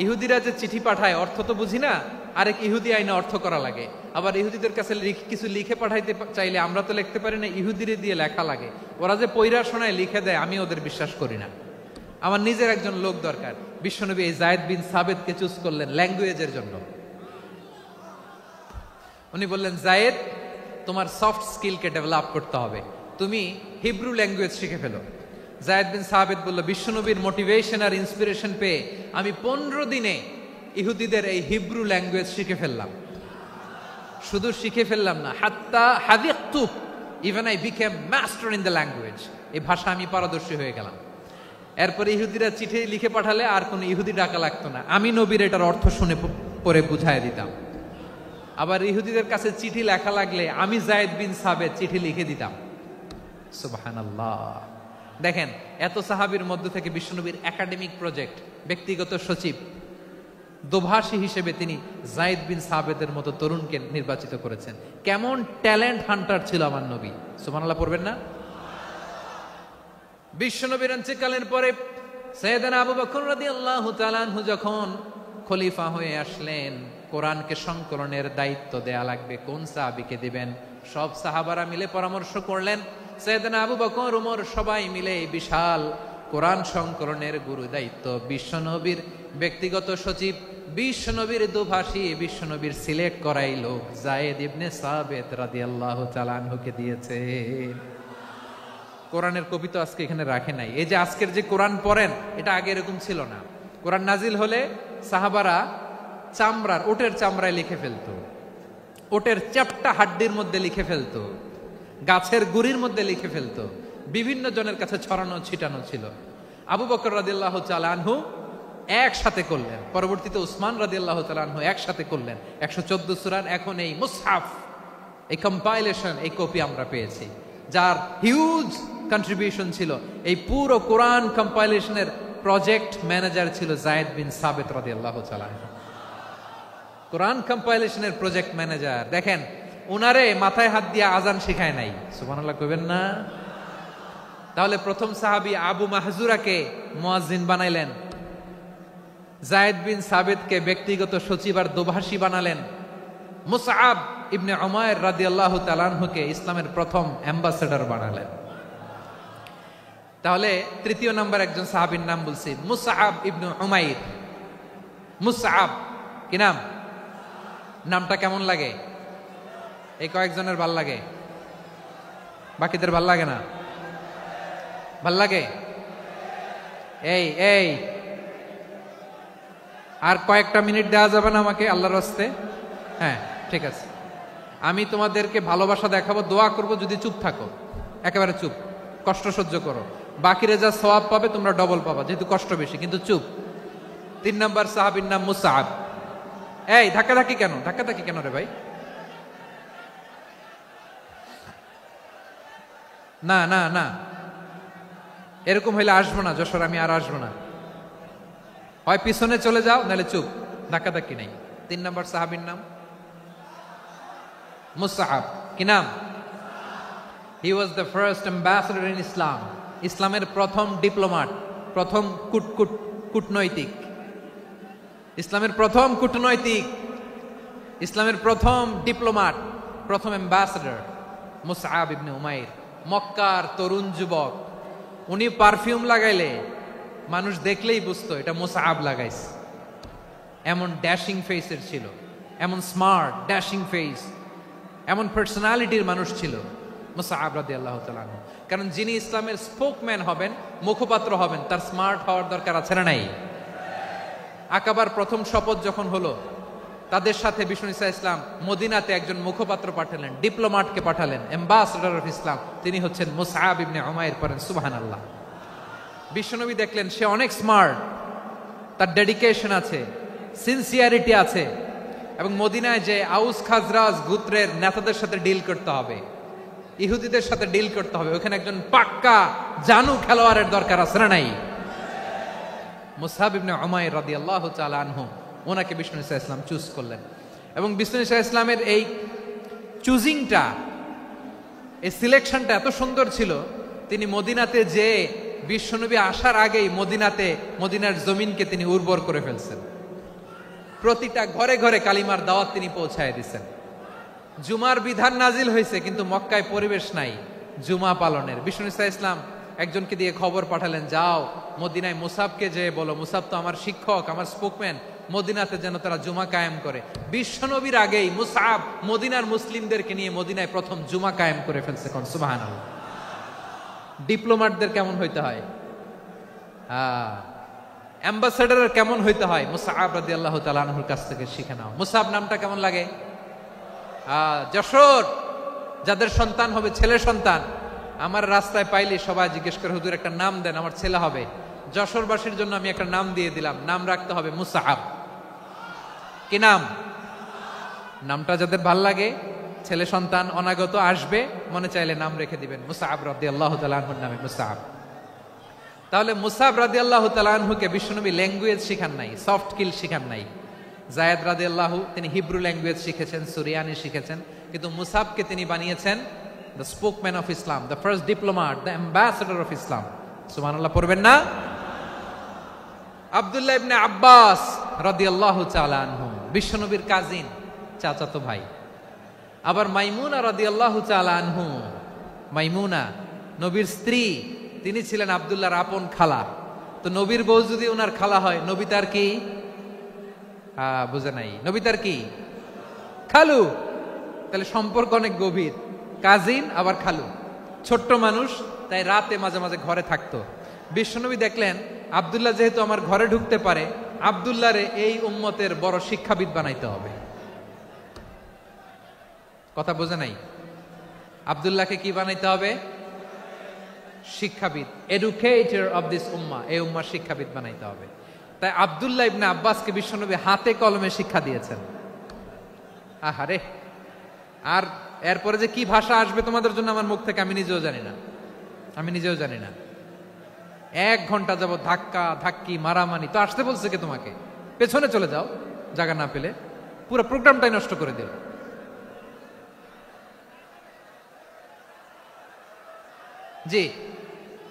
S2: ইহুদিরা যে চিঠি পাঠায় অর্থ তো বুঝি না, আরেক ইহুদি আইনে অর্থ করা লাগে। আবার ইহুদিদের কাছে কিছু লিখে পাঠাইতে চাইলে আমরা তো লিখতে পারি না, ইহুদিরে দিয়ে লেখা লাগে। ওরা যে পয়রা শোনায় লিখে দেয়, আমি ওদের বিশ্বাস করি না। আমার নিজের একজন লোক দরকার। বিশ্বনবী এই যায়েদ বিন সাবিতকে চুজ করলেন ল্যাঙ্গুয়েজের জন্য। উনি বললেন, যায়েদ তোমার সফট স্কিলকে ডেভেলপ করতে হবে, তুমি হিব্রু ল্যাঙ্গুয়েজ শিখে ফেলো। যায়েদ বিন সাবিত বলল, বিশ্বনবীর মোটিভেশন আর ইন্সপিরেশন পেয়ে আমি 15 দিনে ইহুদিদের এই হিব্রু ল্যাঙ্গুয়েজ শিখে ফেললাম। শুধু শিখে ফেললাম না, হাত্তা হাদিকতু, even I became master in the language. এই ভাষা আমি পারদর্শী হয়ে গেলাম। এরপরে ইহুদিরা চিঠি লিখে পাঠালে আর কোনো ইহুদি ডাকা লাগতো না, আমি নবীর এটার অর্থ শুনে পরে বুঝাই দিতাম। আবার ইহুদিদের কাছে চিঠি লেখা লাগলে আমি যায়েদ বিন সাবিত চিঠি লিখে দিতাম। সুবহানাল্লাহ। দেখেন, এত সাহাবীর মধ্য থেকে বিশ্বনবীর একাডেমিক প্রজেক্ট, ব্যক্তিগত সচিব, দোভাষী হিসেবে তিনি যায়েদ বিন সাবিতের মতো তরুণকে নির্বাচিত করেছেন। কেমন ট্যালেন্ট হান্টার ছিল আমার নবী। সুবহানাল্লাহ পড়বেন না? বিশ্বনবীর ইন্তেকালের পরে সাইয়েদনা আবু বকর রাদিয়াল্লাহু তাআলা আনহু যখন খলিফা হয়ে আসলেন, কোরআনকে সংকলনের দায়িত্ব দেয়া লাগবে, কোন সাহাবীকে দিবেন? সব সাহাবারা মিলে পরামর্শ করলেন। সাইয়েদনা আবু বকর, ওমর সবাই মিলে এই বিশাল কোরআন সংকলনের গুরু দায়িত্ব বিশ্বনবীর ব্যক্তিগত সচিব, বিশ্বনবীর দোভাষী, বিশ্বনবীর সিলেক্ট করাই লোক যায়েদ ইবনে সাবিত রাদিয়াল্লাহু তাআলা আনহুকে দিয়েছে। কোরআনের কপি তো আজকে এখানে রাখে নাই। এই যে আজকের যে কোরআন পড়েন, এটা আগে এরকম ছিল না। কোরআন নাজিল হলে সাহাবারা চামড়ার, ওটের চামড়ায় লিখে ফেলতো, ওটের চ্যাপ্টা হাড্ডির মধ্যে লিখে ফেলতো, গাছের গুড়ির মধ্যে লিখে ফেলতো। বিভিন্ন জনের কাছে ছড়ানো ছিটানো ছিল। আবু বকর রাদিয়াল্লাহু তাআলা আনহু একসাথে করলেন, পরবর্তীতে উসমান রাদিয়াল্লাহু তাআলা আনহু একসাথে করলেন। 114 সূরার এখন এই মুসহাফ, এই কম্পাইলেশন, এই কপি আমরা পেয়েছি, যার হিউজ কন্ট্রিবিউশন ছিল। এই পুরো কোরআন কম্পাইলেশনের প্রজেক্ট ম্যানেজার ছিল যায়েদ বিন সাবিত রাদিয়াল্লাহু তাআলা আনহু। কোরআন কম্পাইলেশনের প্রজেক্ট ম্যানেজার। দেখেন, ওনারে মাথায় হাত দিয়ে আজান শিখায় নাই। সুবহানাল্লাহ কইবেন না? তাহলে প্রথম সাহাবী আবু মাহজুরাকে মুয়াজ্জিন বানাইলেন, যায়েদ বিন সাবিতকে ব্যক্তিগত সচিব আর দোভাষী বানালেন, মুসআব ইবনে উমাইর রাদিয়াল্লাহু তাআলা আনহুকে ইসলামের প্রথম অ্যাম্বাসেডর বানালেন। তাহলে তৃতীয় নাম্বার একজন সাহাবীর নাম বলছি, মুসআব ইবনে উমাইর। মুসআব কি নাম? নামটা কেমন লাগে? এই কয়েকজনের ভাল লাগে, বাকিদের ভাল লাগে না? ভাল লাগে? এই এই আর কয়েকটা মিনিট দেওয়া যাবে না আমাকে আল্লাহর রাস্তে? হ্যাঁ ঠিক আছে, আমি তোমাদেরকে ভালোবাসা দেখাবো, দোয়া করব যদি চুপ থাকো, একেবারে চুপ, কষ্ট সহ্য করো, বাকিরা যা সওয়াব পাবে তোমরা ডবল পাবা, যেহেতু কষ্ট বেশি, কিন্তু চুপ। 3 নম্বর সাহাবীর নাম মুসআব। এই ধাক্কাধাক্কি কেন, ধাক্কাধাক্কি কেন রে ভাই? না না না, এরকম হইলে আসবো না যশোর, আমি আর আসবো না। হয় পিছনে চলে যাও, নাহলে চুপ, ধাক্কাধাক্কি নেই। 3 নম্বর সাহাবীর নাম মুসআব। কি নাম? He was the first ambassador in Islam. ইসলামের প্রথম ডিপ্লোমাট, প্রথম কূটনৈতিক, ইসলামের প্রথম কূটনৈতিক, ইসলামের প্রথম ডিপ্লোমাট, প্রথম অ্যাম্বাসেডর মুসআব ইবনে উমাইর। মক্কার তরুণ যুবক, উনি পারফিউম লাগাইলে মানুষ দেখলেই বুঝতো এটা মুসআব লাগাইছে। এমন ড্যাশিং ফেসের ছিল, এমন স্মার্ট ড্যাশিং ফেস, এমন পার্সোনালিটির মানুষ ছিল মুসআব রাদিয়াল্লাহু তাআলা আনহু। কারণ যিনি ইসলামের স্পোকম্যান হবেন, মুখপাত্র হবেন, তার স্মার্ট হওয়ার দরকার আছে না নাই? আকাবার প্রথম শপথ যখন হলো, তাদের সাথে বিষ্ণু ঈসা ইসলাম মদিনাতে একজন মুখপাত্র পাঠালেন, ডিপ্লোমাটকে পাঠালেন, অ্যাম্বাসেডর অফ ইসলাম, তিনি হচ্ছেন মুসআব ইবনে উমাইর। পড়েন সুবহানাল্লাহ। বিশ্বনবী দেখলেন সে অনেক স্মার্ট, তার ডেডিকেশন আছে, সিনসিয়ারিটি আছে, এবং মদিনায় যে আউস খাজরাজ গোত্রের নেতাদের সাথে ডিল করতে হবে, ইহুদিদের সাথে ডিল করতে হবে, ওখানে একজন পাক্কা জানু খেলোয়াড়ের দরকার আছে না নাই? মুসআব ইবনে উমাইর রাদিয়াল্লাহু তাআলা আনহু, ওনাকে বিষ্ণু ঈসা ইসলাম চুজ করলেন। এবং বিষ্ণু ঈসা ইসলামের এই চুজিংটা, এই সিলেকশনটা এত সুন্দর ছিল, তিনি মদিনাতে যে বিশ্বনবী আসার আগেই মদিনার জমিনকে তিনি উর্বর করে ফেলছেন। প্রতিটা ঘরে ঘরে কালিমার দাওয়াত তিনি পৌঁছায় দিচ্ছেন। জুমার বিধান নাজিল হয়েছে, কিন্তু মক্কায় পরিবেশ নাই জুমা পালনের। বিষ্ণু ঈসা ইসলাম একজনকে দিয়ে খবর পাঠালেন, যাও মদিনায় মুসাবকে যে বলো, মুসাব তো আমার শিক্ষক, আমার স্পোকম্যান, মদিনাতে যেন তারা জুমা কায়েম করে। বিশ্বনবীর আগেই মুসআব মদিনার মুসলিমদেরকে নিয়ে মদিনায় প্রথম জুমা কায়েম করে ফেলছে। কোন সুবহানাল্লাহ। ডিপ্লোমাটদের কেমন হইতে হয়, অ্যাম্বাসেডারের কেমন হইতে হয়, মুসআব রাদিয়াল্লাহু তাআলা আনহুর কাছ থেকে শিখে নাও। মুসআব নামটা কেমন লাগে? যশোর যাদের সন্তান হবে, ছেলে সন্তান, আমার রাস্তায় পাইলে সবাই জিজ্ঞেস করে, হুজুর একটা নাম দেন, আমার ছেলে হবে। যশোরবাসীর জন্য আমি একটা নাম দিয়ে দিলাম, নাম রাখতে হবে মুসআব। কি নাম? নামটা যাদের ভাল লাগে, ছেলে সন্তান অনাগত আসবে, মনে চাইলে নাম রেখে দিবেন মুসআব রাদিয়াল্লাহু তাআলা আনহুর নামে মুসআব। তাহলে মুসআব রাদিয়াল্লাহু তাআলা আনহুকে বিশ্বনবী ল্যাঙ্গুয়েজ শিখান নাই, সফট স্কিল শিখান নাই। যায়েদ রাদিয়াল্লাহু তিনি হিব্রু ল্যাঙ্গুয়েজ শিখেছেন, সুরিয়ানি শিখেছেন, কিন্তু মুসআবকে তিনি বানিয়েছেন the spokesman of Islam, the first diplomat, the ambassador of Islam. সুবহানাল্লাহ পড়বেন না? আব্দুল্লাহ ইবনে আব্বাস রাদিয়াল্লাহু তাআলা আনহু বিশ্বনবীর কাজিন, চাচাতো ভাই। আবার মাইমুনা রাদিয়াল্লাহু তাআলা আনহু, মাইমুনা নবীর স্ত্রী, তিনি ছিলেন আব্দুল্লাহর আপন খালা। তো নবীর বউ যদি ওনার খালা হয়, নবী তার কি? বুঝে নাই, নবী তার কি? খালু। তাহলে সম্পর্ক অনেক গভীর, কাজিন আবার খালু। ছোট্ট মানুষ, তাই রাতে মাঝে মাঝে ঘরে থাকতো। বিশ্বনবী দেখলেন আব্দুল্লাহ যেহেতু আমার ঘরে ঢুকতে পারে, আব্দুল্লাহরে এই উম্মতের বড় শিক্ষাবিদ বানাইতে হবে। কথা বোঝে নাই? আব্দুল্লাহকে কি বানাইতে হবে? শিক্ষাবিদ, এডুকেটর অফ দিস উম্মাহ, এই উম্মার শিক্ষাবিদ বানাইতে হবে। তাই আব্দুল্লাহ ইবনে আব্বাসকে বিশ্বনবী হাতে কলমে শিক্ষা দিয়েছেন। আহারে, আর এরপরে যে কি ভাষা আসবে তোমাদের জন্য আমার মুখ থেকে আমি নিজেও জানি না। 1 ঘন্টা যাবত ধাক্কা ধাক্কি মারামারি, তো আসতে বলছে কে তোমাকে? পেছনে চলে যাও, জায়গা না পেলে। পুরো প্রোগ্রামটাই নষ্ট করে দিল। জি,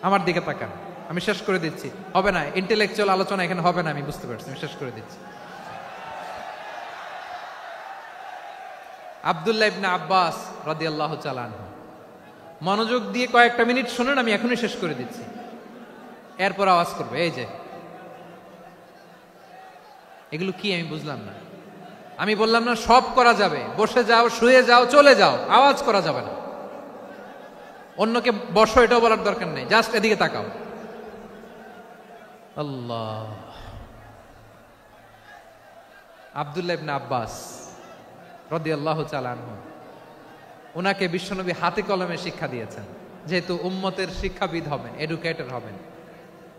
S2: আমার দিকে তাকান, আমি শেষ করে দিচ্ছি। হবে না, ইন্টেলেকচুয়াল আলোচনা এখানে হবে না, আমি বুঝতে পারছি, আমি শেষ করে দিচ্ছি। আব্দুল্লাহ ইবনে আব্বাস রাদিয়াল্লাহু তাআলা আনহু, মনোযোগ দিয়ে কয়েকটা মিনিট শুনুন, আমি এখনই শেষ করে দিচ্ছি, এরপর আওয়াজ করবে। এই যে এগুলো কি আমি বুঝলাম না। আমি বললাম না সব করা যাবে, বসে যাও, শুয়ে যাও, চলে যাও, আওয়াজ করা যাবে না। অন্যকে বসো এটাও বলার দরকার নেই, জাস্ট এদিকে তাকাও। আল্লাহ। আব্দুল্লাহ ইবনে আব্বাস রাদিয়াল্লাহু তাআলা আনহু, ওনাকে বিশ্বনবী হাতে কলমে শিক্ষা দিয়েছেন, যেহেতু উম্মতের শিক্ষাবিদ হবেন, এডুকেটর হবেন।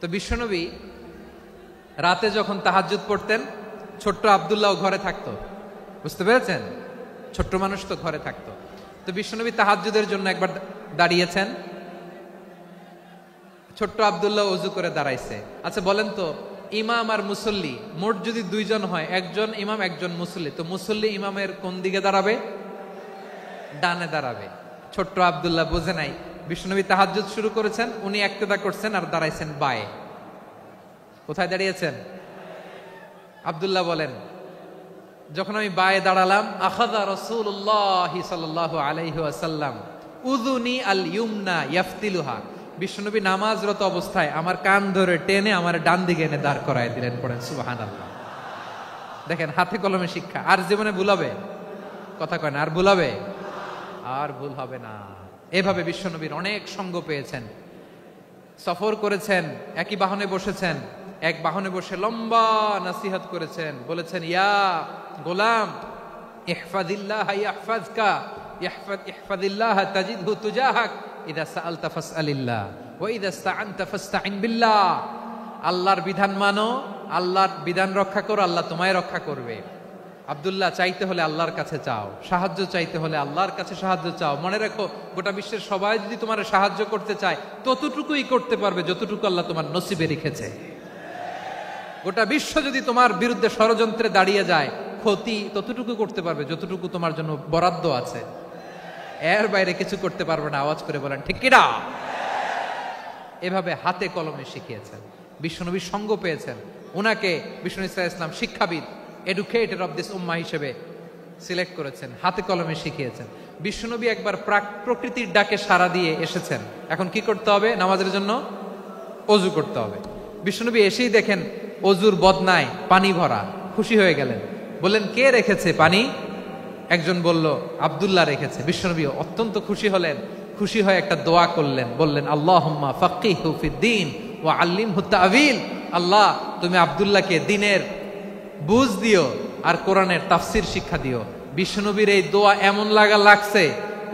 S2: তো বিশ্বনবী রাতে যখন তাহাজ্জুদ পড়তেন, ছোট্ট আব্দুল্লাহ ঘরে থাকতো, বুঝতে পেরেছেন? ছোট্ট মানুষ তো ঘরে থাকতো। তো বিশ্বনবী তাহাজ্জুদের জন্য একবার দাঁড়িয়েছেন, ছোট্ট আব্দুল্লাহ ওযু করে দাঁড়াইছে। আচ্ছা বলেন তো, ইমাম আর মুসল্লি মোট যদি দুইজন হয়, একজন ইমাম একজন মুসল্লি, তো মুসল্লি ইমামের কোন দিকে দাঁড়াবে? ডানে দাঁড়াবে। ছোট্ট আব্দুল্লাহ বোঝে নাই, বিশ্বনবী তাহাজ্জুদ শুরু করেছেন, উনি একতেদা করছেন আর দাঁড়াইছেন বায়ে। কোথায় দাঁড়িয়েছেন? আব্দুল্লাহ বলেন, যখন আমি বায়ে দাঁড়ালাম, আখাযা রাসূলুল্লাহ সাল্লাল্লাহু আলাইহি ওয়াসাল্লাম উযুনি আল ইউমনা ইয়াফতিলুহা, বিশ্বনবী নামাজরত অবস্থায় আমার কান ধরে টেনে আমার ডান দিকে এনে দাঁড় করায় দিলেন। পড়েন সুবহানাল্লাহ। দেখেন হাতে কলমে শিক্ষা। আর জীবনে ভুল হবে? কথা কয় না, আর ভুল হবে? আর ভুল হবে না। এভাবে বিশ্বনবীর অনেক সঙ্গ পেয়েছেন, সফর করেছেন, একই বাহনে বসেছেন, এক বাহনে বসে লম্বা নসিহত করেছেন, বলেছেন, ইয়া গোলাম ইহফাজিল্লাহ ইয়াহফাজকা, ইহফাজিল্লাহ তাজিদহু তুজাহাক, ইযা সাআলতা ফাসআলিল্লাহ ওয়া ইযা ইসতাআনতা ফাসতাইন বিল্লাহ। আল্লাহর বিধান মানো, আল্লাহর বিধান রক্ষা করো, আল্লাহ তোমায় রক্ষা করবে। আব্দুল্লাহ, চাইতে হলে আল্লাহর কাছে চাও, সাহায্য চাইতে হলে আল্লাহর কাছে সাহায্য চাও। মনে রাখো, গোটা বিশ্বের সবাই যদি তোমার সাহায্য করতে চায়, ততটুকুই করতে পারবে যতটুকু আল্লাহ তোমার নসিবে রেখেছে। গোটা বিশ্ব যদি তোমার বিরুদ্ধে ষড়যন্ত্রে দাঁড়িয়ে যায়, ক্ষতি ততটুকু করতে পারবে যতটুকু তোমার জন্য বরাদ্দ আছে, এর বাইরে কিছু করতে পারবে না। আওয়াজ করে বলেন ঠিক কিনা? এভাবে হাতে কলমে শিখিয়েছেন, বিশ্বনবীর সঙ্গ পেয়েছেন। ওনাকে বিষ্ণু ইসলাম শিক্ষাবিদ, এডুকেটর অফ দিস উম্মাহ হিসেবে সিলেক্ট করেছেন, হাতে কলমে শিখিয়েছেন। বিশ্বনবী একবার প্রকৃতির ডাকে সাড়া দিয়ে এসেছেন। এখন কি করতে হবে? নামাজের জন্য অজু করতে হবে। বিশ্বনবী এসেই দেখেন অজুর বদনায় পানি ভরা, খুশি হয়ে গেলেন, বললেন, কে রেখেছে পানি? একজন বলল, আব্দুল্লাহ রেখেছে। বিশ্বনবী অত্যন্ত খুশি হলেন, খুশি হয়ে একটা দোয়া করলেন, বললেন, আল্লাহুম্মা ফাক্কিহু ফিদ্দীন ওয়া আল্লিমহু তা'ওয়ীল। আল্লাহ, তুমি আব্দুল্লাহকে দ্বীনের বুঝ দিও আর কোরআনের তাফসীর শিক্ষা দিও। বিশ্বনবীর এই দোয়া এমন লাগছে,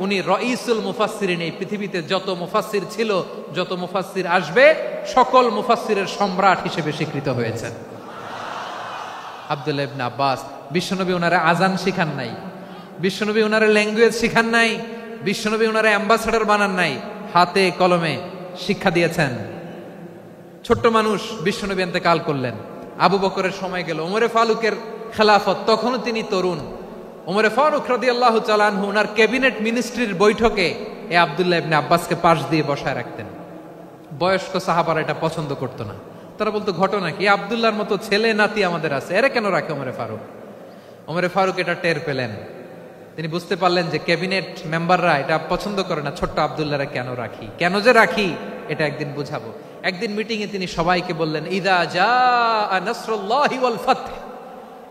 S2: উনি রাইসুল মুফাসসিরিন, এই পৃথিবীতে যত মুফাসসির ছিল, যত মুফাসসির আসবে, সকল মুফাসসিরের সম্রাট হিসেবে স্বীকৃত হয়েছেন আব্দুল্লাহ ইবনে আব্বাস। বিশ্বনবী ওনারা আজান শিখান নাই, বিশ্বনবী ওনারা ল্যাঙ্গুয়েজ শিখান নাই, বিশ্বনবী ওনারা অ্যাম্বাসাডার বানান নাই, হাতে কলমে শিক্ষা দিয়েছেন। ছোট্ট মানুষ, বিশ্বনবী ইন্তেকাল করলেন, আবু বকরের সময় গেল, ওমরে ফারুকের খেলাফত, তখনও তিনি তরুণ। ওমরে ফারুক রাদিয়াল্লাহু তাআলা আনহু ওনার ক্যাবিনেট মিনিস্ট্রির বৈঠকে এ আব্দুল্লাহ ইবনে আব্বাসকে পাশ দিয়ে বসায় রাখতেন। বয়স্ক সাহাবারা এটা পছন্দ করতো না, তারা বলতো, ঘটনা কি? আব্দুল্লাহর মতো ছেলে নাতি আমাদের আছে, এরা কেন রাখে ওমরে ফারুক? ওমরে ফারুক এটা টের পেলেন, তিনি বুঝতে পারলেন যে ক্যাবিনেট মেম্বাররা এটা পছন্দ করে না, ছোট্ট আব্দুল্লাহরা কেন রাখি, কেন যে রাখি, এটা একদিন বুঝাবো। একদিন মিটিং এ তিনি সবাইকে বললেন, ইদা জাআ নাসরুল্লাহি ওয়াল ফাতহ।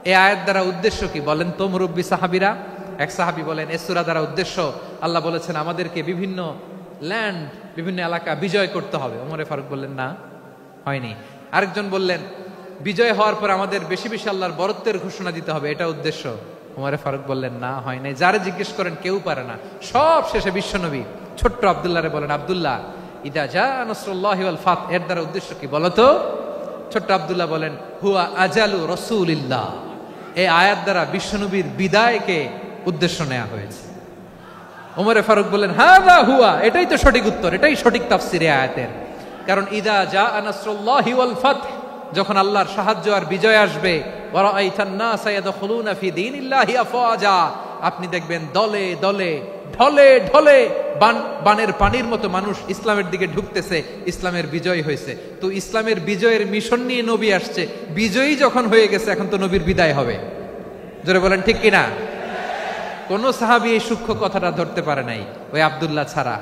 S2: এই আয়াত দ্বারা উদ্দেশ্য কি বলেন তো মুরব্বী সাহাবীরা? এক সাহাবী বলেন, এই সূরা দ্বারা উদ্দেশ্য, আল্লাহ বলেছেন আমাদেরকে বিভিন্ন ল্যান্ড, বিভিন্ন এলাকা বিজয় করতে হবে। ওমরে ফারুক বললেন, না, হয়নি। আরেকজন বললেন, বিজয় হওয়ার পর আমাদের বেশি বেশি আল্লাহর বরত্বের ঘোষণা দিতে হবে, এটা উদ্দেশ্য। ওমরে ফারুক বললেন, না, হয় নাই। যারে জিজ্ঞেস করেন কেউ পারে না। সব শেষে বিশ্বনবী ছোট্ট আব্দুল্লাহরে বলেন, আব্দুল্লাহ, ইদা জাআ নাসরুল্লাহি ওয়াল ফাতহ, এর দ্বারা উদ্দেশ্য কি বলো তো? ছোট্ট আব্দুল্লাহ বলেন, হুয়া আজালু রাসূলিল্লাহ। এই আয়াত দ্বারা বিশ্বনবীর বিদায়কে উদ্দেশ্য নেওয়া হয়েছে। ওমরে ফারুক বললেন, হাযা হুয়া, এটাই তো সঠিক উত্তর, এটাই সঠিক তাফসীর এই আয়াতের। কারণ ইদা জাআ নাসরুল্লাহি ওয়াল ফাতহ, যখন আল্লাহর সাহায্য আর বিজয় আসবে, ওয়া রাআইতান নাসা ইয়াদখুলুনা ফি দীনিল্লাহি আফওয়াজা, আপনি দেখবেন দলে দলে, ঢলে ঢলে, বানের পানির মতো মানুষ ইসলামের দিকে ঢুকতেছে, ইসলামের বিজয় হয়েছে। তো ইসলামের বিজয়ের মিশন নিয়ে নবী আসছে, বিজয়ী যখন হয়ে গেছে, এখন তো নবীর বিদায় হবে। জোরে বলেন ঠিক কিনা? কোন সাহাবী এই সূক্ষ্ম কথাটা ধরতে পারে নাই, ওই আব্দুল্লাহ ছাড়া।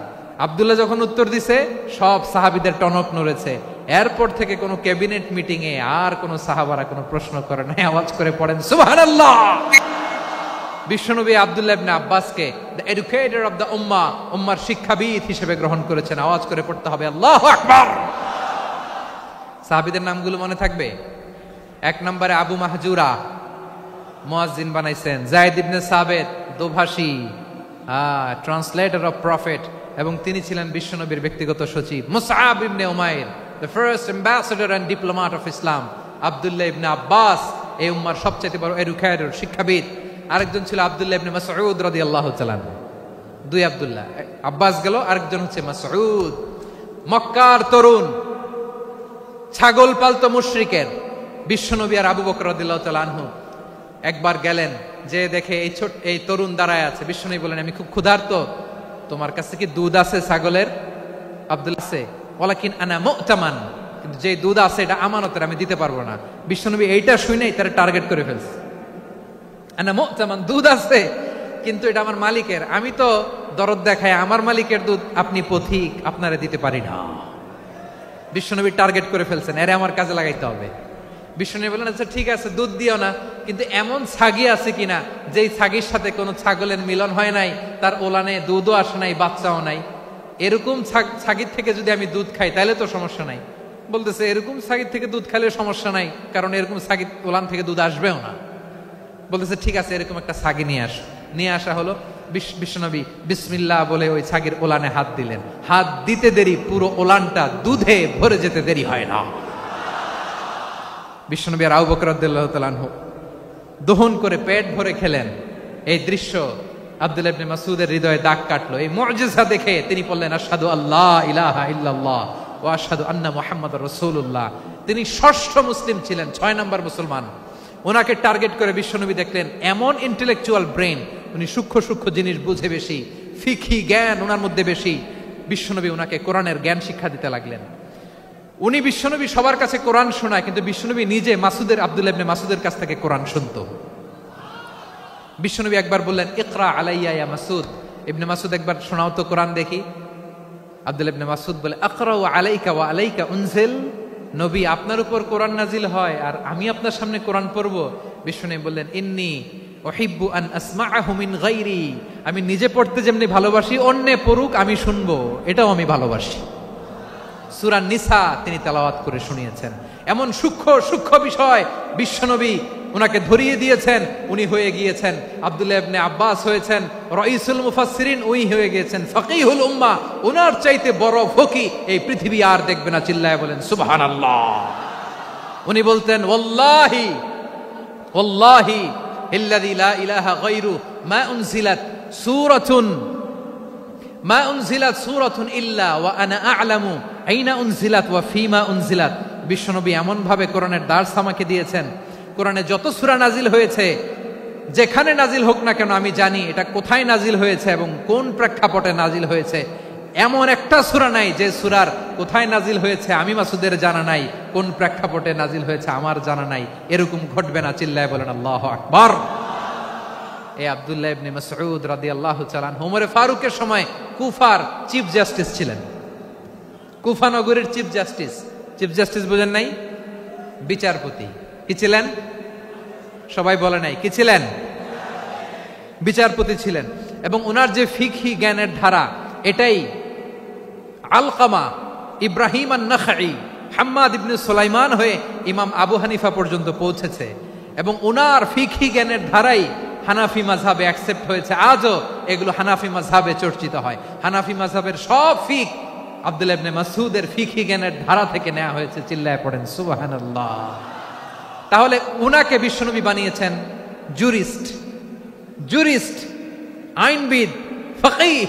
S2: আব্দুল্লাহ যখন উত্তর দিছে, সব সাহাবীদের টনক নড়েছে। এরপর থেকে কোনো ক্যাবিনেট মিটিং এ আর কোনো সাহাবারা কোনো প্রশ্ন করে নাই। আওয়াজ করে পড়েন সুবহানাল্লাহ। বিশ্বনবী আব্দুল্লাহ ইবনে আব্বাসকে দ্য এডুকেটর অফ দ্য উম্মাহ, উম্মার শিক্ষাবিদ হিসেবে গ্রহণ করেছেন। আওয়াজ করে পড়তে হবে আল্লাহু আকবার। সাহাবীদের নামগুলো মনে থাকবে? 1 নম্বরে আবু মাহজুরা, মুয়াজ্জিন বানাইছেন। যায়েদ ইবনে সাবিত, দোভাষী, ট্রান্সলেটর অফ প্রফেট, এবং তিনি ছিলেন বিশ্বনবীর ব্যক্তিগত সচিব। Musab ibn Umair, the first ambassador and diplomat of Islam. Abdullah ibn Abbas, এই উম্মার সবচেয়ে বড় এডুকেটর, শিক্ষাবিদ। আরেকজন ছিল আব্দুল্লাহ ইবনে মাসউদ রাদিয়াল্লাহু তাআলা আনহু। 2 আব্দুল্লাহ, আব্বাস গেল, আরেকজন হচ্ছে মাসউদ। মক্কার তরুণ, ছাগল পালতো মুশরিকের বিশ্বনবী আর আবু বকর রাদিয়াল্লাহু তাআলা আনহু একবার গেলেন, যে দেখে এই তরুণ দাঁড়ায় আছে। বিশ্বনবী বলেন, আমি খুব ক্ষুধার্ত, তোমার কাছে কি দুধ আছে ছাগলের? আব্দুল্লাহ আছে, ওয়ালাকিন আনা মু'তামান, কিন্তু যে দুধ আছে এটা আমানতের, আমি দিতে পারবো না। বিশ্বনবী এইটা শুনেই তারা টার্গেট করে ফেলছে। আনা মু'তামান, দুধ আছে কিন্তু এটা আমার মালিকের, আমি তো দরদ দেখাই, আমার মালিকের দুধ, আপনি পথিক, আপনারা দিতে পারি না। বিশ্বনবী টার্গেট করে ফেলছেন, এরে আমার কাজে লাগাইতে হবে। বিশ্বনবী বলেন, আচ্ছা ঠিক আছে, দুধ দিও না, কিন্তু এমন ছাগি আছে কিনা যেই ছাগির সাথে কোনো ছাগলের মিলন হয় নাই, তার ওলানে দুধও আসে নাই, বাচ্চাও নাই, এরকম ছাগির থেকে যদি আমি দুধ খাই তাহলে তো সমস্যা নাই। বলতেছে, এরকম ছাগির থেকে দুধ খাইলে সমস্যা নাই, কারণ এরকম ছাগির ওলান থেকে দুধ আসবেও না। বলতেছে, ঠিক আছে, এরকম একটা ছাগি নিয়ে আস। নিয়ে আসা হলো। বিশ্বনবী বিসমিল্লাহ বলে ওই ছাগির ওলানে হাত দিলেন। হাত দিতে দেরি, পুরো ওলানটা দুধে ভরে যেতে দেরি হয় না। বিশ্বনবী আর আবু বকর রাদিয়াল্লাহু তাআলা আনহু দহন করে পেট ভরে খেলেন। এই দৃশ্য আব্দুল্লাহ ইবনে মাসউদের হৃদয়ে দাগ কাটলো। এই মুজিজা দেখে তিনি বললেন, আশহাদু আল্লা ইলাহা ইল্লাল্লাহ ওয়া আশহাদু আন্না মুহাম্মাদুর রাসূলুল্লাহ। তিনি ষষ্ঠ মুসলিম ছিলেন, 6 নম্বর মুসলমান। ওনাকে টার্গেট করে বিশ্বনবী দেখলেন এমন ইন্টেলেকচুয়াল ব্রেন, উনি সূক্ষ্ম সূক্ষ্ম জিনিস বুঝে বেশি, ফিকহি জ্ঞান ওনার মধ্যে বেশি। বিশ্বনবী ওনাকে কোরআনের জ্ঞান শিক্ষা দিতে লাগলেন। উনি বিশ্বনবী সবার কাছে কোরআন শোনায়, কিন্তু বিশ্বনবী নিজে আব্দুল্লাহ ইবনে মাসউদের কাছ থেকে কোরআন শুনতো। বিশ্বনবী একবার বললেন, ইকরা আলাইয়া ইয়া মাসউদ। ইবনে মাসউদ, একবার শোনাও তো কোরআন দেখি। আব্দুল্লাহ ইবনে মাসউদ বলে, আকরাউ আলাইকা ওয়া আলাইকা উনজিল। নবী, আপনার উপর কোরআন নাজিল হয় আর আমি আপনার সামনে কোরআন পড়ব। বিশ্বনবী বললেন, ইন্নী উহিব্বু আন আসমাআহু মিন গায়রি। আমি নিজে পড়তে যেমনি ভালোবাসি, অন্যে পড়ুক আমি শুনবো, এটাও আমি ভালোবাসি। সূরা নিসা তিনি তেলাওয়াত করে শুনিয়েছেন। এমন সূক্ষ্ম সূক্ষ্ম বিষয় বিশ্বনবী উনাকে ধরিয়ে দিয়েছেন। উনি হয়ে গিয়েছেন, আব্দুল্লাহ ইবনে আব্বাস হয়েছেন রাইসুল মুফাসসিরিন, উনি হয়ে গিয়েছেন ফাকিহুল উম্মাহ। উনার চাইতে বড় ফকি এই পৃথিবী আর দেখবে না। চিল্লায় বলেন সুবহানাল্লাহ। উনি বলতেন, ওয়াল্লাহি ওয়াল্লাহি ইল্লাযী লা ইলাহা গায়রু মা উনজিলাত সূরাতুন ইল্লা ওয়া আনা আ'লামু আইনা উনজিলাত ওয়া ফীমা উনজিলাত। বিশ্বনবী এমন ভাবে কোরআনের দার্স আমাকে দিয়েছেন, কোরআনে যত সূরা নাজিল হয়েছে, যেখানে নাজিল হোক না কেন আমি জানি এটা কোথায় নাজিল হয়েছে এবং কোন প্রেক্ষাপটে নাজিল হয়েছে। এমন একটা সূরা নাই যে সূরার কোথায় নাজিল হয়েছে আমি মাসুদের জানা নাই, কোন প্রেক্ষাপটে নাজিল হয়েছে আমার জানা নাই। এরকম ঘটবে না। চিল্লায় বলেন আল্লাহু আকবার। এই আব্দুল্লাহ ইবনে মাসউদ রাদিয়াল্লাহু তাআলা আনহু ওমরে ফারুকের সময় কুফার চিফ জাস্টিস ছিলেন। কুফা নগরীর চিফ জাস্টিস। চিফ জাস্টিস বুঝেন নাই? বিচারপতি। কি ছিলেন? সবাই বলে নাই, কি ছিলেন? বিচারপতি ছিলেন। এবং ওনার যে ফিকহি জ্ঞানের ধারা, এটাই আলকামা, ইব্রাহিম আন-নাখাই, হাম্মাদ ইবনে সুলাইমান হয়ে ইমাম আবু হানিফা পর্যন্ত পৌঁছেছে। এবং ওনার ফিকহি জ্ঞানের ধারাই হানাফি মাযহাবে অ্যাকসেপ্ট হয়েছে। আজও এগুলো হানাফি মাযহাবে চর্চিত হয়। হানাফি মাযহাবের সব ফিক আব্দুল্লাহ ইবনে মাসউদের ফিকহি জ্ঞানের ধারা থেকে নেওয়া হয়েছে। চিল্লায় পড়েন সুবহানাল্লাহ। তাহলে উনাকে বিশ্বনবী বানিয়েছেন জুরিস্ট, আইনবিদ, ফকিহ।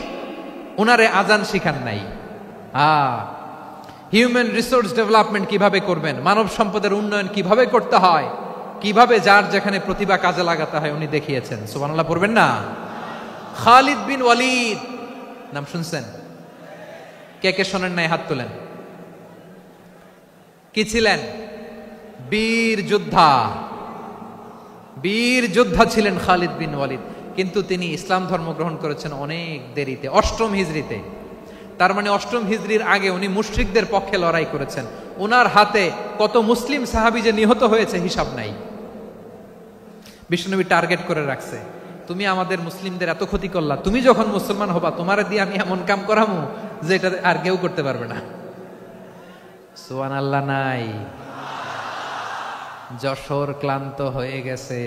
S2: উনারে আজান শিখান নাই। হিউম্যান রিসোর্স ডেভেলপমেন্ট কিভাবে করবেন, মানব সম্পদের উন্নয়ন কিভাবে করতে হয়, কিভাবে যার যেখানে প্রতিভা কাজে লাগাতে হয় উনি দেখিয়েছেন। সুবহানাল্লাহ পড়বেন না? খালিদ বিন ওয়ালিদ নাম শুনছেন? কে কে শোনেন নাই হাত তোলেন। কি ছিলেন? বীর যোদ্ধা ছিলেন খালিদ বিন ওয়ালিদ। কিন্তু তিনি ইসলাম ধর্ম গ্রহণ করেছেন অনেক দেরিতে, 8ম হিজরিতে। তার মানে 8ম হিজরির আগে উনি মুশরিকদের পক্ষে লড়াই করেছেন। ওনার হাতে কত মুসলিম সাহাবী যে নিহত হয়েছে হিসাব নাই। বিশ্বনবী টার্গেট করে রাখছে, তুমি আমাদের মুসলিমদের এত ক্ষতি করলা, তুমি যখন মুসলমান হবা তোমার দিয়ে আমি এমন কাম করামু যে এটা আর কেউ করতে পারবে না। সুবহানাল্লাহ নাই? যশোর ক্লান্ত হয়ে গেছে।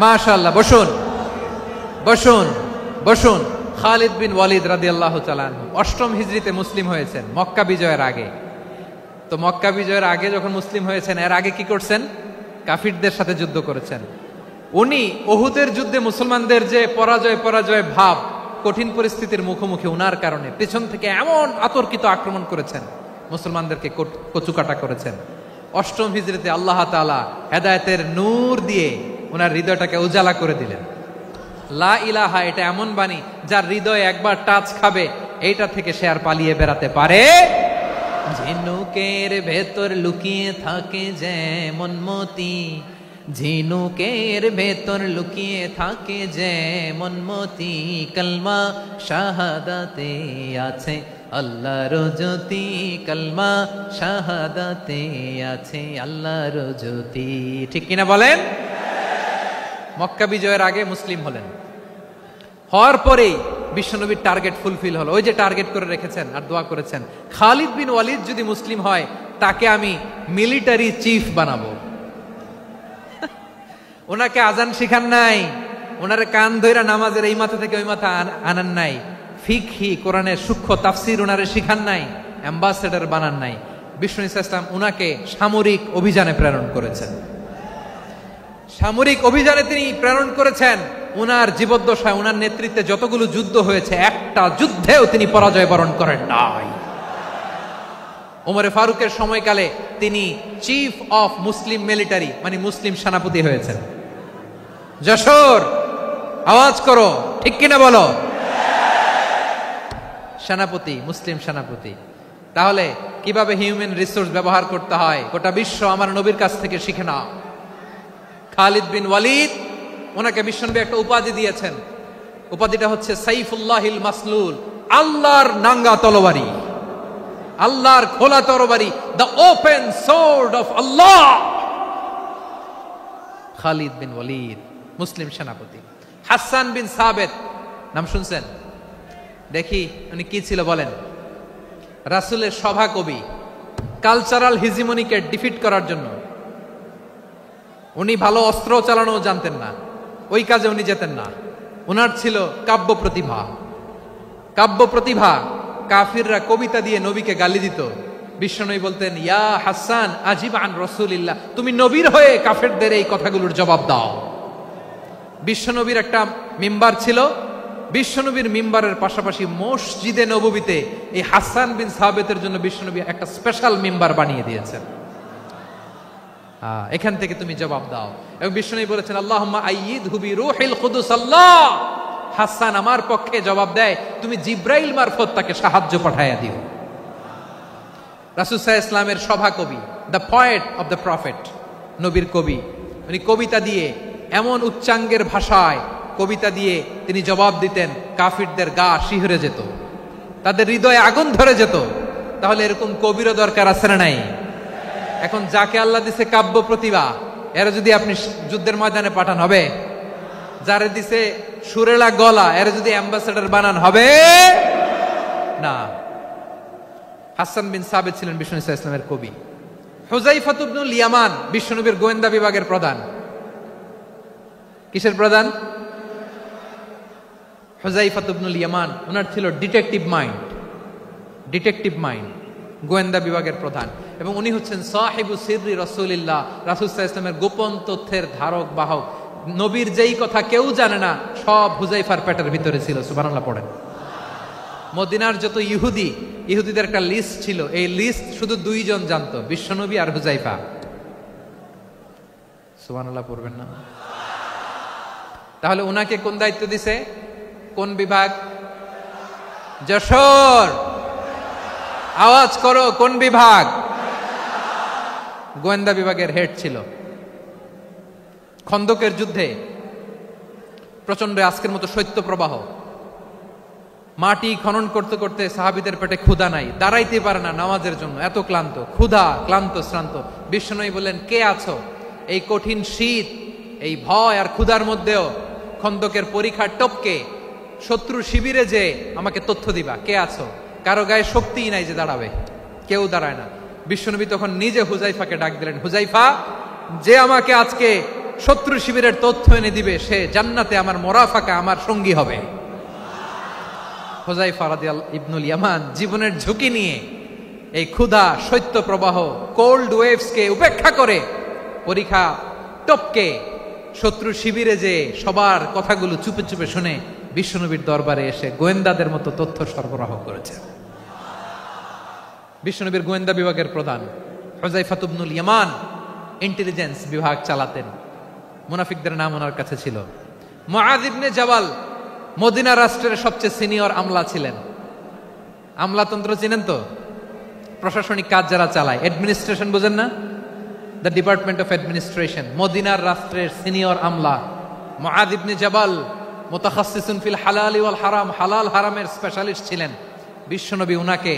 S2: মাশাআল্লাহ, বসুন বসুন বসুন। খালিদ বিন ওয়ালিদ রাদিয়াল্লাহু তাআলা আনহু 8ম হিজরিতে মুসলিম হয়েছেন, মক্কা বিজয়ের আগে। তো মক্কা বিজয়ের আগে যখন মুসলিম হয়েছেন, এর আগে কি করছেন? কাফিরদের সাথে যুদ্ধ করেছেন। উনি উহুদের যুদ্ধে মুসলমানদের যে পরাজয় ভাব, কঠিন পরিস্থিতির মুখোমুখি উনার কারণে পেছন থেকে এমন আতর্কিত আক্রমণ করেছেন, মুসলমানদেরকে কচুকাটা করেছেন। 8ম হিজরিতে আল্লাহ তাআলা হেদায়েতের নূর দিয়ে ওনার হৃদয়টাকে উজালা করে দিলেন। লা ইলাহা, এটা এমন বাণী যার হৃদয়ে একবার টাচ খাবে, এইটা থেকে সে আর পালিয়ে বেড়াতে পারে। ঝিনুকের ভেতর লুকিয়ে থাকে যেমন মতি, ঝিনুকের ভেতর লুকিয়ে থাকে যেমন মতি, কলমা শাহাদাতে আছে আল্লাহর জ্যোতি, কলমা শাহাদাতে আছে আল্লাহর জ্যোতি। ঠিক কিনা বলেন? মক্কা বিজয়ের আগে মুসলিম হলেন, হওয়ার পরেই বিশ্বনবীর টার্গেট ফুলফিল হলো। ওই যে টার্গেট করে রেখেছেন আর দোয়া করেছেন, খালিদ বিন ওয়ালিদ যদি মুসলিম হয় তাকে আমি মিলিটারি চিফ বানাবো। ওনাকে আজান শিখান নাই, ওনার কান ধইরা নামাজের এই মাথা থেকে ওই মাথা আনান নাই, ফিকহি কোরআনের সূক্ষ্ম তাফসীর ওনারে শিখান নাই, অ্যাম্বাসেডর বানান নাই। বিষ্ণু ইসলাম উনাকে সামরিক অভিযানে প্রেরণ করেছেন। সামরিক অভিযানে তিনি প্রেরণ করেছেন। উনার জীবদ্দশায় উনার নেতৃত্বে যতগুলো যুদ্ধ হয়েছে, একটা যুদ্ধেও তিনি পরাজয় বরণ করেন নাই। ওমরে ফারুকের সময়কালে তিনি চিফ অফ মুসলিম মিলিটারি, মানে মুসলিম সেনাপতি হয়েছেন। যশোর আওয়াজ করো, ঠিক কিনা বলো? সেনাপতি, মুসলিম সেনাপতি। তাহলে কিভাবে হিউম্যান রিসোর্স ব্যবহার করতে হয় গোটা বিশ্ব আমার নবীর কাছ থেকে শিখে নাও। খালিদ বিন ওয়ালিদ, ওনাকে বিশ্বনবী একটা উপাধি দিয়েছেন। উপাধিটা হচ্ছে সাইফুল্লাহিল মাসলুল, আল্লাহর নাঙ্গা তরবারি, আল্লাহর খোলা তরবারি, দ্য ওপেন সোর্ড অফ আল্লাহ। খালিদ বিন ওয়ালিদ মুসলিম সেনাপতি। হাসান বিন সাবেত নাম শুনছেন? দেখি উনি কি ছিল বলেন। রাসূলের সভা কবি, কালচারাল হিজিমনিকে ডিফিট করার জন্য উনি ভালো অস্ত্র চালানো জানতেন না, ওই কাজে উনি যেতেন না। ওনার ছিল কাব্য প্রতিভা। কাব্য প্রতিভা, কাফিররা কবিতা দিয়ে নবীকে গালি দিত। বিশ্বনবী বলতেন, ইয়া হাসান আজিব আন রাসূলিল্লাহ, তুমি নবীর হয়ে কাফেরদের এই কথাগুলোর জবাব দাও। বিশ্বনবীর একটা মিম্বার ছিল, বিশ্বনবীর মিম্বারের পাশাপাশি মসজিদে নববীতে এই হাসান বিন সাবেতের জন্য বিশ্বনবী একটা স্পেশাল মিম্বার বানিয়ে দিয়েছেন। এখান থেকে তুমি জবাব দাও। এবং বিশ্বনবী বলেছেন, আল্লাহুম্মা আইয়িদহু বিরূহিল কুদুস, আল্লাহ হাসান আমার পক্ষে জবাব দেয়, তুমি জিব্রাইল মারফত তাকে সাহায্য পাঠাইয়া দিও। রাসূল সাল্লাল্লাহু আলাইহি ওয়াসাল্লামের সভা কবি, the poet of the prophet, নবীর কবি। উনি কবিতা দিয়ে, এমন উচ্চাঙ্গের ভাষায় কবিতা দিয়ে তিনি জবাব দিতেন, কাফিরদের গা শিহরে যেত, তাদের হৃদয়ে আগুন ধরে যেত। তাহলে এরকম কবিরও দরকার আছে না নাই? এখন যাকে আল্লাহ দিছে কাব্য প্রতিভা, এরা যদি আপনি যুদ্ধের ময়দানে পাঠান হবে? যারে দিছে সুরেলা গলা, এরা যদি অ্যাম্বাসেডর বানান হবে না। হাসান বিন সাবেত ছিলেন বিষ্ণু ইসলামের কবি। হুযায়ফা ইবনুল ইয়ামান বিশ্বনবীর গোয়েন্দা বিভাগের প্রধান। কিসের প্রধান? হুযায়ফা ইবনুল ইয়ামান। ওনার ছিল ডিটেকটিভ মাইন্ড, ডিটেকটিভ মাইন্ড, গোয়েন্দা বিভাগের প্রধান। এবং উনি হচ্ছেন সাহিবু সিররি রাসূলিল্লাহ, রাসূল সাল্লাল্লাহু আলাইহি ওয়াসাল্লামের গোপন তথ্যের ধারক বাহক। নবীর যেই কথা কেউ জানে না, সব হুযায়ফার পেটের ভিতরে ছিল। সুবহানাল্লাহ পড়েন। মদিনার যত ইহুদিদের একটা লিস্ট ছিল, এই লিস্ট শুধু দুইজন জানতো, বিশ্বনবী আর হুযায়ফা। সুবহানাল্লাহ পড়বেন না? তাহলে উনাকে কোন দায়িত্ব দিছে? কোন বিভাগ? যশোর, আওয়াজ করো কোন বিভাগ? গোয়েন্দা বিভাগের হেড ছিল। খন্দকের যুদ্ধে প্রচন্ড আজকের মতো শৈত্য প্রবাহ, মাটি খনন করতে করতে সাহাবীদের পেটে ক্ষুধা নাই, দাঁড়াইতে পারে না নামাজের জন্য, এত ক্লান্ত, ক্ষুধা, ক্লান্ত, শ্রান্ত। বিশ্বনবী বললেন, কে আছো? এই কঠিন শীত, এই ভয় আর ক্ষুধার মধ্যেও খন্দকের পরীক্ষার টপকে শত্রু শিবিরে যে আমাকে তথ্য দিবা, কে আছো? কারো গায়ে শক্তিই নাই যে দাঁড়াবে, কেউ দাঁড়ায় না। বিশ্বনবী তখন নিজে হুজাইফাকে ডাক দিলেন, হুজাইফা, যে আমাকে আজকে শত্রু শিবিরের তথ্য এনে দিবে সে জান্নাতে আমার মোরাফাকা, আমার সঙ্গী হবে। হুজাইফা রাদিয়াল্লাহু ইবনুল ইয়ামান জীবনের ঝুঁকি নিয়ে এই ক্ষুধা, শৈত্য প্রবাহ, কোল্ড ওয়েভসকে উপেক্ষা করে পরীক্ষা টপকে শত্রু শিবিরে যে সবার কথাগুলো চুপে চুপে শুনে বিশ্বনবীর দরবারে এসে গোয়েন্দাদের মতো তথ্য সরবরাহ করেছেন। বিশ্বনবীর গোয়েন্দা বিভাগের প্রধান হুজাইফা ইবনুল ইয়ামান ইন্টেলিজেন্স বিভাগ চালাতেন। মুনাফিকদের নাম ওনার কাছে ছিল। মুআয ইবনে জাবাল মদিনা রাষ্ট্রের সবচেয়ে সিনিয়র আমলা ছিলেন। আমলাতন্ত্র চিনেন তো? প্রশাসনিক কাজ যারা চালায়, অ্যাডমিনিস্ট্রেশন বোঝেন না? The department of administration. মদিনার রাষ্ট্রের সিনিয়র আমলা মুআয ইবনে জাবাল মুতাখাসসিসুন ফিল হালালি ওয়াল হারাম, হালাল হারামের স্পেশালিস্ট ছিলেন। বিশ্বনবী উনাকে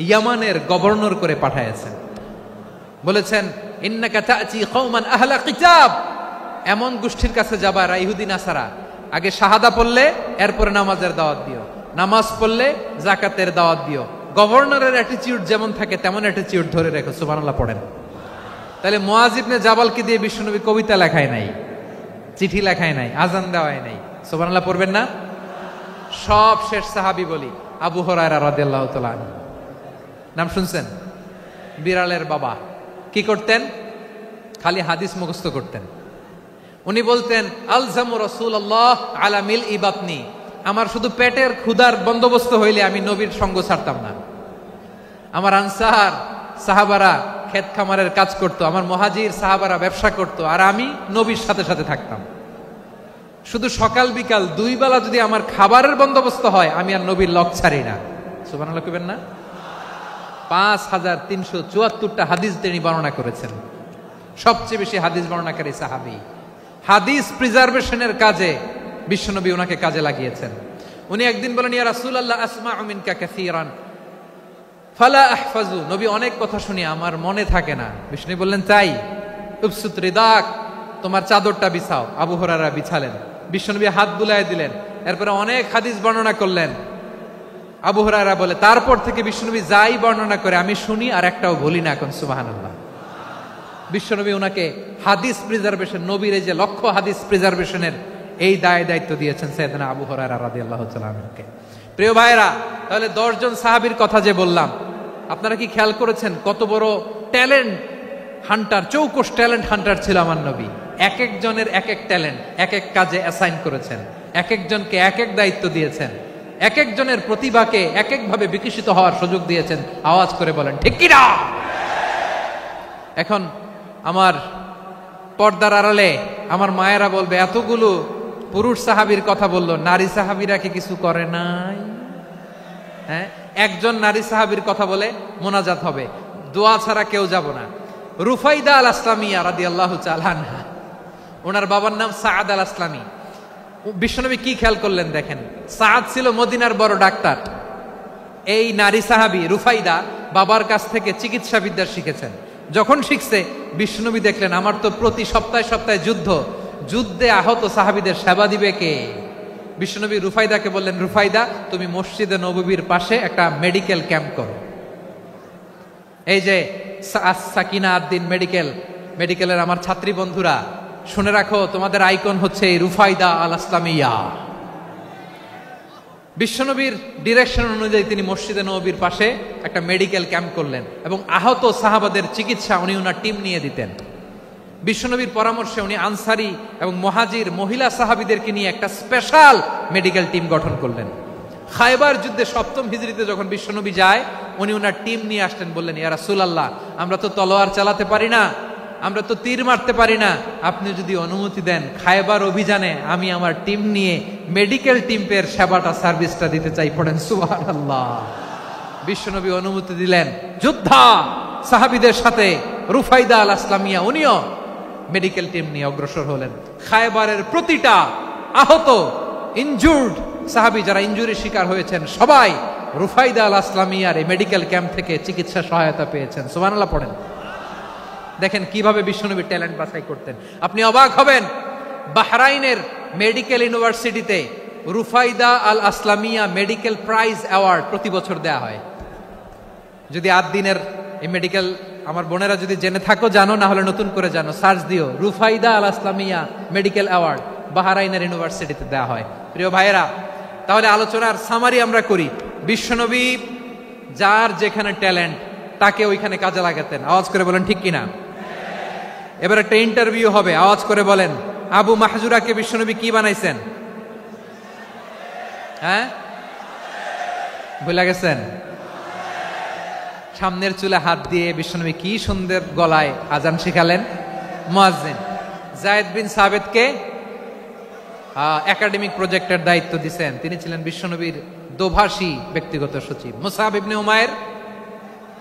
S2: ইয়ামানের গভর্নর করে পাঠাইছেন। বলেছেন, ইন্নাকা তা'তি কওমান আহলা কিতাব, এমন গোষ্ঠীর কাছে যাবা যারা ইহুদি নাসারা, আগে শাহাদা পড়লে এরপরে নামাজের দাওয়াত দিও, নামাজ পড়লে যাকাতের দাওয়াত দিও। গভর্নরের অ্যাটিটিউড যেমন থাকে তেমন অ্যাটিটিউড ধরে রেখো। সুবহানাল্লাহ পড়েন। তাহলে মুআয ইবনে জাবালকে দিয়ে বিশ্বনবী কবিতা লেখায় নাই, চিঠি লেখায় নাই, আজান দেওয়ায় নাই। সুবহানাল্লাহ পড়বেন না? সব শেষ সাহাবী বলি আবু হুরায়রা রাদিয়াল্লাহু তাআলা আনহু। নাম শুনছেন? বিড়ালের বাবা। কি করতেন? খালি হাদিস মুখস্থ করতেন। উনি বলতেন, আলজামু রাসূলুল্লাহ আলা মিল ইবাতনি, আমার শুধু পেটের ক্ষুধার বন্দোবস্ত হইলে আমি নবীর সঙ্গ ছাড়তাম না। আমার আনসার সাহাবারা ক্ষেত খামারের কাজ করতো, আমার মুহাজির সাহাবারা ব্যবসা করতো, আর আমি নবীর সাথে সাথে থাকতাম। শুধু সকাল বিকাল দুই বেলা যদি আমার খাবারের বন্দোবস্ত হয়, আমি আর নবীর লক ছাড়ি না। সুবহানাল্লাহ কইবেন না? 5374টা হাদিস তিনি বর্ণনা করেছেন। সবচেয়ে বেশি হাদিস বর্ণনাকারী সাহাবী। হাদিস প্রিজার্ভেশনের কাজে বিশ্বনবী ওনাকে কাজে লাগিয়েছেন। উনি একদিন বলেন, ইয়া রাসূলুল্লাহ আসমাউ মিনকা কাসীরান ফালা আহফাজু, নবী অনেক কথা শুনি আমার মনে থাকে না। বিষ্ণু বললেন, তাই? উবসুত রিদাক, তোমার চাদরটা বিছাও। আবু হুরায়রা বিছালেন, বিশ্বনবী হাত বুলায় দিলেন, এরপরে অনেক হাদিস বর্ণনা করলেন। আবু হুরায়রা বলে, তারপর থেকে বিশ্বনবী যাই বর্ণনা করে আমি শুনি আর একটাও বলি না। এখন সুবহানাল্লাহ। বিশ্বনবী ওনাকে হাদিস প্রিজার্ভেশন, নবীর এই যে লক্ষ্য হাদিস প্রিজার্ভেশনের এই দায়িত্ব দিয়েছেন সাইয়েদনা আবু হুরায়রা রাদিয়াল্লাহু তাআলা আনহুকে। প্রিয় ভাইরা, তাহলে 10 জন সাহাবীর কথা যে বললাম, আপনারা কি খেয়াল করেছেন কত বড় ট্যালেন্ট হান্টার, চৌকস ট্যালেন্ট হান্টার ছিল আমার নবী। এক একজনের এক এক ট্যালেন্ট, এক এক কাজে অ্যাসাইন করেছেন, এক একজনকে এক এক দায়িত্ব দিয়েছেন, এক একজনের প্রতিভাকে এক একভাবে বিকশিত হওয়ার সুযোগ দিয়েছেন। আওয়াজ করে বলেন ঠিক কি না? এখন আমার পর্দার আড়ালে আমার মায়েরা বলবে, এতগুলো পুরুষ সাহাবীর কথা বললো, নারী সাহাবীরা কি কিছু করে নাই? হ্যাঁ, একজন নারী সাহাবীর কথা বলে মোনাজাত হবে, দোয়া ছাড়া কেউ যাব না। রুফাইদা আল আসলামিয়া রাদিয়াল্লাহু তাআলা আনহা, ওনার বাবার নাম সাআদ আল আসলামি। বিশ্বনবী কি খেয়াল করলেন দেখেন, সাআদ ছিল মদিনার বড় ডাক্তার। এই নারী সাহাবী রুফাইদা বাবার কাছ থেকে চিকিৎসা বিদ্যা শিখেছেন। যখন শিখছে, বিশ্বনবী দেখলেন আমার তো প্রতি সপ্তাহে সপ্তাহে যুদ্ধে আহত সাহাবীদের সেবা দিবে কে? বিশ্বনবী রুফাইদাকে বললেন, রুফাইদা তুমি মসজিদে নববীর পাশে একটা মেডিকেল ক্যাম্প করো। এই যে সাকিনা আদ্দিন মেডিকেলের আমার ছাত্রী বন্ধুরা, শুনে রাখো, তোমাদের আইকন হচ্ছে এই রুফাইদা আল আসলামিয়া। বিশ্বনবীর ডিরেকশন অনুযায়ী তিনি মসজিদে নববীর পাশে একটা মেডিকেল ক্যাম্প করলেন এবং আহত সাহাবাদের চিকিৎসা উনি ওনার টিম নিয়ে দিতেন। বিশ্বনবীর পরামর্শে উনি আনসারি এবং মুহাজির মহিলা সাহাবীদেরকে নিয়ে একটা স্পেশাল মেডিকেল টিম গঠন করলেন। খায়বার যুদ্ধে 7ম হিজরিতে যখন বিশ্বনবী যায়, উনি ওনার টিম নিয়ে আসলেন, বললেন, ইয়া রাসূলুল্লাহ আমরা তো তলোয়ার চালাতে পারি না, আমরা তো তীর মারতে পারি না, আপনি যদি অনুমতি দেন খায়বার অভিযানে আমি আমার টিম নিয়ে মেডিকেল টিমের সেবাটা সার্ভিসটা দিতে চাই। পড়েন সুবহানাল্লাহ। বিশ্বনবী অনুমতি দিলেন, যোদ্ধা সাহাবীদের সাথে রুফাইদা আল আসলামিয়া উনিও মেডিকেল টিম নিয়ে অগ্রসর হলেন। খায়বারের প্রতিটা আহত ইনজুর্ড সাহাবী যারা ইনজুরির শিকার হয়েছেন সবাই রুফাইদা আল আসলামিয়ার এই মেডিকেল ক্যাম্প থেকে চিকিৎসা সহায়তা পেয়েছেন। সুবহানাল্লাহ পড়েন। দেখেন কিভাবে বিশ্বনবী ট্যালেন্ট বাছাই করতেন। আপনি অবাক হবেন, বাহরাইনের মেডিকেল ইউনিভার্সিটিতে রুফাইদা আল আসলামিয়া মেডিকেল প্রাইজ অ্যাওয়ার্ড প্রতি বছর দেয়া হয়। যদি 8 দিনের এই মেডিকেল, আমার বোনেরা যদি জেনে থাকো জানো, না হলে নতুন করে জানো, সার্চ দিও রুফাইদা আল আসলামিয়া মেডিকেল অ্যাওয়ার্ড বাহরাইনের ইউনিভার্সিটিতে দেয়া হয়। প্রিয় ভাইয়েরা, তাহলে আলোচনার সামারি আমরা করি। বিশ্বনবী যার যেখানে ট্যালেন্ট তাকে ওইখানে কাজে লাগাতেন। আওয়াজ করে বলেন ঠিক কিনা? এবার একটা ইন্টারভিউ হবে, আওয়াজ করে বলেন আবু মাহজুরাকে বিশ্বনবী কি বানাইছেন? হ্যাঁ, ভুলে গেছেন? সামনের চুলে হাত দিয়ে বিশ্বনবী কি সুন্দর গলায় আজান শিখালেন। মুয়াজ্জিন। যায়েদ বিন সাবিতকে একাডেমিক প্রজেক্টের দায়িত্ব দিয়েছেন, তিনি ছিলেন বিশ্বনবীর দোভাষী ব্যক্তিগত সচিব। Musab ibn Umair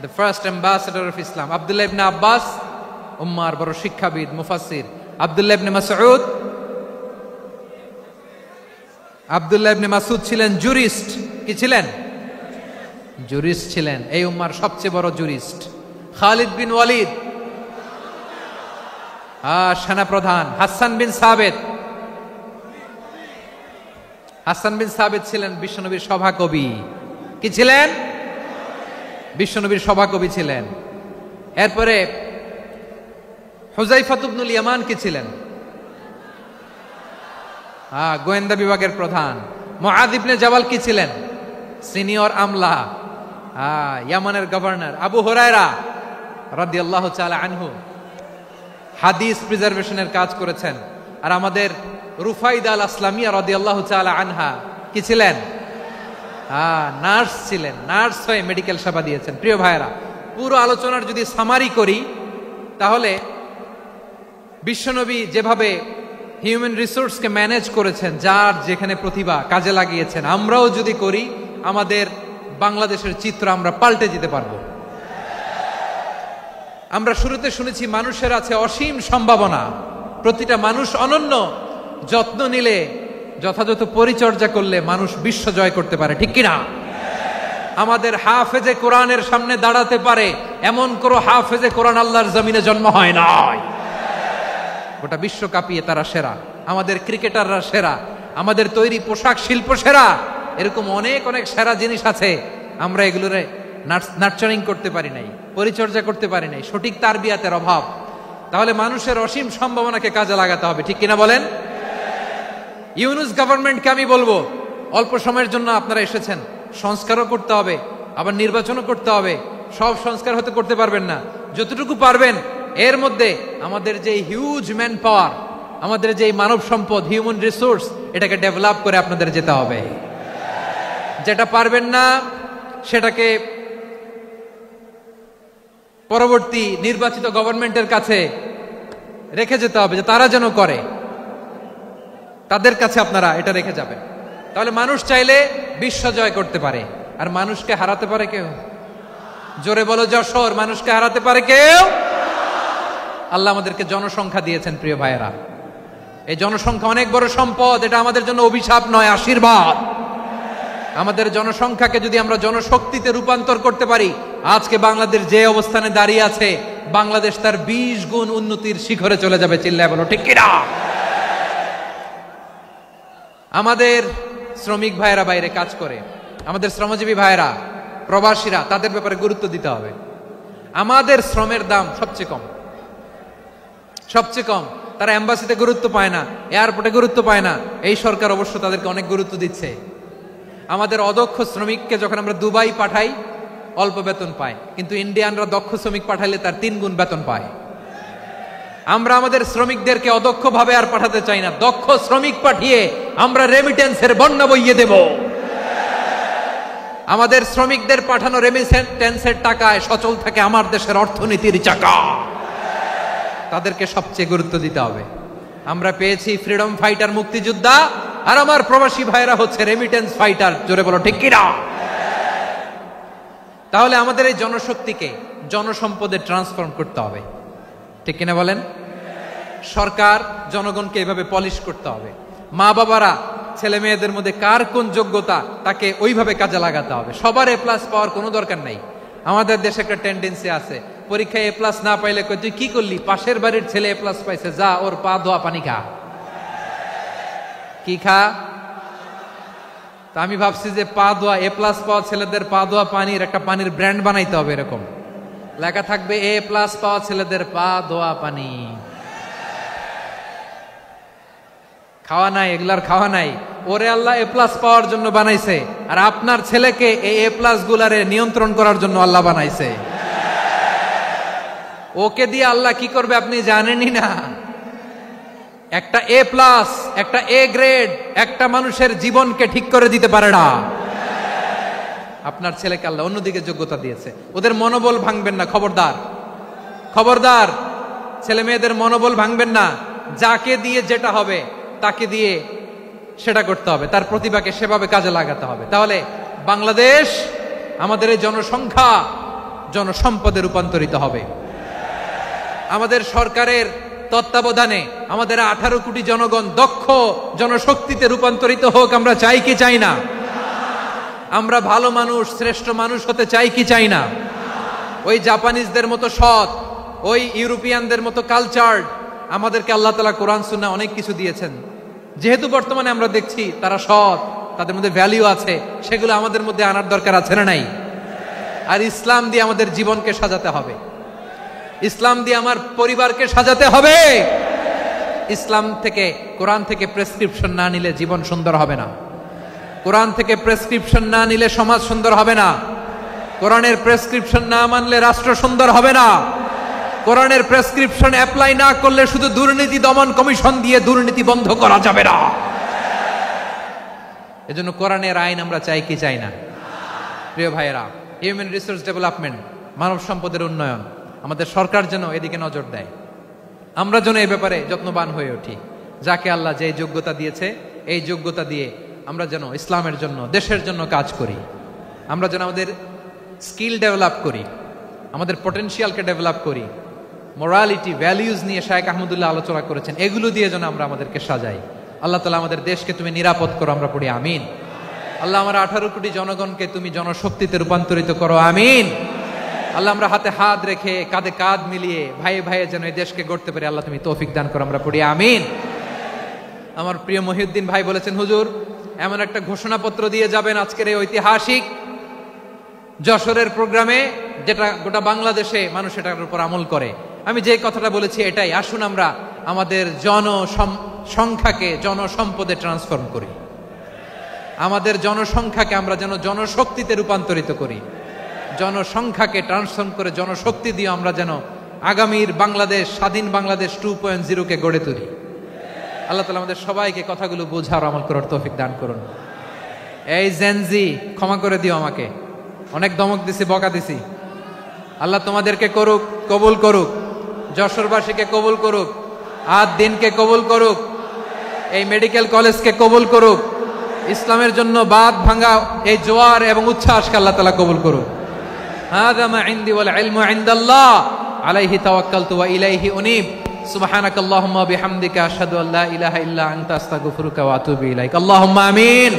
S2: the first ambassador of Islam. Abdullah ibn Abbas উম্মার বড় শিক্ষাবিদ মুফাসসির। আব্দুল্লাহ ইবনে মাসউদ ছিলেন জুরিস্ট। কি ছিলেন? জুরিস্ট ছিলেন, এই উম্মার সবচেয়ে বড় জুরিস্ট। খালিদ বিন ওয়ালিদ সেনাপ্রধান। হাসান বিন সাবিত ছিলেন বিশ্বনবীর সভাকবি। কি ছিলেন? বিশ্বনবীর সভাকবি ছিলেন। এরপরে হুযায়ফা ইবনুল ইয়ামান কি ছিলেন? গোয়েন্দা বিভাগের প্রধান। মুআয ইবনে জাবাল কি ছিলেন? সিনিয়র আমলা, ইয়ামানের গভর্নর। আবু হুরায়রা রাদিয়াল্লাহু তাআলা আনহু হাদিস প্রিজার্ভেশনের কাজ করেছেন। আর আমাদের রুফাইদা আল আসলামিয়া রাদিয়াল্লাহু তাআলা আনহা কি ছিলেন? নার্স ছিলেন। নার্স হয়ে মেডিকেল সেবা দিয়েছেন। প্রিয় ভাইয়েরা, পুরো আলোচনার যদি সামারি করি তাহলে বিশ্বনবী যেভাবে হিউম্যান রিসোর্সকে ম্যানেজ করেছেন, যার যেখানে প্রতিভা কাজে লাগিয়েছেন, আমরাও যদি করি আমাদের বাংলাদেশের চিত্র আমরা পাল্টে যেতে পারবো। আমরা শুরুতে শুনেছি মানুষের আছে অসীম সম্ভাবনা, প্রতিটা মানুষ অনন্য, যত্ন নিলে, যথাযথ পরিচর্যা করলে মানুষ বিশ্ব জয় করতে পারে। ঠিক কিনা? আমাদের হাফেজে কোরআনের সামনে দাঁড়াতে পারে এমন কোন হাফেজে কোরআন আল্লাহর জমিনে জন্ম হয় নাই। গোটা বিশ্ব কাঁপিয়ে তারা সেরা। আমাদের ক্রিকেটাররা সেরা, আমাদের তৈরি পোশাক শিল্প সেরা। এরকম অনেক অনেক সেরা জিনিস আছে, আমরা এগুলোরে নার্চারিং করতে পারি নাই, পরিচর্যা করতে পারি নাই, সঠিক তারবিয়াতের অভাব। তাহলে মানুষের অসীম সম্ভাবনাকে কাজে লাগাতে হবে। ঠিক কিনা বলেন? ইউনুস গভর্নমেন্টকে আমি বলবো, অল্প সময়ের জন্য আপনারা এসেছেন, সংস্কারও করতে হবে, আবার নির্বাচনও করতে হবে। সব সংস্কার হতে করতে পারবেন না, যতটুকু পারবেন এর মধ্যে আমাদের যে হিউজ ম্যান পাওয়ার, আমাদের যে মানব সম্পদ, হিউম্যান রিসোর্স, এটাকে ডেভেলপ করে আপনাদের যেতে হবে। যেটা পারবেন না সেটাকে পরবর্তী নির্বাচিত গভর্নমেন্টের কাছে রেখে যেতে হবে, যে তারা যেন করে, তাদের কাছে আপনারা এটা রেখে যাবেন। তাহলে মানুষ চাইলে বিশ্ব জয় করতে পারে। আর মানুষকে হারাতে পারে কেউ? জোরে বলো যশোর, মানুষকে হারাতে পারে কেউ? আল্লাহ আমাদেরকে জনসংখ্যা দিয়েছেন। প্রিয় ভাইয়েরা, এই জনসংখ্যা অনেক বড় সম্পদ, এটা আমাদের জন্য অভিশাপ নয়, আশীর্বাদ। আমাদের জনসংখ্যাকে যদি আমরা জনশক্তিতে রূপান্তর করতে পারি, আজকে বাংলাদেশ যে অবস্থানে দাঁড়িয়ে আছে, বাংলাদেশ তার 20 গুণ উন্নতির শিখরে চলে যাবে। চিল্লায় বলো ঠিক কিনা? আমাদের শ্রমিক ভাইয়েরা বাইরে কাজ করে, আমাদের শ্রমজীবী ভাইয়েরা, প্রবাসীরা, তাদের ব্যাপারে গুরুত্ব দিতে হবে। আমাদের শ্রমের দাম সবচেয়ে কম, সবচেয়ে কম। তারা এম্বাসিতে গুরুত্ব পায় না, এয়ারপোর্টে গুরুত্ব পায় না। এই সরকার অবশ্য তাদেরকে অনেক গুরুত্ব দিচ্ছে। আমাদের অদক্ষ শ্রমিককে যখন আমরা দুবাই পাঠাই, অল্প বেতন পায়, কিন্তু ইন্ডিয়ানরা দক্ষ শ্রমিক পাঠাইলে তার 3 গুণ বেতন পায়। আমরা আমাদের শ্রমিকদেরকে অদক্ষ ভাবে আর পাঠাতে চাই না, দক্ষ শ্রমিক পাঠিয়ে আমরা রেমিটেন্সের বন্যা বইয়ে দেব। আমাদের শ্রমিকদের পাঠানো রেমিটেন্সের টাকায় সচল থাকে আমার দেশের অর্থনীতির চাকা। তাদেরকে সবচেয়ে গুরুত্ব দিতে হবে। আমরা পেয়েছি ফ্রিডম ফাইটার, মুক্তিযোদ্ধা, আর আমার প্রবাসী ভাইরা হচ্ছে রেমিটেন্স ফাইটার। জোরে বলো ঠিক কিনা? তাহলে আমাদের এই জনশক্তিকে জনসম্পদে ট্রান্সফর্ম করতে হবে, ঠিক কিনা বলেন? সরকার জনগণকে এভাবে পলিশ করতে হবে। মা বাবারা ছেলে মেয়েদের মধ্যে কার কোন যোগ্যতা তাকে ওইভাবে কাজে লাগাতে হবে। সবার এ প্লাস পাওয়ার কোনো দরকার নাই। আমাদের দেশে একটা টেন্ডেন্সি আছে, পরীক্ষায় এ প্লাস না পাইলে কই তুই কি করলি, পাশের বাড়ির ছেলে এ প্লাস পাইছে, যা ওর পা ধোয়া পানি খা। কি খা? তা আমি ভাবছি যে পা ধোয়া, এ প্লাস পাওয়া ছেলেদের পা ধোয়া পানির একটা পানির ব্র্যান্ড বানাইতে হবে, এরকম লেখা থাকবে এ প্লাস পাওয়া ছেলেদের পা ধোয়া পানি। খাওয়া নাই, এগুলার খাওয়া নাই। ওরে আল্লাহ এ প্লাস পাওয়ার জন্য বানাইছে, আর আপনার ছেলেকে এই এ প্লাস গুলারে নিয়ন্ত্রণ করার জন্য আল্লাহ বানাইছে। ওকে দিয়ে আল্লাহ কি করবে আপনি জানেনই না। একটা এ প্লাস, একটা এ গ্রেড একটা মানুষের জীবনকে ঠিক করে দিতে পারে না। আপনার ছেলেকে আল্লাহ অন্যদিকে যোগ্যতা দিয়েছে, ওদের মনোবল ভাঙবেন না। খবরদার, খবরদার, ছেলে মেয়েদের মনোবল ভাঙবেন না। যাকে দিয়ে যেটা হবে তাকে দিয়ে সেটা করতে হবে, তার প্রতিভাকে সেভাবে কাজে লাগাতে হবে। তাহলে বাংলাদেশ, আমাদের এই জনসংখ্যা জনসম্পদে রূপান্তরিত হবে। আমাদের সরকারের তত্ত্বাবধানে আমাদের 18 কোটি জনগণ দক্ষ জনশক্তিতে রূপান্তরিত হোক, আমরা চাই কি চাই না? আমরা ভালো মানুষ, শ্রেষ্ঠ মানুষ হতে চাই কি চাই না? ওই জাপানিজদের মতো সৎ, ওই ইউরোপিয়ানদের মতো কালচার্ড, আমাদেরকে আল্লাহ তাআলা কোরআন সুন্নাহ অনেক কিছু দিয়েছেন। যেহেতু বর্তমানে আমরা দেখছি তারা সৎ, তাদের মধ্যে ভ্যালু আছে, সেগুলো আমাদের মধ্যে আনার দরকার আছে না নাই? আর ইসলাম দিয়ে আমাদের জীবনকে সাজাতে হবে, ইসলাম দিয়ে আমার পরিবারকে সাজাতে হবে। ইসলাম থেকে, কোরআন থেকে প্রেসক্রিপশন না নিলে জীবন সুন্দর হবে না। কোরআন থেকে প্রেসক্রিপশন না নিলে সমাজ সুন্দর হবে না। কোরআনের প্রেসক্রিপশন না মানলে রাষ্ট্র সুন্দর হবে না। কোরআনের প্রেসক্রিপশন অ্যাপ্লাই না করলে শুধু দুর্নীতি দমন কমিশন দিয়ে দুর্নীতি বন্ধ করা যাবে না। এজন্য কোরআনের আইন আমরা চাই কি চাই না? প্রিয় ভাইয়েরা, হিউম্যান রিসোর্স ডেভেলপমেন্ট, মানব সম্পদের উন্নয়ন, আমাদের সরকার যেন এদিকে নজর দেয়। আমরা যেন এই ব্যাপারে যত্নবান হয়ে উঠি। যাকে আল্লাহ যে যোগ্যতা দিয়েছে, এই যোগ্যতা দিয়ে আমরা যেন ইসলামের জন্য, দেশের জন্য কাজ করি। আমরা যেন আমাদের স্কিল ডেভেলপ করি, আমাদের পটেনশিয়ালকে ডেভেলপ করি। মোরালিটি, ভ্যালিউজ নিয়ে শায়েখ আহমদুল্লাহ আলোচনা করেছেন, এগুলো দিয়ে যেন আমরা আমাদেরকে সাজাই। আল্লাহ তাআলা আমাদের দেশকে তুমি নিরাপদ করো, আমরা পড়ি আমিন। আল্লাহ আমার 18 কোটি জনগণকে তুমি জনশক্তিতে রূপান্তরিত করো, আমিন। আল্লাহ আমরা হাতে হাত রেখে, কাঁধে কাঁধ মিলিয়ে, ভাইয়ে ভাইয়ে যেন এই দেশকে গড়তে পারি, আল্লাহ তুমি তৌফিক দান করো, আমরা পড়ি আমিন। আমার প্রিয় মহিউদ্দিন ভাই বলেছেন, হুজুর এমন একটা ঘোষণাপত্র দিয়ে যাবেন আজকের এই ঐতিহাসিক যশোরের প্রোগ্রামে, যেটা গোটা বাংলাদেশে মানুষ এটার উপর আমল করে। আমি যে কথাটা বলেছি এটাই, আসুন আমরা আমাদের জনসংখ্যাকে জনসম্পদে ট্রান্সফর্ম করি। আমাদের জনসংখ্যাকে আমরা যেন জনশক্তিতে রূপান্তরিত করি। জনসংখ্যাকে ট্রান্সফর্ম করে জনশক্তি দিয়ে আমরা যেন আগামীর বাংলাদেশ, স্বাধীন বাংলাদেশ 2.0 কে গড়ে তুলি। আল্লাহ তাআলা আমাদের সবাইকে কথাগুলো বোঝার, আমল করার তৌফিক দান করুন। এই জেনজি, ক্ষমা করে দিও আমাকে, অনেক ধমক দিছি, বকা দিছি। আল্লাহ তোমাদেরকে করুক, কবুল করুক, যশোরবাসীকে কবুল করুক, আদ দিনকে কবুল করুক, এই মেডিকেল কলেজকে কবুল করুক, ইসলামের জন্য বাঁধ ভাঙা এই জোয়ার এবং উচ্ছ্বাসকে আল্লাহ তাআলা কবুল করুক। হাযা মা ইনদি ওয়াল ইলমু ইনদাল্লাহ আলাইহি তাওয়াক্কালতু ওয়া ইলাইহি উনীব। সুবহানাকাল্লাহুম্মা ওয়া বিহামদিকা আশহাদু আল্লা ইলাহা ইল্লা আনতা আস্তাগফিরুকা ওয়া আতুবু ইলাইক। আল্লাহুম্মা আমিন।